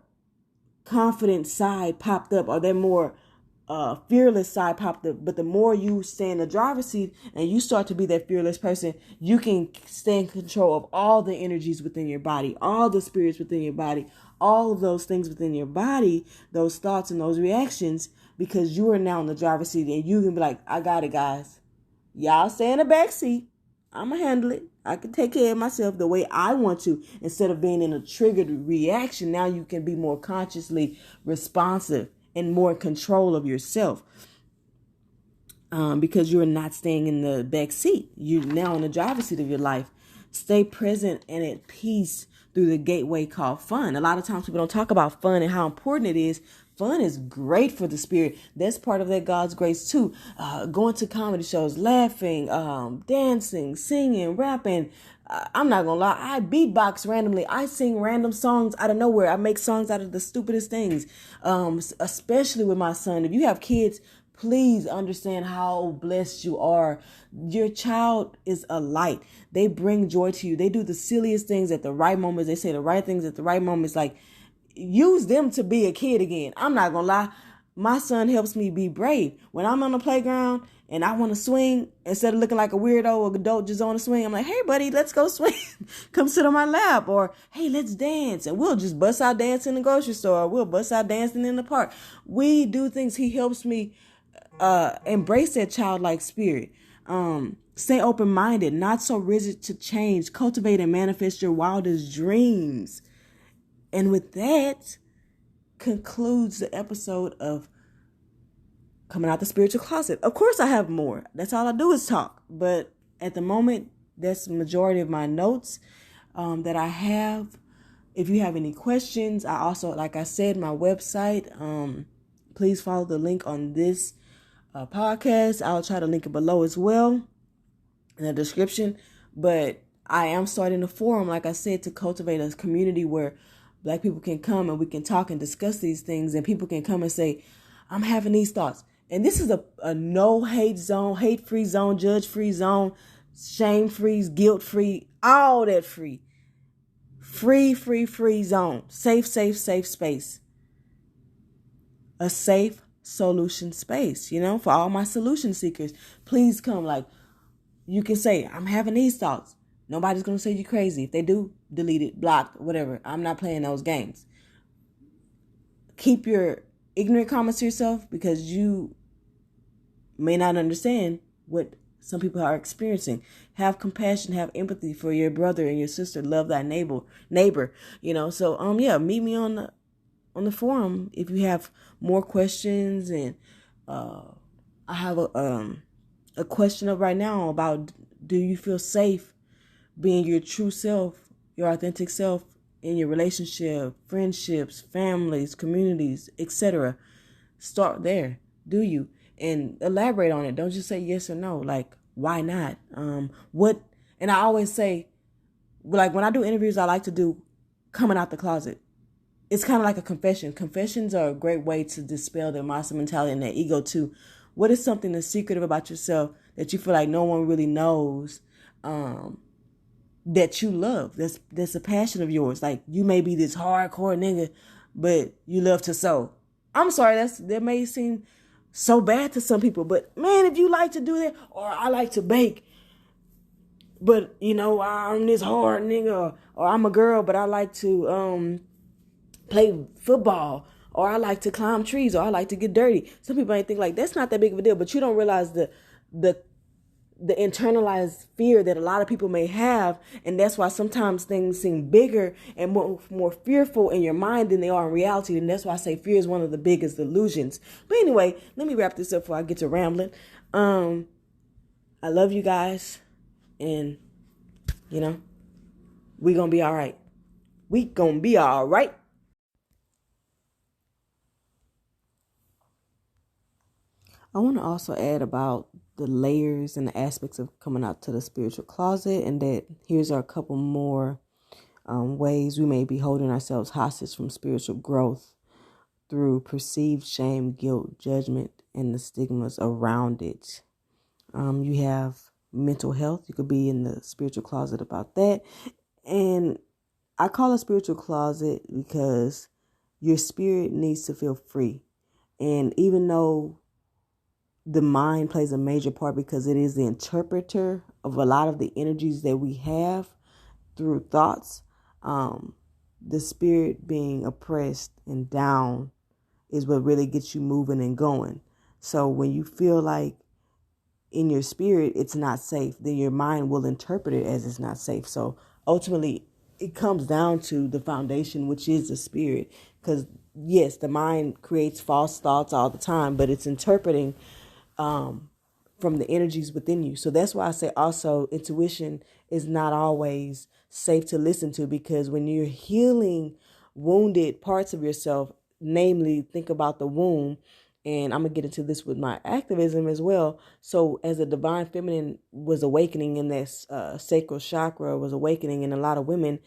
confident side popped up, or that more fearless side popped up. But the more you stay in the driver's seat and you start to be that fearless person, you can stay in control of all the energies within your body, all the spirits within your body, all of those things within your body, those thoughts and those reactions, because you are now in the driver's seat and you can be like, I got it, guys. Y'all stay in the back seat. I'm going to handle it. I can take care of myself the way I want to. Instead of being in a triggered reaction, now you can be more consciously responsive and more in control of yourself, because you're not staying in the back seat. You're now in the driver's seat of your life. Stay present and at peace through the gateway called fun. A lot of times people don't talk about fun and how important it is. Fun is great for the spirit. That's part of that God's grace too. Going to comedy shows, laughing, dancing, singing, rapping. I'm not gonna lie, I beatbox randomly. I sing random songs out of nowhere. I make songs out of the stupidest things, especially with my son. If you have kids, please understand how blessed you are. Your child is a light. They bring joy to you. They do the silliest things at the right moments. They say the right things at the right moments. Like, use them to be a kid again. I'm not gonna lie. My son helps me be brave. When I'm on the playground and I want to swing, instead of looking like a weirdo or adult just on a swing, I'm like, hey, buddy, let's go swing. Come sit on my lap. Or, hey, let's dance. And we'll just bust out dancing in the grocery store. Or we'll bust out dancing in the park. We do things. He helps me embrace that childlike spirit. Stay open-minded, not so rigid to change. Cultivate and manifest your wildest dreams. And with that, concludes the episode of Coming Out the Spiritual Closet. Of course, I have more. That's all I do is talk. But at the moment, that's the majority of my notes that I have. If you have any questions, I also, like I said, my website. Please follow the link on this podcast. I'll try to link it below as well in the description. But I am starting a forum, like I said, to cultivate a community where Black people can come and we can talk and discuss these things, and people can come and say, I'm having these thoughts. And this is a no hate zone, hate-free zone, judge-free zone, shame-free, guilt-free, all that free. Free zone. Safe space. A safe solution space, for all my solution seekers. Please come. Like, you can say, I'm having these thoughts. Nobody's going to say you crazy. If they do, delete it, block, whatever. I'm not playing those games. Keep your ignorant comments to yourself, because you may not understand what some people are experiencing. Have compassion, have empathy for your brother and your sister. Love thy neighbor. So meet me on the forum if you have more questions. And I have a question up right now about, do you feel safe being your true self, your authentic self, in your relationship, friendships, families, communities, etc.? Start there. Do you? And elaborate on it. Don't just say yes or no. Like, why not? And I always say, like, when I do interviews, I like to do coming out the closet. It's kind of like a confession. Confessions are a great way to dispel the Massa Mentality and their ego too. What is something that's secretive about yourself that you feel like no one really knows, that you love? That's a passion of yours. Like, you may be this hardcore nigga, but you love to sew. I'm sorry, that may seem so bad to some people, but man, if you like to do that, or I like to bake, but I'm this hard nigga, or I'm a girl, but I like to play football, or I like to climb trees, or I like to get dirty. Some people ain't think like that's not that big of a deal, but you don't realize the internalized fear that a lot of people may have, and that's why sometimes things seem bigger and more fearful in your mind than they are in reality. And that's why I say fear is one of the biggest illusions. But anyway, let me wrap this up before I get to rambling. I love you guys, and we gonna be all right. We gonna be all right. I want to also add about the layers and the aspects of coming out to the spiritual closet, and that here's a couple more ways we may be holding ourselves hostage from spiritual growth through perceived shame, guilt, judgment, and the stigmas around it. You have mental health. You could be in the spiritual closet about that. And I call it spiritual closet because your spirit needs to feel free. And even though the mind plays a major part because it is the interpreter of a lot of the energies that we have through thoughts. The spirit being oppressed and down is what really gets you moving and going. So when you feel like in your spirit it's not safe, then your mind will interpret it as it's not safe. So ultimately it comes down to the foundation, which is the spirit. Because yes, the mind creates false thoughts all the time, but it's interpreting from the energies within you. So that's why I say also intuition is not always safe to listen to, because when you're healing wounded parts of yourself, namely think about the womb, and I'm going to get into this with my activism as well. So as the divine feminine was awakening in this sacral chakra was awakening in a lot of women,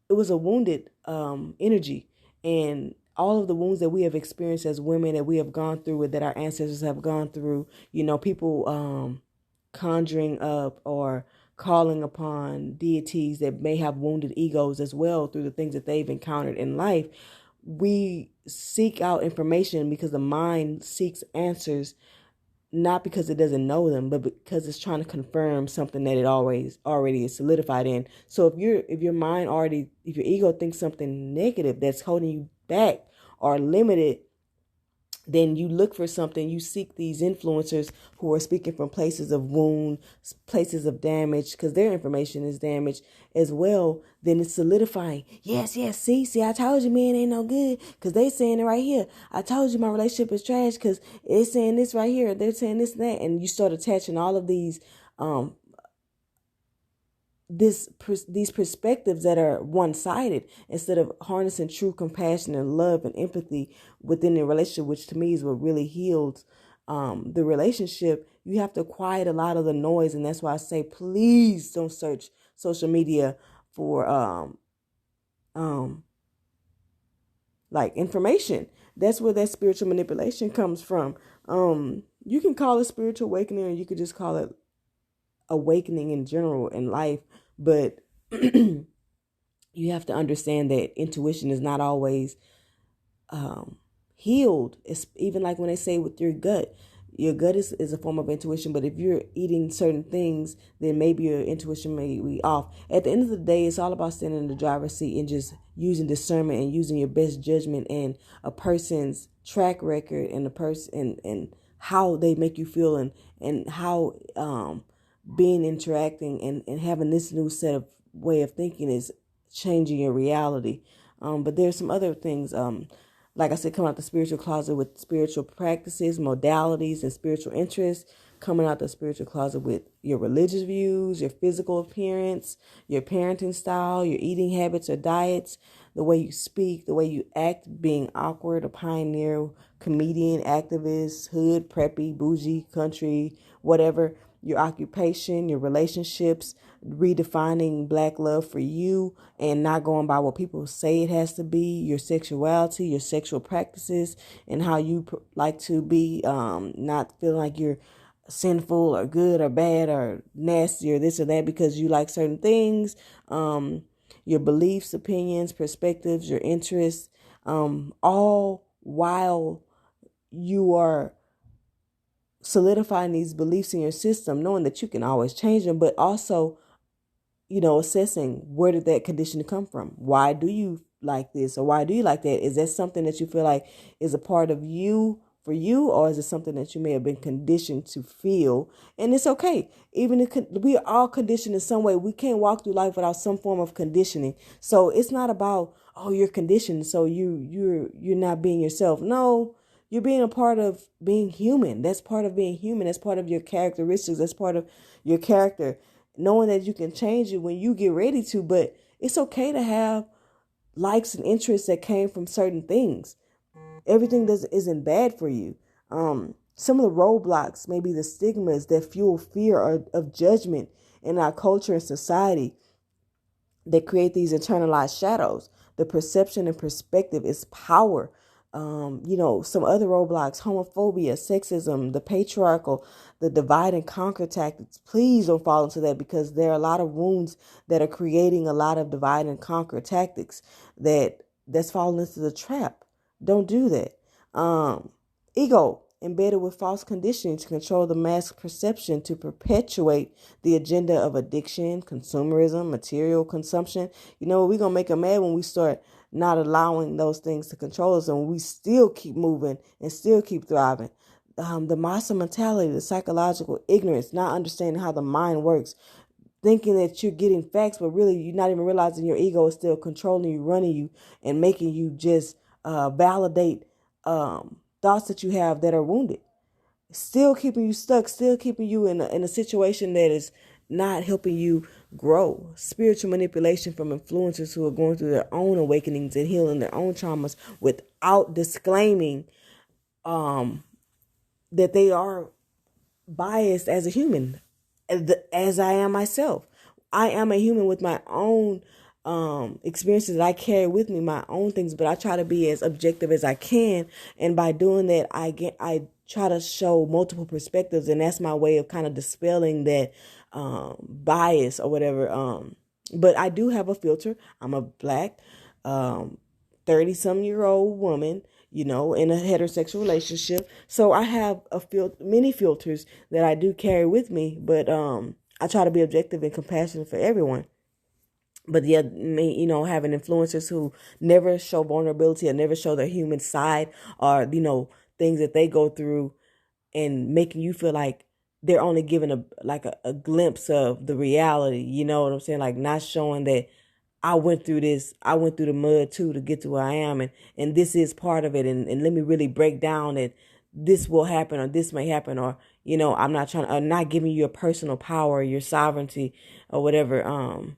it was a wounded energy. And all of the wounds that we have experienced as women, that we have gone through, that our ancestors have gone through, people conjuring up or calling upon deities that may have wounded egos as well through the things that they've encountered in life. We seek out information because the mind seeks answers, not because it doesn't know them, but because it's trying to confirm something that it already is solidified in. So if your ego thinks something negative that's holding you back or limited, then you look for something, you seek these influencers who are speaking from places of wound, places of damage, because their information is damaged as well. Then it's solidifying. Yes, see, I told you, man, ain't no good, because they saying it right here. I told you my relationship is trash, because it's saying this right here, they're saying this and that, and you start attaching all of these these perspectives that are one-sided, instead of harnessing true compassion and love and empathy within the relationship, which to me is what really heals the relationship. You have to quiet a lot of the noise, and that's why I say please don't search social media for like information. That's where that spiritual manipulation comes from. You can call it spiritual awakening, or you could just call it awakening in general in life, but you have to understand that intuition is not always healed. It's even like when they say with your gut is a form of intuition, but if you're eating certain things, then maybe your intuition may be off. At the end of the day, it's all about standing in the driver's seat and just using discernment and using your best judgment and a person's track record and the person and how they make you feel, and how being interacting and having this new set of way of thinking is changing your reality. But there's some other things, like I said, coming out the spiritual closet with spiritual practices, modalities, and spiritual interests. Coming out the spiritual closet with your religious views, your physical appearance, your parenting style, your eating habits or diets, the way you speak, the way you act, being awkward, a pioneer, comedian, activist, hood, preppy, bougie, country, whatever. Your occupation, your relationships, redefining Black love for you and not going by what people say it has to be, your sexuality, your sexual practices, and how you like to be, not feeling like you're sinful or good or bad or nasty or this or that because you like certain things, your beliefs, opinions, perspectives, your interests, all while you are solidifying these beliefs in your system, knowing that you can always change them, but also, assessing where did that condition come from? Why do you like this, or why do you like that? Is that something that you feel like is a part of you for you, or is it something that you may have been conditioned to feel? And it's okay. Even if we are all conditioned in some way, we can't walk through life without some form of conditioning. So it's not about, oh, you're conditioned, so you're not being yourself. No, you're being a part of being human. That's part of being human. That's part of your characteristics. That's part of your character. Knowing that you can change it when you get ready to, but it's okay to have likes and interests that came from certain things. Everything isn't bad for you. Some of the roadblocks, maybe the stigmas that fuel fear of judgment in our culture and society, that create these internalized shadows. The perception and perspective is power. Some other roadblocks, homophobia, sexism, the patriarchal, the divide and conquer tactics. Please don't fall into that, because there are a lot of wounds that are creating a lot of divide and conquer tactics that's falling into the trap. Don't do that. Ego. embedded with false conditioning to control the mass perception to perpetuate the agenda of addiction, consumerism, material consumption. You know, we're going to make them mad when we start not allowing those things to control us, and we still keep moving and still keep thriving. The Massa Mentality, the psychological ignorance, not understanding how the mind works, thinking that you're getting facts, but really you're not even realizing your ego is still controlling you, running you, and making you just validate thoughts that you have that are wounded. Still keeping you stuck, still keeping you in a situation that is not helping you grow. Spiritual manipulation from influencers who are going through their own awakenings and healing their own traumas without disclaiming that they are biased as a human, as I am myself. I am a human with my own experiences that I carry with me, my own things, but I try to be as objective as I can. And by doing that, I try to show multiple perspectives, and that's my way of kind of dispelling that bias or whatever. But I do have a filter. I'm a Black 30-some-year-old woman, you know, in a heterosexual relationship. So I have many filters that I do carry with me, but I try to be objective and compassionate for everyone. But yeah, you know, having influencers who never show vulnerability or never show their human side, or, you know, things that they go through, and making you feel like they're only giving a glimpse of the reality. You know what I'm saying? Like, not showing that I went through this. I went through the mud too to get to where I am. And this is part of it. And let me really break down that this will happen, or this may happen, or, you know, I'm not giving you a personal power, your sovereignty, or whatever.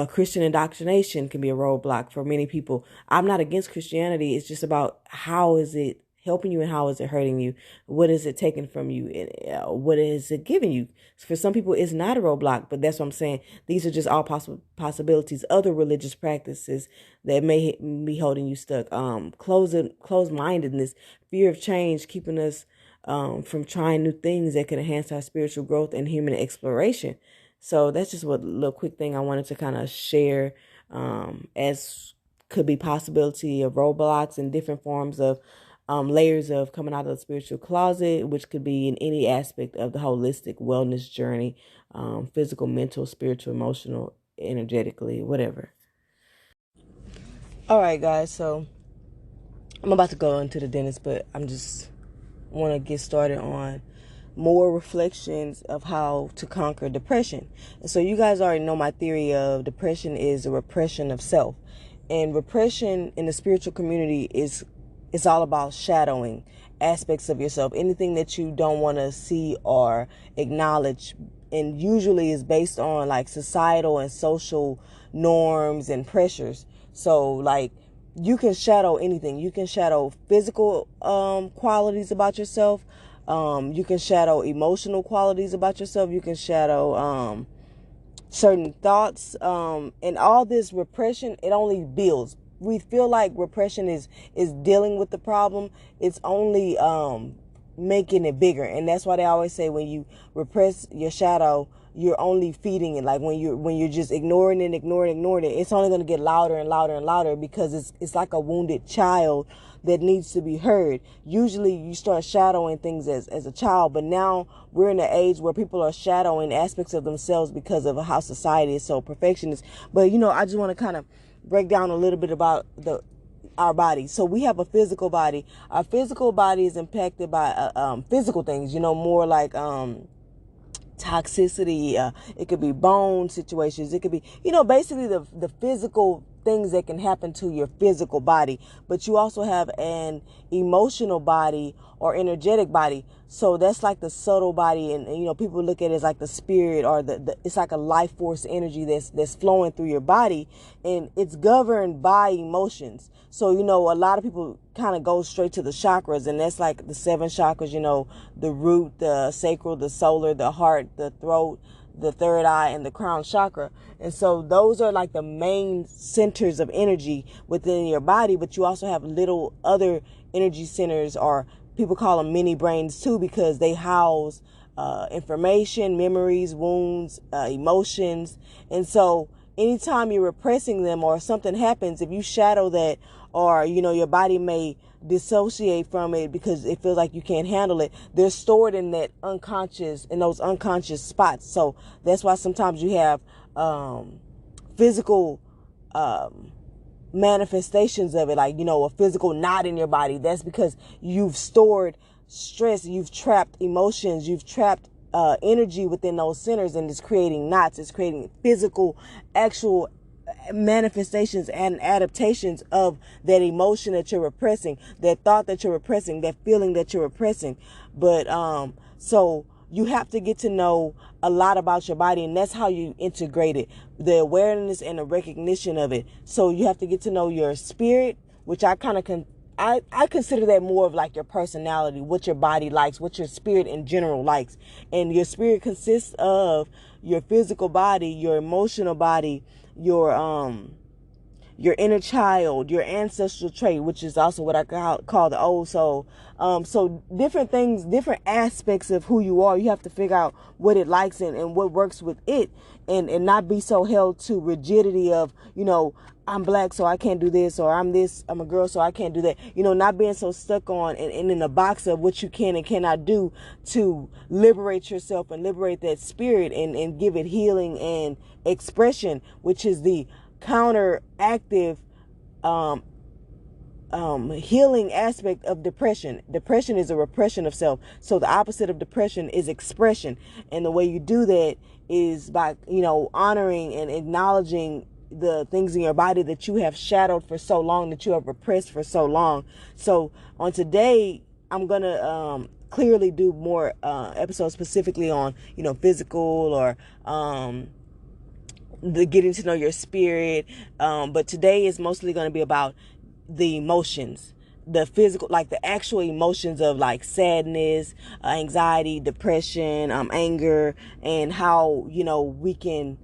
Christian indoctrination can be a roadblock for many people. I'm not against Christianity. It's just about how is it helping you and how is it hurting you? What is it taking from you? And what is it giving you? For some people, it's not a roadblock, but that's what I'm saying. These are just all possibilities. Other religious practices that may be holding you stuck. Closed-mindedness, fear of change, keeping us from trying new things that can enhance our spiritual growth and human exploration. So that's just what little quick thing I wanted to kind of share, as could be possibility of roadblocks and different forms of layers of coming out of the spiritual closet, which could be in any aspect of the holistic wellness journey, physical, mental, spiritual, emotional, energetically, whatever. All right, guys. So I'm about to go into the dentist, but I'm just want to get started on more reflections of how to conquer depression. And so you guys already know my theory of depression is a repression of self. And repression in the spiritual community is all about shadowing aspects of yourself, anything that you don't want to see or acknowledge, and usually is based on like societal and social norms and pressures. So like, you can shadow anything. You can shadow physical qualities about yourself. You can shadow emotional qualities about yourself. You can shadow certain thoughts. And all this repression, it only builds. We feel like repression is dealing with the problem. It's only making it bigger. And that's why they always say when you repress your shadow, you're only feeding it. Like when you're just ignoring it, it's only going to get louder and louder and louder, because it's like a wounded child that needs to be heard. Usually you start shadowing things as a child, but now we're in an age where people are shadowing aspects of themselves because of how society is so perfectionist. But, you know, I just want to kind of break down a little bit about our body. So we have a physical body. Our physical body is impacted by physical things, you know, more like toxicity. It could be bone situations. It could be, you know, basically the physical things that can happen to your physical body. But you also have an emotional body or energetic body. So that's like the subtle body, and you know, people look at it as like the spirit, or it's like a life force energy that's flowing through your body, and it's governed by emotions. So, you know, a lot of people kind of go straight to the chakras, and that's like the 7 chakras, you know, the root, the sacral, the solar, the heart, the throat, the third eye, and the crown chakra. And so those are like the main centers of energy within your body. But you also have little other energy centers, or people call them mini brains too, because they house information, memories, wounds, emotions. And so anytime you're repressing them or something happens, if you shadow that, or, you know, your body may dissociate from it because it feels like you can't handle it. They're stored in that unconscious, in those unconscious spots. So that's why sometimes you have physical manifestations of it, like, a physical knot in your body. That's because you've stored stress, you've trapped emotions, you've trapped energy within those centers, and it's creating knots. It's creating physical, actual manifestations and adaptations of that emotion that you're repressing, that thought that you're repressing, that feeling that you're repressing. But so you have to get to know a lot about your body, and that's how you integrate it, the awareness and the recognition of it. So you have to get to know your spirit, which I kind of I consider that more of like your personality, what your body likes, what your spirit in general likes. And your spirit consists of your physical body, your emotional body, your inner child, your ancestral trait, which is also what I call the old soul. So different things, different aspects of who you are, you have to figure out what it likes and what works with it, and not be so held to rigidity of, I'm black, so I can't do this, or I'm a girl, so I can't do that. Not being so stuck on and in the box of what you can and cannot do, to liberate yourself and liberate that spirit and give it healing and expression, which is the counteractive healing aspect of depression. Depression is a repression of self. So the opposite of depression is expression. And the way you do that is by, honoring and acknowledging the things in your body that you have shadowed for so long, that you have repressed for so long. So on today, I'm going to clearly do more episodes specifically on, physical or the getting to know your spirit. But today is mostly going to be about the emotions, the physical, like the actual emotions of like sadness, anxiety, depression, anger, and how, we can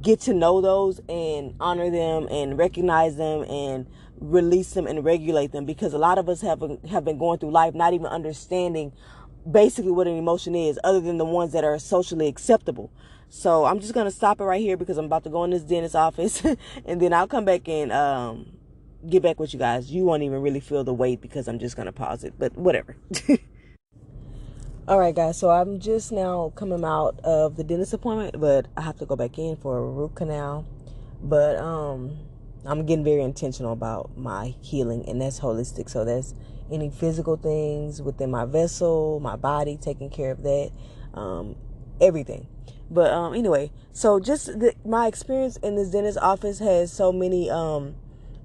get to know those and honor them and recognize them and release them and regulate them. Because a lot of us have been going through life not even understanding basically what an emotion is, other than the ones that are socially acceptable. So I'm just going to stop it right here because I'm about to go in this dentist office and then I'll come back and get back with you guys. You won't even really feel the weight because I'm just going to pause it, but whatever. All right, guys. So I'm just now coming out of the dentist appointment, but I have to go back in for a root canal. But I'm getting very intentional about my healing, and that's holistic. So that's any physical things within my vessel, my body, taking care of that, everything. But anyway, so just my experience in this dentist office has so many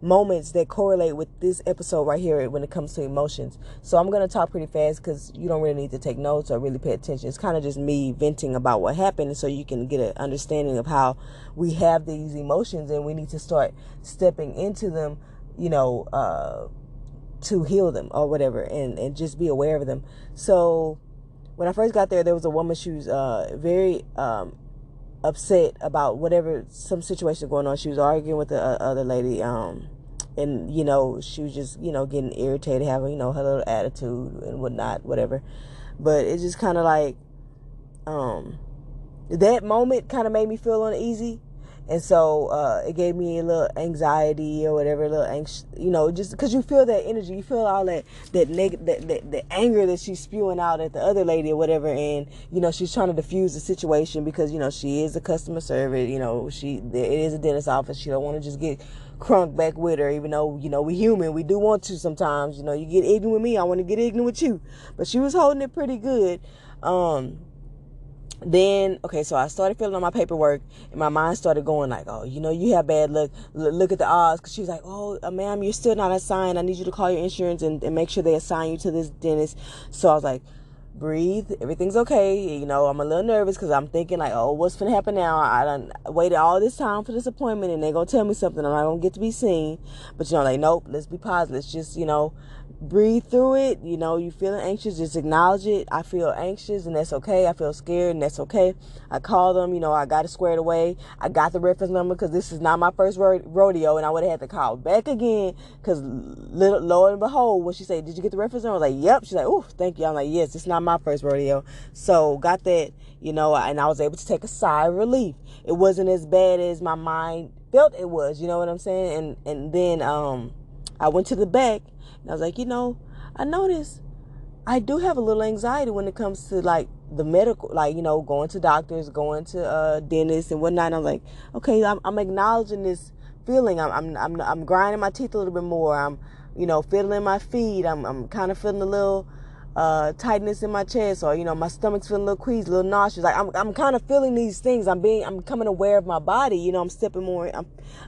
moments that correlate with this episode right here when it comes to emotions. So I'm going to talk pretty fast because you don't really need to take notes or really pay attention. It's kind of just me venting about what happened, so you can get an understanding of how we have these emotions and we need to start stepping into them, to heal them or whatever, and just be aware of them. So when I first got there was a woman. She was very upset about some situation going on. She was arguing with the other lady, and she was just getting irritated, having her little attitude and whatnot, whatever. But it just kind of like that moment kind of made me feel uneasy. And so it gave me a little anxiety or whatever, a little anxious, just because you feel that energy, you feel all that that anger that she's spewing out at the other lady or whatever. And, she's trying to diffuse the situation because, she is a customer service, it is a dentist office. She don't want to just get crunk back with her, even though, we human. We do want to sometimes, you get ignorant with me, I want to get ignorant with you. But she was holding it pretty good. Then, okay, so I started filling out my paperwork, and my mind started going like, oh, you have bad luck. Look at the odds. Because she was like, oh, ma'am, you're still not assigned. I need you to call your insurance and make sure they assign you to this dentist. So I was like, breathe. Everything's okay. I'm a little nervous because I'm thinking like, oh, what's going to happen now? I done waited all this time for this appointment, and they're going to tell me something. I'm not going to get to be seen. But, like, nope, let's be positive. Let's just, breathe through it. You feeling anxious, just acknowledge it. I feel anxious, and that's okay. I feel scared, and that's okay. I called them, I got it squared away. I got the reference number because this is not my first rodeo, and I would have had to call back again because lo and behold, what she said, did you get the reference number? I was like, yep. She's like, oh, thank you. I'm like, yes, it's not my first rodeo. So got that, and I was able to take a sigh of relief. It wasn't as bad as my mind felt it was, you know what I'm saying? And then I went to the back, And I was like, I noticed I do have a little anxiety when it comes to like the medical, like, going to doctors, going to dentists and whatnot. And I'm like, okay, I'm acknowledging this feeling. I'm grinding my teeth a little bit more. I'm, fiddling my feet. I'm kind of feeling a little tightness in my chest, or my stomach's feeling a little queasy, a little nauseous. Like I'm kind of feeling these things. I'm becoming aware of my body. I'm stepping more.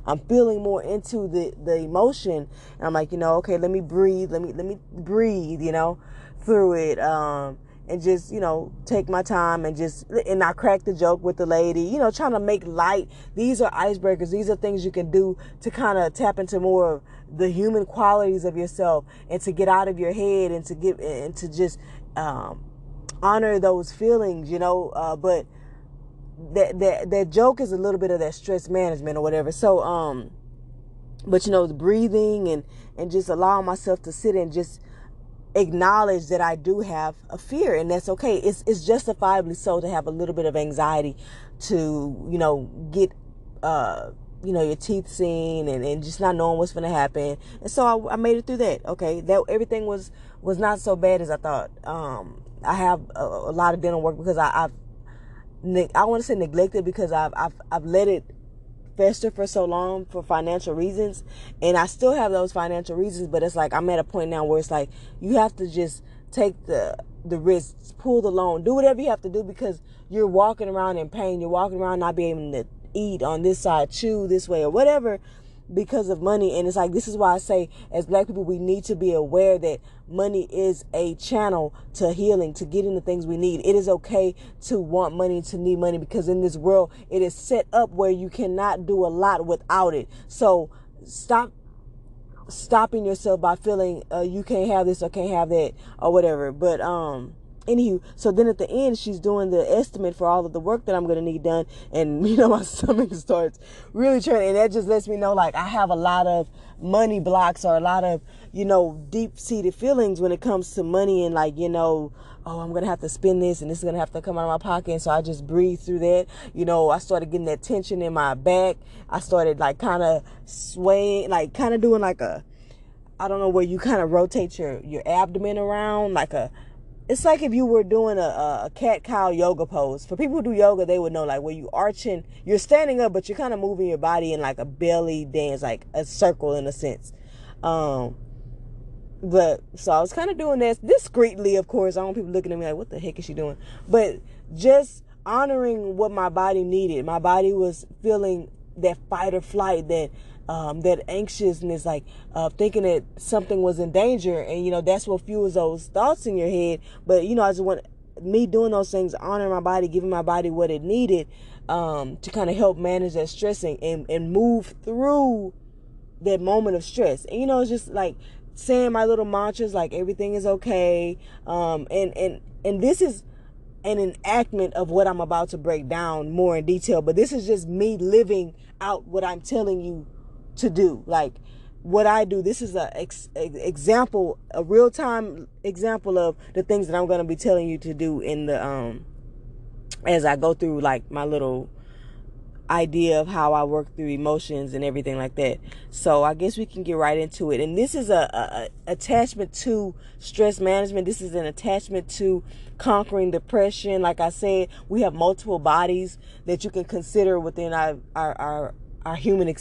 I'm feeling more into the emotion. And I'm like, okay, let me breathe. Let me breathe. Through it, and just take my time, and I crack the joke with the lady, trying to make light. These are icebreakers. These are things you can do to kind of tap into more of the human qualities of yourself, and to get out of your head, and to just honor those feelings, but that joke is a little bit of that stress management or whatever. So but the breathing and just allowing myself to sit and just acknowledge that I do have a fear, and that's okay. It's justifiably so to have a little bit of anxiety to, get, your teeth seen and just not knowing what's going to happen. And so I made it through that. Okay. That everything was not so bad as I thought. I have a lot of dental work because I want to say neglected, because I've let it fester for so long for financial reasons, and I still have those financial reasons, but it's like I'm at a point now where it's like you have to just take the risks, pull the loan, do whatever you have to do, because you're walking around in pain, you're walking around not being able to eat on this side, chew this way or whatever, because of money. And it's like, this is why I say, as Black people, we need to be aware that money is a channel to healing, to getting the things we need. It is okay to want money, to need money, because in this world, it is set up where you cannot do a lot without it. So stop stopping yourself by feeling you can't have this or can't have that or whatever. But anywho, so then at the end, she's doing the estimate for all of the work that I'm going to need done. And, my stomach starts really turning. And that just lets me know, like, I have a lot of money blocks, or a lot of, deep-seated feelings when it comes to money. And like, oh, I'm going to have to spend this, and this is going to have to come out of my pocket. And so I just breathe through that. I started getting that tension in my back. I started like kind of swaying, like kind of doing like I don't know, where you kind of rotate your abdomen around, it's like if you were doing a cat-cow yoga pose. For people who do yoga, they would know, like, where you're standing up, but you're kind of moving your body in like a belly dance, like a circle in a sense. But so I was kind of doing this discreetly, of course. I don't want people looking at me like, what the heck is she doing? But just honoring what my body needed. My body was feeling that fight or flight, that anxiousness, like thinking that something was in danger, and that's what fuels those thoughts in your head. But I just want me doing those things, honoring my body, giving my body what it needed, to kind of help manage that stressing and move through that moment of stress. And it's just like saying my little mantras, like everything is okay, and this is an enactment of what I'm about to break down more in detail. But this is just me living out what I'm telling you to do, like what I do. This is example, a real-time example of the things that I'm going to be telling you to do in the as I go through like my little idea of how I work through emotions and everything like that. So I guess we can get right into it. And this is a attachment to stress management. This is an attachment to conquering depression. Like I said, we have multiple bodies that you can consider within our human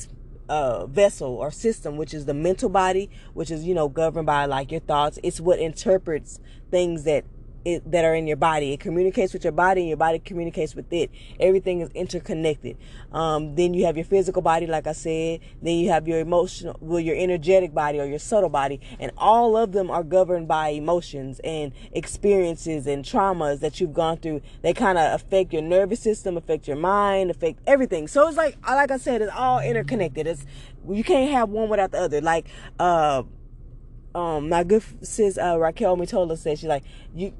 vessel or system, which is the mental body, which is governed by like your thoughts. It's what interprets things that are in your body. It communicates with your body, and your body communicates with it. Everything is interconnected. Then you have your physical body, like I said. Then you have your your energetic body or your subtle body, and all of them are governed by emotions and experiences and traumas that you've gone through. They kind of affect your nervous system, affect your mind, affect everything. So it's like I said, it's all interconnected. You can't have one without the other. Like my good sis Raquel Mitola said, she's like,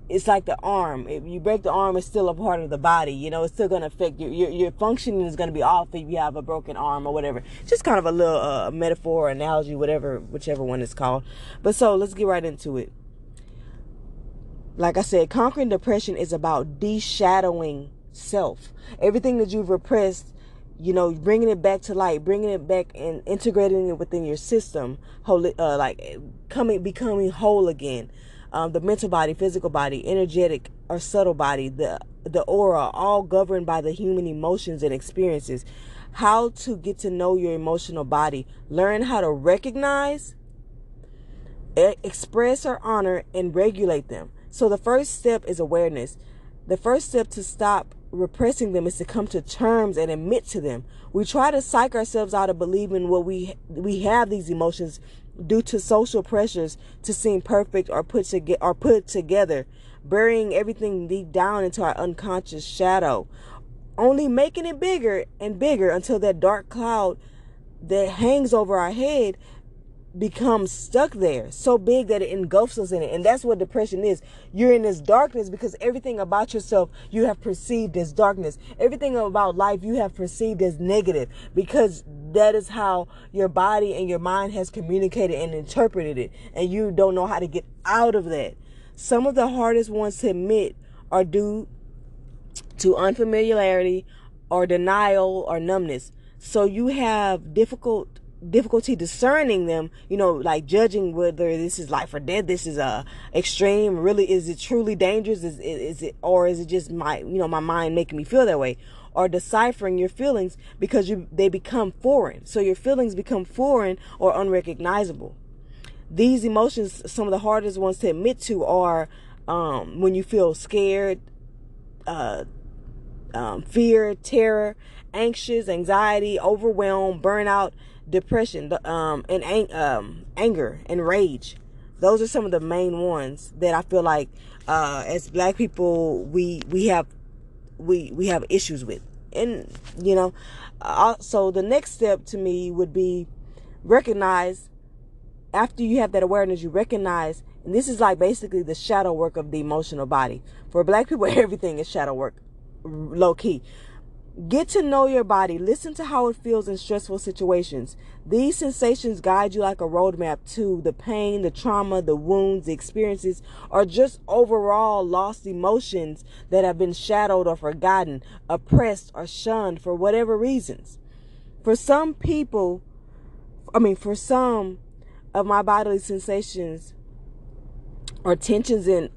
it's like the arm. If you break the arm, it's still a part of the body. It's still going to affect your functioning is going to be off if you have a broken arm or whatever. Just kind of a little metaphor, analogy, whichever one it's called. But so let's get right into it. Like I said, conquering depression is about de-shadowing self. Everything that you've repressed bringing it back to light, bringing it back and integrating it within your system, becoming whole again. The mental body, physical body, energetic or subtle body, the aura, all governed by the human emotions and experiences. How to get to know your emotional body. Learn how to recognize, express or honor, and regulate them. So the first step is awareness. The first step to stop repressing them is to come to terms and admit to them. We try to psych ourselves out of believing what we have these emotions due to social pressures to seem perfect or put together, burying everything deep down into our unconscious shadow, only making it bigger and bigger until that dark cloud that hangs over our head becomes stuck there, so big that it engulfs us in it. And that's what depression is. You're in this darkness because everything about yourself you have perceived as darkness. Everything about life you have perceived as negative, because that is how your body and your mind has communicated and interpreted it, and you don't know how to get out of that. Some of the hardest ones to admit are due to unfamiliarity or denial or numbness. So you have difficulty discerning them, like judging whether this is life or death, this is extreme, really, is it truly dangerous, is it, or is it just my mind making me feel that way, or deciphering your feelings because they become foreign. So your feelings become foreign or unrecognizable. These emotions, some of the hardest ones to admit to are when you feel scared, fear, terror, anxious, anxiety, overwhelm, burnout, depression, and anger and rage. Those are some of the main ones that I feel like as Black people we have issues with. And so the next step to me would be recognize. After you have that awareness, you recognize, and this is like basically the shadow work of the emotional body. For Black people, everything is shadow work, low key. Get to know your body. Listen to how it feels in stressful situations. These sensations guide you like a roadmap to the pain, the trauma, the wounds, the experiences, or just overall lost emotions that have been shadowed or forgotten, oppressed or shunned for whatever reasons. For some of my bodily sensations or tensions in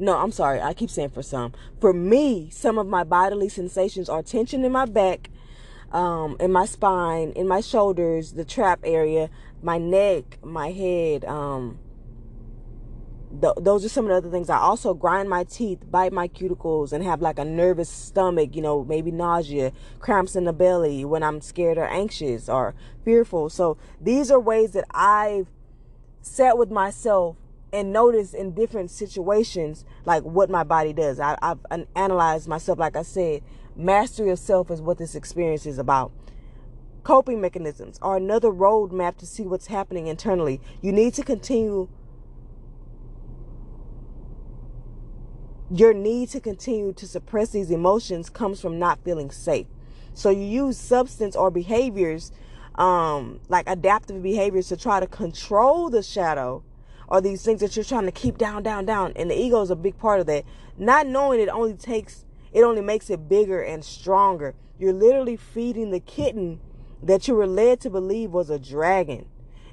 no, I'm sorry. I keep saying for some. For me, some of my bodily sensations are tension in my back, in my spine, in my shoulders, the trap area, my neck, my head. Those are some of the other things. I also grind my teeth, bite my cuticles, and have like a nervous stomach, maybe nausea, cramps in the belly when I'm scared or anxious or fearful. So these are ways that I've sat with myself and notice in different situations like what my body does. I've analyzed myself. Like I said, mastery of self is what this experience is about. Coping mechanisms are another roadmap to see what's happening internally. Your need to continue to suppress these emotions comes from not feeling safe. So you use substance or behaviors, like adaptive behaviors, to try to control the shadow or these things that you're trying to keep down. And the ego is a big part of that. Not knowing it only makes it bigger and stronger. You're literally feeding the kitten that you were led to believe was a dragon.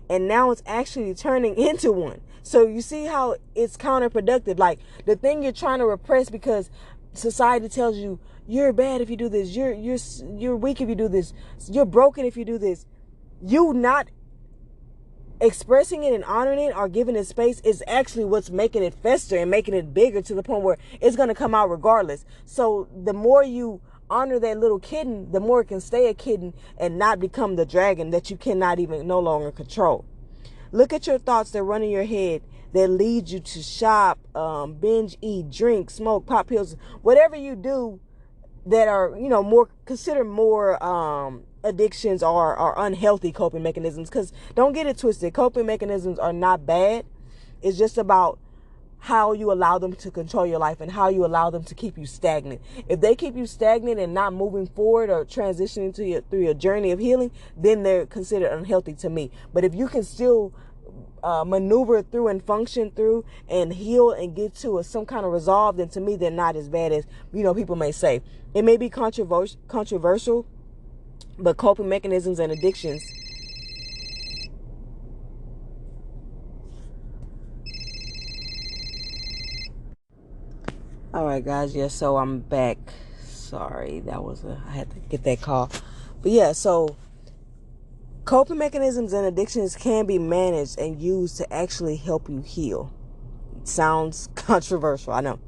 And now it's actually turning into one. So you see how it's counterproductive. Like the thing you're trying to repress because society tells you you're bad if you do this. You're weak if you do this. You're broken if you do this. You not expressing it and honoring it or giving it space is actually what's making it fester and making it bigger to the point where it's going to come out regardless. So the more you honor that little kitten, the more it can stay a kitten and not become the dragon that you cannot even no longer control. Look at your thoughts that run in your head that lead you to shop, binge eat, drink, smoke, pop pills, whatever you do that are, considered more addictions or unhealthy coping mechanisms. Because don't get it twisted, coping mechanisms are not bad. It's just about how you allow them to control your life and how you allow them to keep you stagnant. If they keep you stagnant and not moving forward or transitioning through your journey of healing, then they're considered unhealthy to me. But if you can still maneuver through and function through and heal and get to some kind of resolve, then to me they're not as bad as people may say. It may be controversial, But coping mechanisms and addictions. All right, guys. Yeah, so I'm back. Sorry, I had to get that call. But yeah, so coping mechanisms and addictions can be managed and used to actually help you heal. It sounds controversial, I know.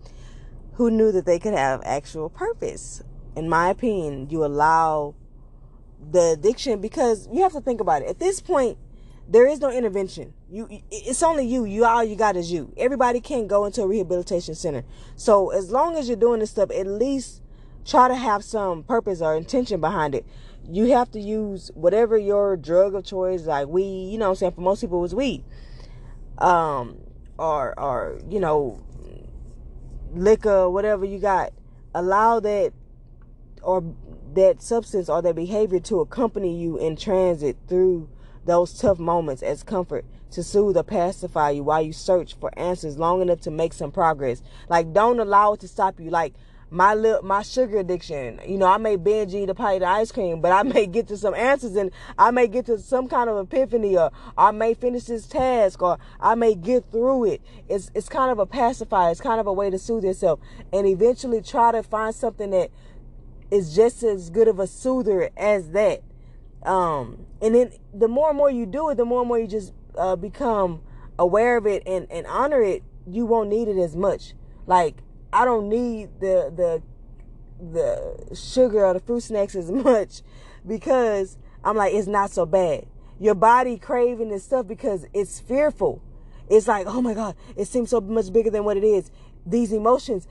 Who knew that they could have actual purpose? In my opinion, you allow the addiction, because you have to think about it. At this point, there is no intervention. It's only you. All you got is you. Everybody can't go into a rehabilitation center. So as long as you're doing this stuff, at least try to have some purpose or intention behind it. You have to use whatever your drug of choice, like weed, you know what I'm saying? For most people, it's weed. Or liquor, whatever you got. Allow that, or that substance or that behavior, to accompany you in transit through those tough moments as comfort, to soothe or pacify you while you search for answers long enough to make some progress. Like, don't allow it to stop you. Like my sugar addiction, I may binge eat a plate of ice cream, but I may get to some answers, and I may get to some kind of epiphany, or I may finish this task, or I may get through it. It's kind of a pacifier. It's kind of a way to soothe yourself, and eventually try to find something that is just as good of a soother as that. And then the more and more you do it, the more and more you just become aware of it and honor it. You won't need it as much. Like, I don't need the sugar or the fruit snacks as much, because I'm like, it's not so bad. Your body craving this stuff because it's fearful. It's like, oh my God, it seems so much bigger than what it is. These emotions,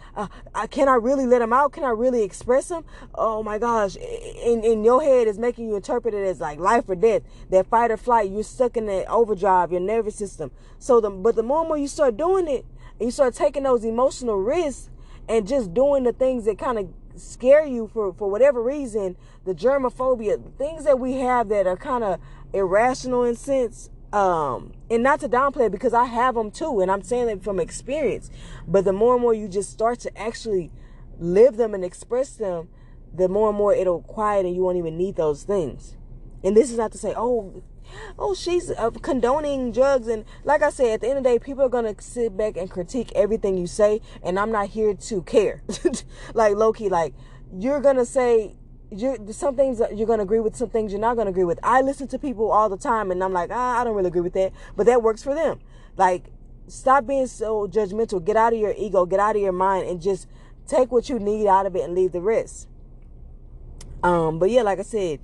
can I really let them out? Can I really express them? Oh my gosh, in your head is making you interpret it as like life or death. That fight or flight, you're stuck in that overdrive, your nervous system. But the more and more you start doing it, and you start taking those emotional risks and just doing the things that kind of scare you for whatever reason, the germophobia, things that we have that are kind of irrational in sense, and not to downplay it, because I have them too, and I'm saying that from experience. But the more and more you just start to actually live them and express them, the more and more it'll quiet, and you won't even need those things. And this is not to say, oh, she's condoning drugs. And like I said, at the end of the day, people are going to sit back and critique everything you say, and I'm not here to care. Like, low-key, like, you're going to say, some things you're going to agree with, some things you're not going to agree with. I listen to people all the time, and I'm like, I don't really agree with that, but that works for them. Like, stop being so judgmental. Get out of your ego, get out of your mind, and just take what you need out of it and leave the rest. But yeah, like I said,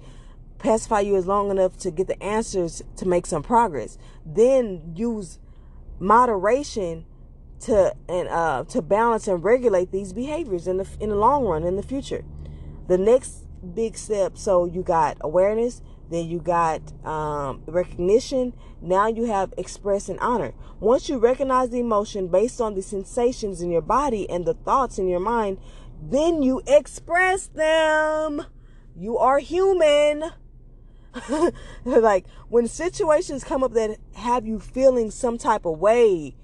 pacify you as long enough to get the answers to make some progress. Then use moderation to balance and regulate these behaviors in the long run, in the future. The next big step, so you got awareness, then you got recognition. Now you have express and honor. Once you recognize the emotion based on the sensations in your body and the thoughts in your mind, then you express them. You are human. Like, when situations come up that have you feeling some type of way,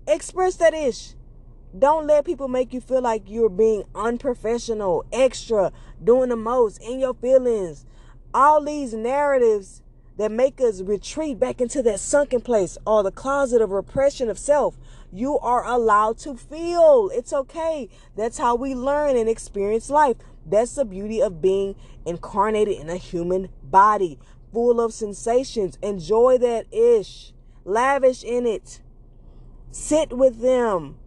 express that ish. Don't let people make you feel like you're being unprofessional, extra, doing the most, in your feelings. All these narratives that make us retreat back into that sunken place, or the closet of repression of self. You are allowed to feel. It's okay. That's how we learn and experience life. That's the beauty of being incarnated in a human body, full of sensations. Enjoy that ish. Lavish in it. Sit with them.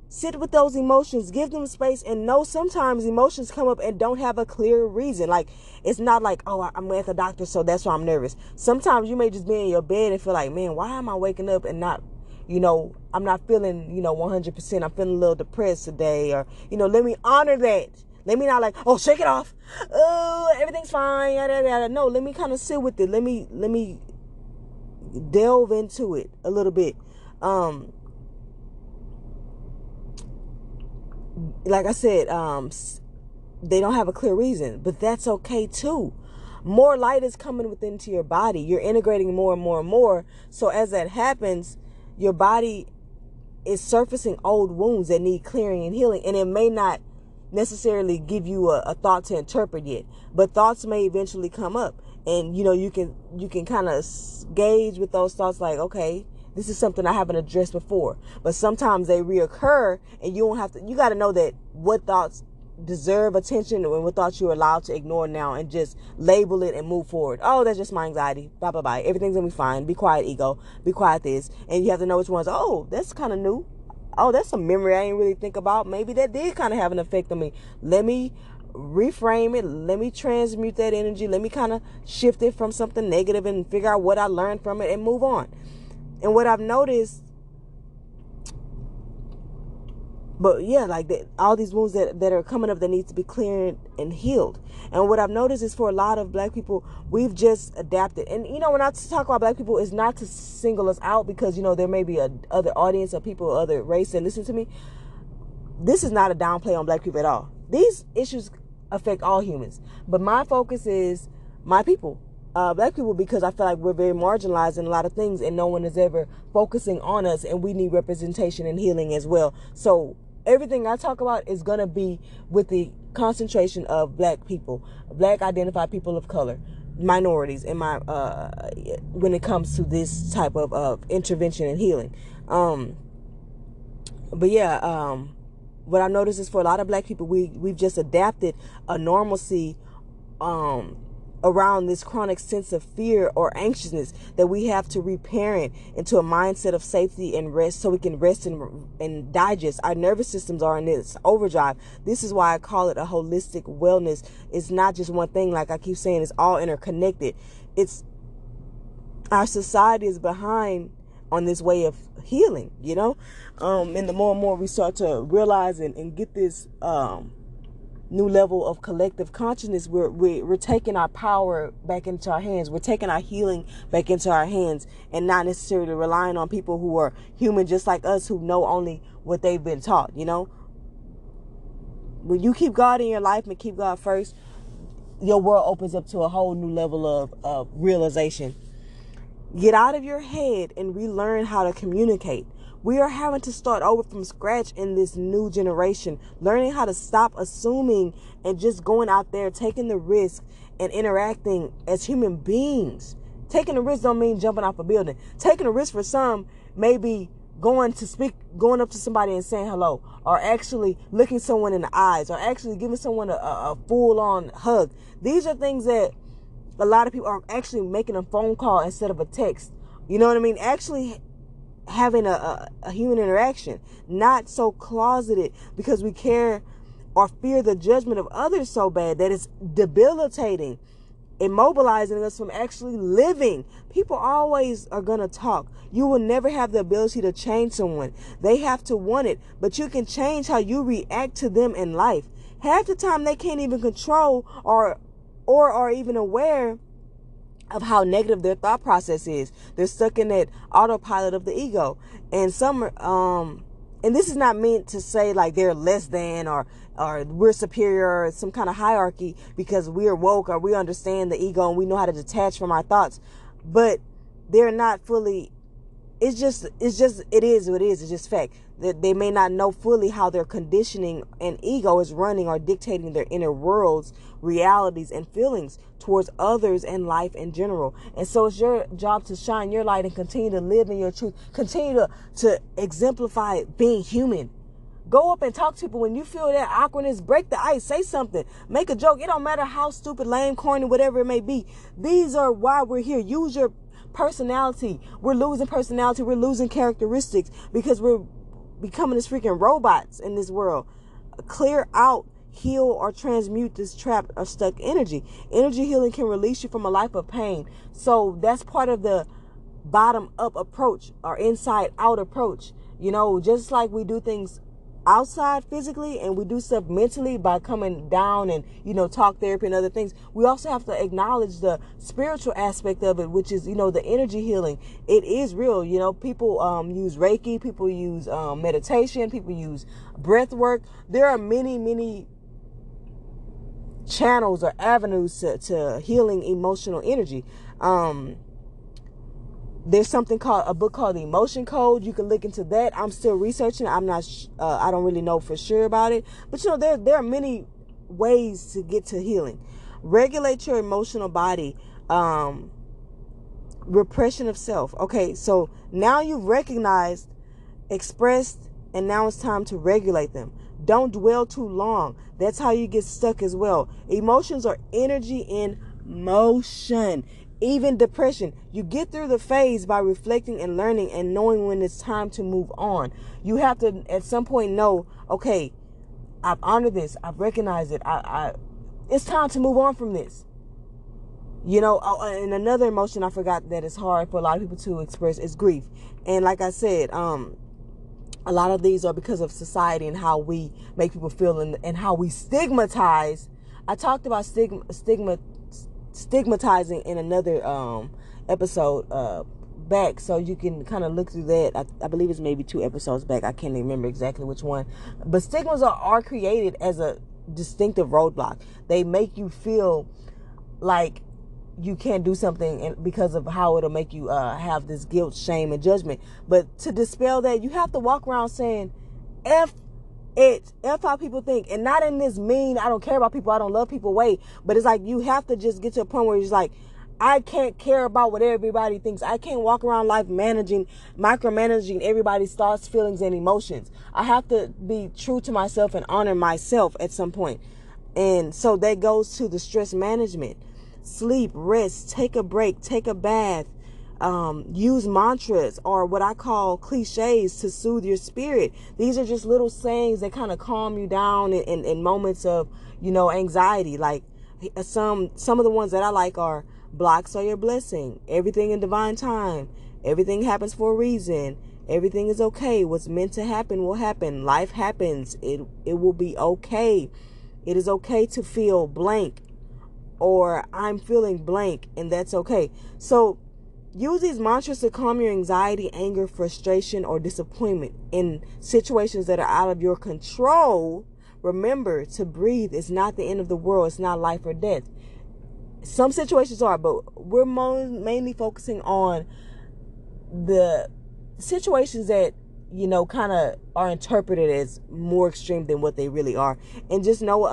Sit with those emotions. Give them space, and know sometimes emotions come up and don't have a clear reason. Like, it's not like, oh, I'm at the doctor, so that's why I'm nervous. Sometimes you may just be in your bed and feel like, man, why am I waking up and not, I'm not feeling, 100%. I'm feeling a little depressed today. Or, let me honor that. Let me not like, oh, shake it off. Oh, everything's fine. Yada, yada. No, let me kind of sit with it. Let me delve into it a little bit. Like I said, they don't have a clear reason, but that's okay too. More light is coming within to your body. You're integrating more and more and more. So as that happens, your body is surfacing old wounds that need clearing and healing. And it may not necessarily give you a thought to interpret yet, but thoughts may eventually come up, and you can kind of gauge with those thoughts, like, okay, this is something I haven't addressed before. But sometimes they reoccur, and you got to know that what thoughts deserve attention and what thoughts you're allowed to ignore now, and just label it and move forward. Oh, that's just my anxiety. Bye, bye, bye. Everything's gonna be fine. Be quiet, ego. Be quiet, this. And you have to know which ones. Oh, that's kind of new. Oh, that's a memory I didn't really think about. Maybe that did kind of have an effect on me. Let me reframe it. Let me transmute that energy. Let me kind of shift it from something negative and figure out what I learned from it and move on. And what I've noticed, but yeah, like all these wounds that are coming up that need to be cleared and healed. And what I've noticed is, for a lot of Black people, we've just adapted. And when I talk about Black people, it's not to single us out, because there may be other audience of people, other race that listen to me. This is not a downplay on Black people at all. These issues affect all humans, but my focus is my people, Black people, because I feel like we're very marginalized in a lot of things, and no one is ever focusing on us, and we need representation and healing as well. So everything I talk about is going to be with the concentration of Black people, Black identified people of color, minorities in my when it comes to this type of intervention and healing. But yeah, what I noticed is, for a lot of Black people, we've just adapted a normalcy around this chronic sense of fear or anxiousness that we have to reparent into a mindset of safety and rest, so we can rest and digest. Our nervous systems are in this overdrive. This is why I call it a holistic wellness. It's not just one thing, like I keep saying. It's all interconnected. It's our society is behind on this way of healing, and the more and more we start to realize and get this new level of collective consciousness, we're taking our power back into our hands. We're taking our healing back into our hands, and not necessarily relying on people who are human just like us, who know only what they've been taught. When you keep God in your life and keep God first, your world opens up to a whole new level of realization. Get out of your head and relearn how to communicate. We are having to start over from scratch in this new generation, learning how to stop assuming and just going out there, taking the risk and interacting as human beings. Taking the risk don't mean jumping off a building. Taking a risk for some may be going up to somebody and saying hello, or actually looking someone in the eyes, or actually giving someone a full-on hug. These are things that a lot of people are actually making a phone call instead of a text. You know what I mean? Actually having a human interaction, not so closeted because we care or fear the judgment of others so bad that it's debilitating, immobilizing us from actually living. People always are going to talk. You will never have the ability to change someone. They have to want it, but you can change how you react to them in life. Half the time they can't even control or are even aware of how negative their thought process is. They're stuck in that autopilot of the ego. And some and this is not meant to say like they're less than or we're superior or some kind of hierarchy because we're woke or we understand the ego and we know how to detach from our thoughts. But they're not fully, it is what it is. It's just fact that they may not know fully how their conditioning and ego is running or dictating their inner worlds, realities, and feelings towards others and life in general. And so it's your job to shine your light and continue to live in your truth. Continue to exemplify being human. Go up and talk to people when you feel that awkwardness. Break the ice. Say something. Make a joke. It don't matter how stupid, lame, corny, whatever it may be. These are why we're here. Use your personality. We're losing personality. We're losing characteristics because we're becoming this freaking robots in this world. Clear out, heal, or transmute this trapped or stuck energy. Energy healing can release you from a life of pain. So that's part of the bottom up approach or inside out approach. Just like we do things outside physically and we do stuff mentally by coming down and talk therapy and other things, we also have to acknowledge the spiritual aspect of it, which is the energy healing. It is real. People use Reiki, people use meditation, people use breath work. There are many channels or avenues to healing emotional energy. There's something called a book called The Emotion Code. You can look into that. I'm still researching. I'm not. I don't really know for sure about it. But there are many ways to get to healing. Regulate your emotional body. Repression of self. Okay, so now you've recognized, expressed, and now it's time to regulate them. Don't dwell too long. That's how you get stuck as well. Emotions are energy in motion. Even depression, you get through the phase by reflecting and learning and knowing when it's time to move on. You have to at some point know, okay, I've honored this, I've recognized it, it's time to move on from this. And another emotion I forgot that is hard for a lot of people to express is grief. And like I said, a lot of these are because of society and how we make people feel and how we stigmatize. I talked about stigmatizing in another episode back, so you can kind of look through that. I believe it's maybe 2 episodes back. I can't remember exactly which one. But stigmas are created as a distinctive roadblock. They make you feel like you can't do something and because of how it'll make you have this guilt, shame, and judgment. But to dispel that, you have to walk around saying, F how people think. And not in this mean, I don't care about people, I don't love people way. But it's like you have to just get to a point where it's like, I can't care about what everybody thinks. I can't walk around life micromanaging everybody's thoughts, feelings, and emotions. I have to be true to myself and honor myself at some point. And so that goes to the stress management. Sleep, rest, take a break, take a bath, use mantras or what I call cliches to soothe your spirit. These are just little sayings that kind of calm you down in moments of, anxiety. Like some of the ones that I like are blocks are your blessing, everything in divine time, everything happens for a reason, everything is okay, what's meant to happen will happen, life happens, it will be okay, it is okay to feel blank, or I'm feeling blank, and that's okay. So use these mantras to calm your anxiety, anger, frustration, or disappointment in situations that are out of your control. Remember to breathe. It's not the end of the world. It's not life or death. Some situations are, but we're mainly focusing on the situations that, kind of are interpreted as more extreme than what they really are. And just know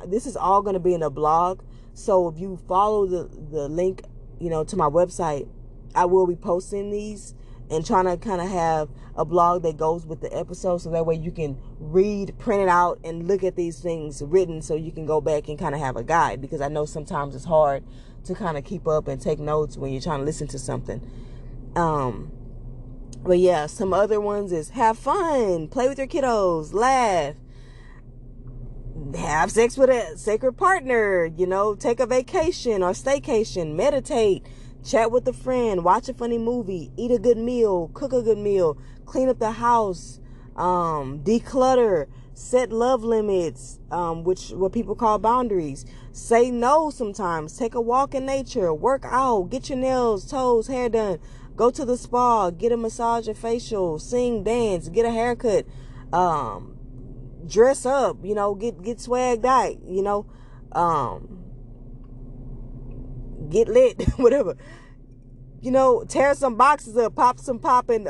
this is all going to be in a blog. So if you follow the link, to my website, I will be posting these and trying to kind of have a blog that goes with the episode. So that way you can read, print it out, and look at these things written so you can go back and kind of have a guide. Because I know sometimes it's hard to kind of keep up and take notes when you're trying to listen to something. But yeah, some other ones is have fun, play with your kiddos, laugh, have sex with a sacred partner, take a vacation or staycation, meditate, chat with a friend, watch a funny movie, eat a good meal, cook a good meal, clean up the house, declutter, set love limits, what people call boundaries, say no sometimes, take a walk in nature, work out, get your nails, toes, hair done, go to the spa, get a massage or facial, sing, dance, get a haircut, dress up, get swagged out, get lit, whatever. Tear some boxes up, pop some popping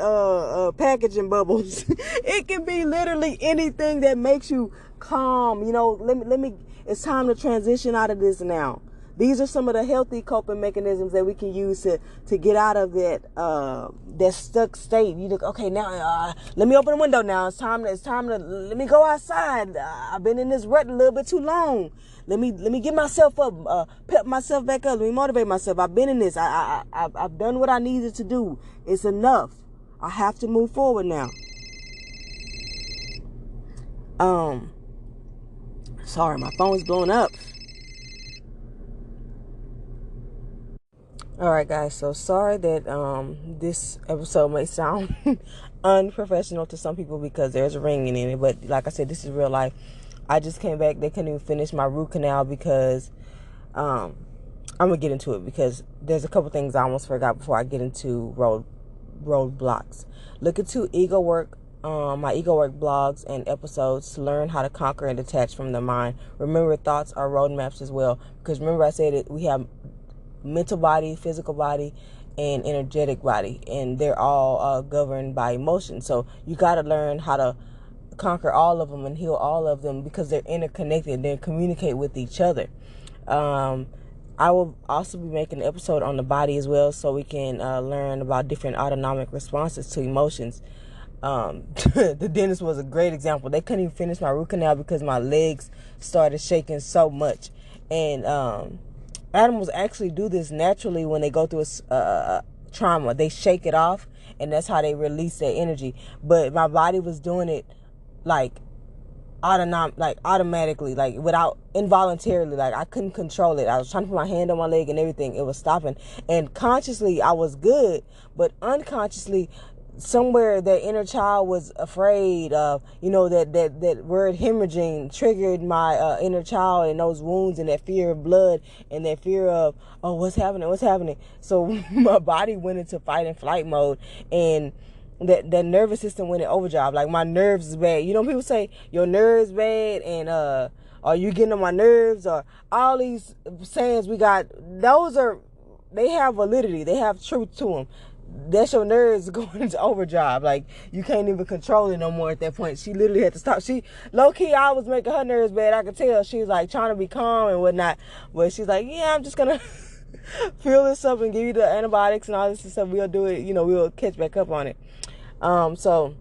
packaging bubbles. It can be literally anything that makes you calm. Let me. It's time to transition out of this now. These are some of the healthy coping mechanisms that we can use to get out of that stuck state. Okay, now let me open the window now. It's time to let me go outside. I've been in this rut a little bit too long. Let me get myself up, pep myself back up. Let me motivate myself. I've been in this. I've done what I needed to do. It's enough. I have to move forward now. Sorry, my phone's blowing up. Alright guys, so sorry that this episode may sound unprofessional to some people because there's a ringing in it, but like I said, this is real life. I just came back, they couldn't even finish my root canal because I'm gonna get into it because there's a couple things I almost forgot before I get into roadblocks. Look into ego work, my ego work blogs and episodes to learn how to conquer and detach from the mind. Remember, thoughts are roadmaps as well, because remember I said that we have mental body, physical body, and energetic body, and they're all governed by emotion. So you got to learn how to conquer all of them and heal all of them, because they're interconnected. They communicate with each other. I will also be making an episode on the body as well, so we can learn about different autonomic responses to emotions. The dentist was a great example. They couldn't even finish my root canal because my legs started shaking so much. And animals actually do this naturally when they go through a trauma. They shake it off, and that's how they release their energy. But my body was doing it like automatically, like without, involuntarily. Like I couldn't control it. I was trying to put my hand on my leg and everything. It was stopping. And consciously I was good, but unconsciously somewhere that inner child was afraid of, that word hemorrhaging triggered my inner child, and those wounds and that fear of blood and that fear of, oh, what's happening. So my body went into fight and flight mode, and that nervous system went in overdrive. Like my nerves is bad. People say your nerves bad, and are you getting on my nerves, or all these sayings we got. They have validity. They have truth to them. That's your nerves going into overdrive. Like you can't even control it no more at that point. She literally had to stop. She low key, I was making her nerves bad. I could tell she was like trying to be calm and whatnot, but she's like, yeah, I'm just gonna fill this up and give you the antibiotics and all this stuff. We'll do it. We'll catch back up on it. So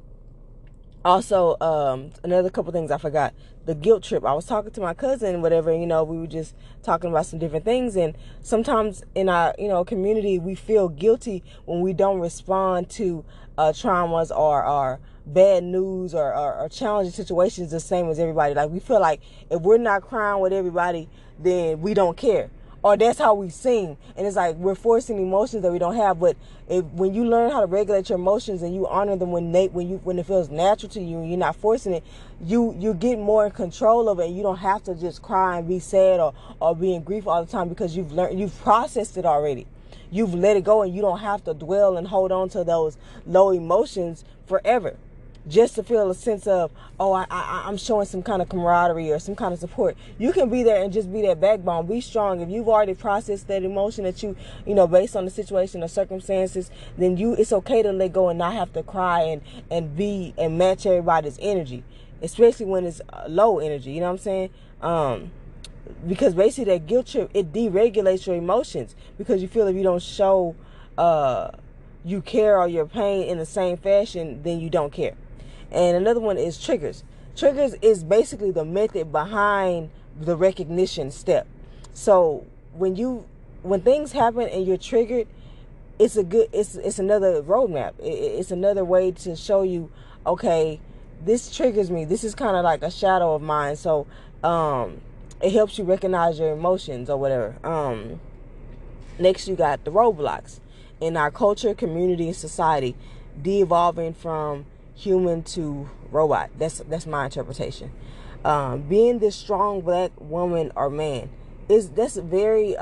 also, another couple things I forgot. The guilt trip. I was talking to my cousin, whatever, we were just talking about some different things. And sometimes in our, community, we feel guilty when we don't respond to traumas or bad news or challenging situations the same as everybody. Like we feel like if we're not crying with everybody, then we don't care. Or that's how we seem. And it's like we're forcing emotions that we don't have. But when you learn how to regulate your emotions and you honor them when it feels natural to you and you're not forcing it, you get more in control of it, and you don't have to just cry and be sad or be in grief all the time, because you've processed it already. You've let it go, and you don't have to dwell and hold on to those low emotions forever, just to feel a sense of, oh, I'm showing some kind of camaraderie or some kind of support. You can be there and just be that backbone. Be strong. If you've already processed that emotion that you based on the situation or circumstances, then it's okay to let go and not have to cry and match everybody's energy, especially when it's low energy. You know what I'm saying? Because basically that guilt trip, it deregulates your emotions, because you feel if you don't show you care or your pain in the same fashion, then you don't care. And another one is triggers. Triggers is basically the method behind the recognition step. So when things happen and you're triggered, it's another roadmap. It's another way to show you, okay, this triggers me. This is kind of like a shadow of mine. So it helps you recognize your emotions or whatever. Next, you got the roadblocks in our culture, community, and society, de-evolving from human to robot. That's my interpretation. Being this strong black woman or man that's very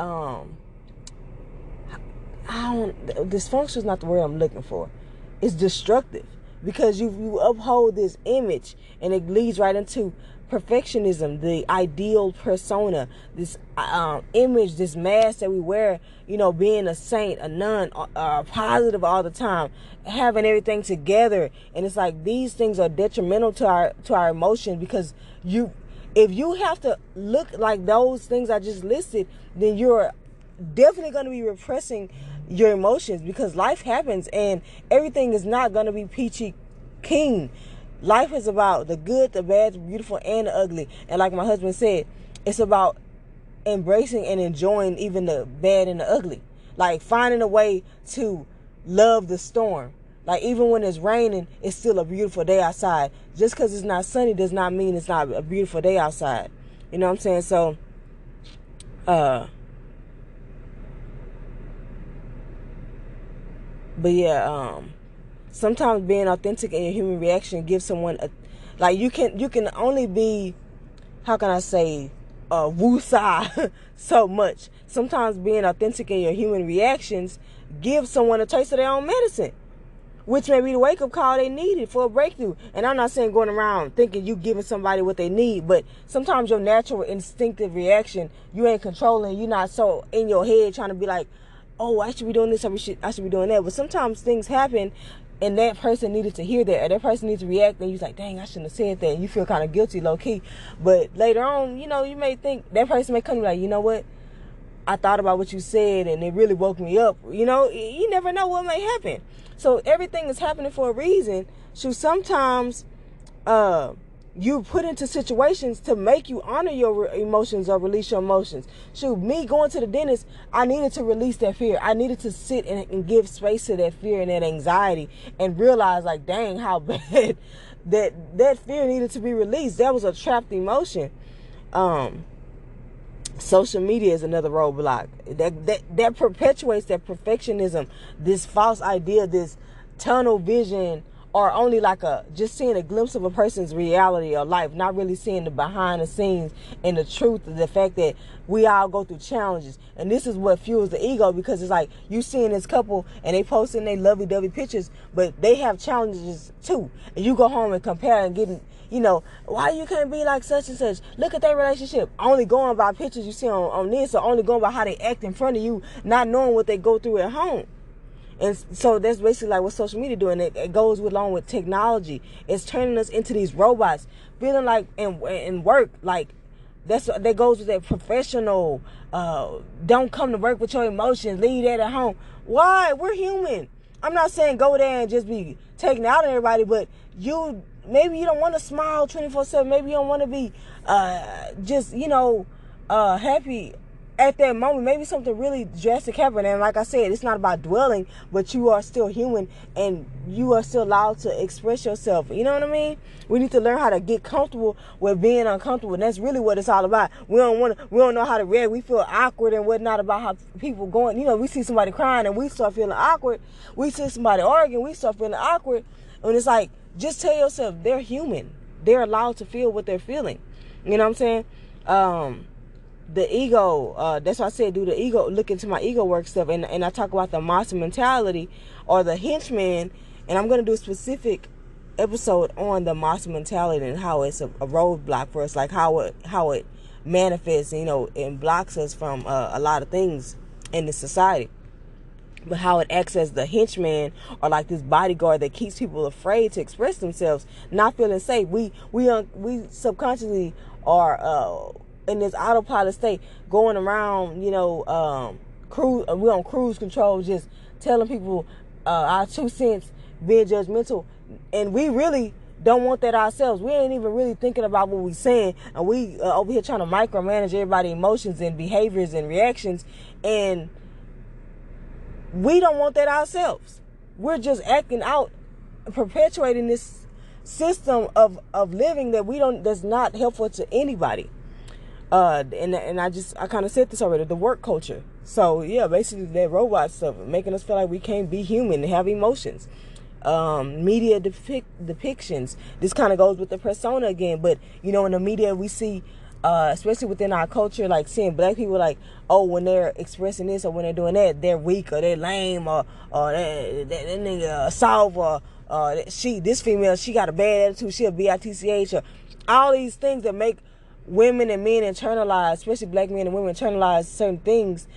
dysfunction is not the word I'm looking for. It's destructive, because you uphold this image, and it leads right into perfectionism, the ideal persona, this image, this mask that we wear, being a saint, a nun, positive all the time, having everything together. And it's like these things are detrimental to our emotions, because if you have to look like those things I just listed, then you're definitely going to be repressing your emotions, because life happens and everything is not going to be peachy keen. Life is about the good, the bad, the beautiful, and the ugly. And like my husband said, it's about embracing and enjoying even the bad and the ugly. Like finding a way to love the storm. Like even when it's raining, it's still a beautiful day outside. Just because it's not sunny does not mean it's not a beautiful day outside. You know what I'm saying? So, but yeah, sometimes being authentic in your human reaction gives someone you can only be, how can I say, woo-sa so much. Sometimes being authentic in your human reactions gives someone a taste of their own medicine, which may be the wake-up call they needed for a breakthrough. And I'm not saying going around thinking you giving somebody what they need, but sometimes your natural instinctive reaction, you ain't controlling. You're not so in your head trying to be like, oh, I should be doing this, I should be doing that. But sometimes things happen and that person needed to hear that, or that person needs to react, and you're like, dang, I shouldn't have said that, and you feel kind of guilty, low-key. But later on, you know, you may think, that person may come to you like, you know what, I thought about what you said, and it really woke me up. You know, you never know what may happen. So everything is happening for a reason. So sometimes you put into situations to make you honor your emotions or release your emotions. Shoot, me going to the dentist, I needed to release that fear. I needed to sit and give space to that fear and that anxiety and realize, like, dang, how bad that fear needed to be released. That was a trapped emotion. Social media is another roadblock. That perpetuates that perfectionism, this false idea, this tunnel vision, or only like just seeing a glimpse of a person's reality or life, not really seeing the behind the scenes and the truth of the fact that we all go through challenges. And this is what fuels the ego, because it's like you seeing this couple and they posting their lovey-dovey pictures, but they have challenges too. And you go home and compare and getting, you know, why you can't be like such and such? Look at their relationship. Only going by pictures you see on this, or only going by how they act in front of you, not knowing what they go through at home. And so that's basically like what social media doing. It goes along with technology. It's turning us into these robots, feeling like in work, like that goes with that professional. Don't come to work with your emotions. Leave that at home. Why? We're human. I'm not saying go there and just be taking out on everybody, but maybe you don't want to smile 24/7. Maybe you don't want to be just, you know, happy at that moment. Maybe something really drastic happened, and like I said, it's not about dwelling, but you are still human and you are still allowed to express yourself. You know what I mean? We need to learn how to get comfortable with being uncomfortable, and that's really what it's all about. We don't know how to react. We feel awkward and whatnot about how people going. You know, we see somebody crying and we start feeling awkward. We see somebody arguing, we start feeling awkward. And it's like, just tell yourself they're human. They're allowed to feel what they're feeling. You know what I'm saying? The ego, that's why I said do the ego, look into my ego work stuff, and I talk about the Massa Mentality or the henchman, and I'm going to do a specific episode on the Massa Mentality and how it's a roadblock for us, like how it manifests, you know, and blocks us from a lot of things in this society. But how it acts as the henchman, or like this bodyguard that keeps people afraid to express themselves, not feeling safe. We subconsciously are in this autopilot state, going around, you know, we're on cruise control, just telling people our 2 cents, being judgmental, and we really don't want that ourselves. We ain't even really thinking about what we're saying, and we over here trying to micromanage everybody's emotions and behaviors and reactions, and we don't want that ourselves. We're just acting out, perpetuating this system of living that's not helpful to anybody. And I kind of said this already, the work culture. So yeah, basically that robot stuff, making us feel like we can't be human and have emotions. Media depictions. This kind of goes with the persona again, but you know, in the media we see, especially within our culture, like seeing black people like, oh, when they're expressing this or when they're doing that, they're weak or they're lame, or that nigga soft, or this female, she got a bad attitude, she a bitch, or all these things that make women and men internalize, especially black men and women internalize certain things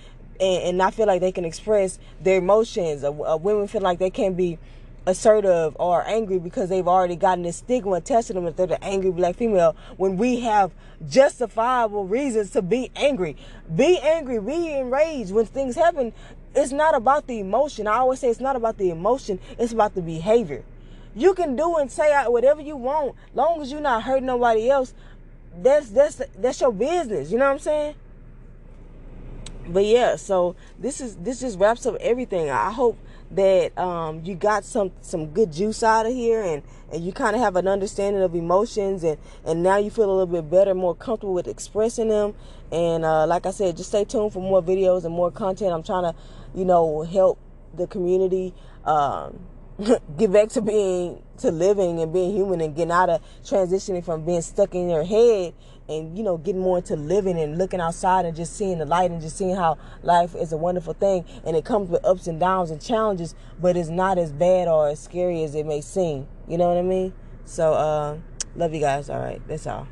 and not feel like they can express their emotions, or women feel like they can't be assertive or angry because they've already gotten this stigma attached to them that they're the angry black female, when we have justifiable reasons to be angry. Be angry, be enraged when things happen. It's not about the emotion. I always say it's not about the emotion, it's about the behavior. You can do and say whatever you want, long as you're not hurting nobody else. That's your business. You know what I'm saying? But yeah, so this just wraps up everything. I hope that you got some good juice out of here, and you kind of have an understanding of emotions, and now you feel a little bit better, more comfortable with expressing them. And like I said, just stay tuned for more videos and more content. I'm trying to, you know, help the community get back to living and being human, and getting out of transitioning from being stuck in your head, and, you know, getting more into living and looking outside and just seeing the light and just seeing how life is a wonderful thing, and it comes with ups and downs and challenges, but it's not as bad or as scary as it may seem. You know what I mean? So love you guys. All right, that's all.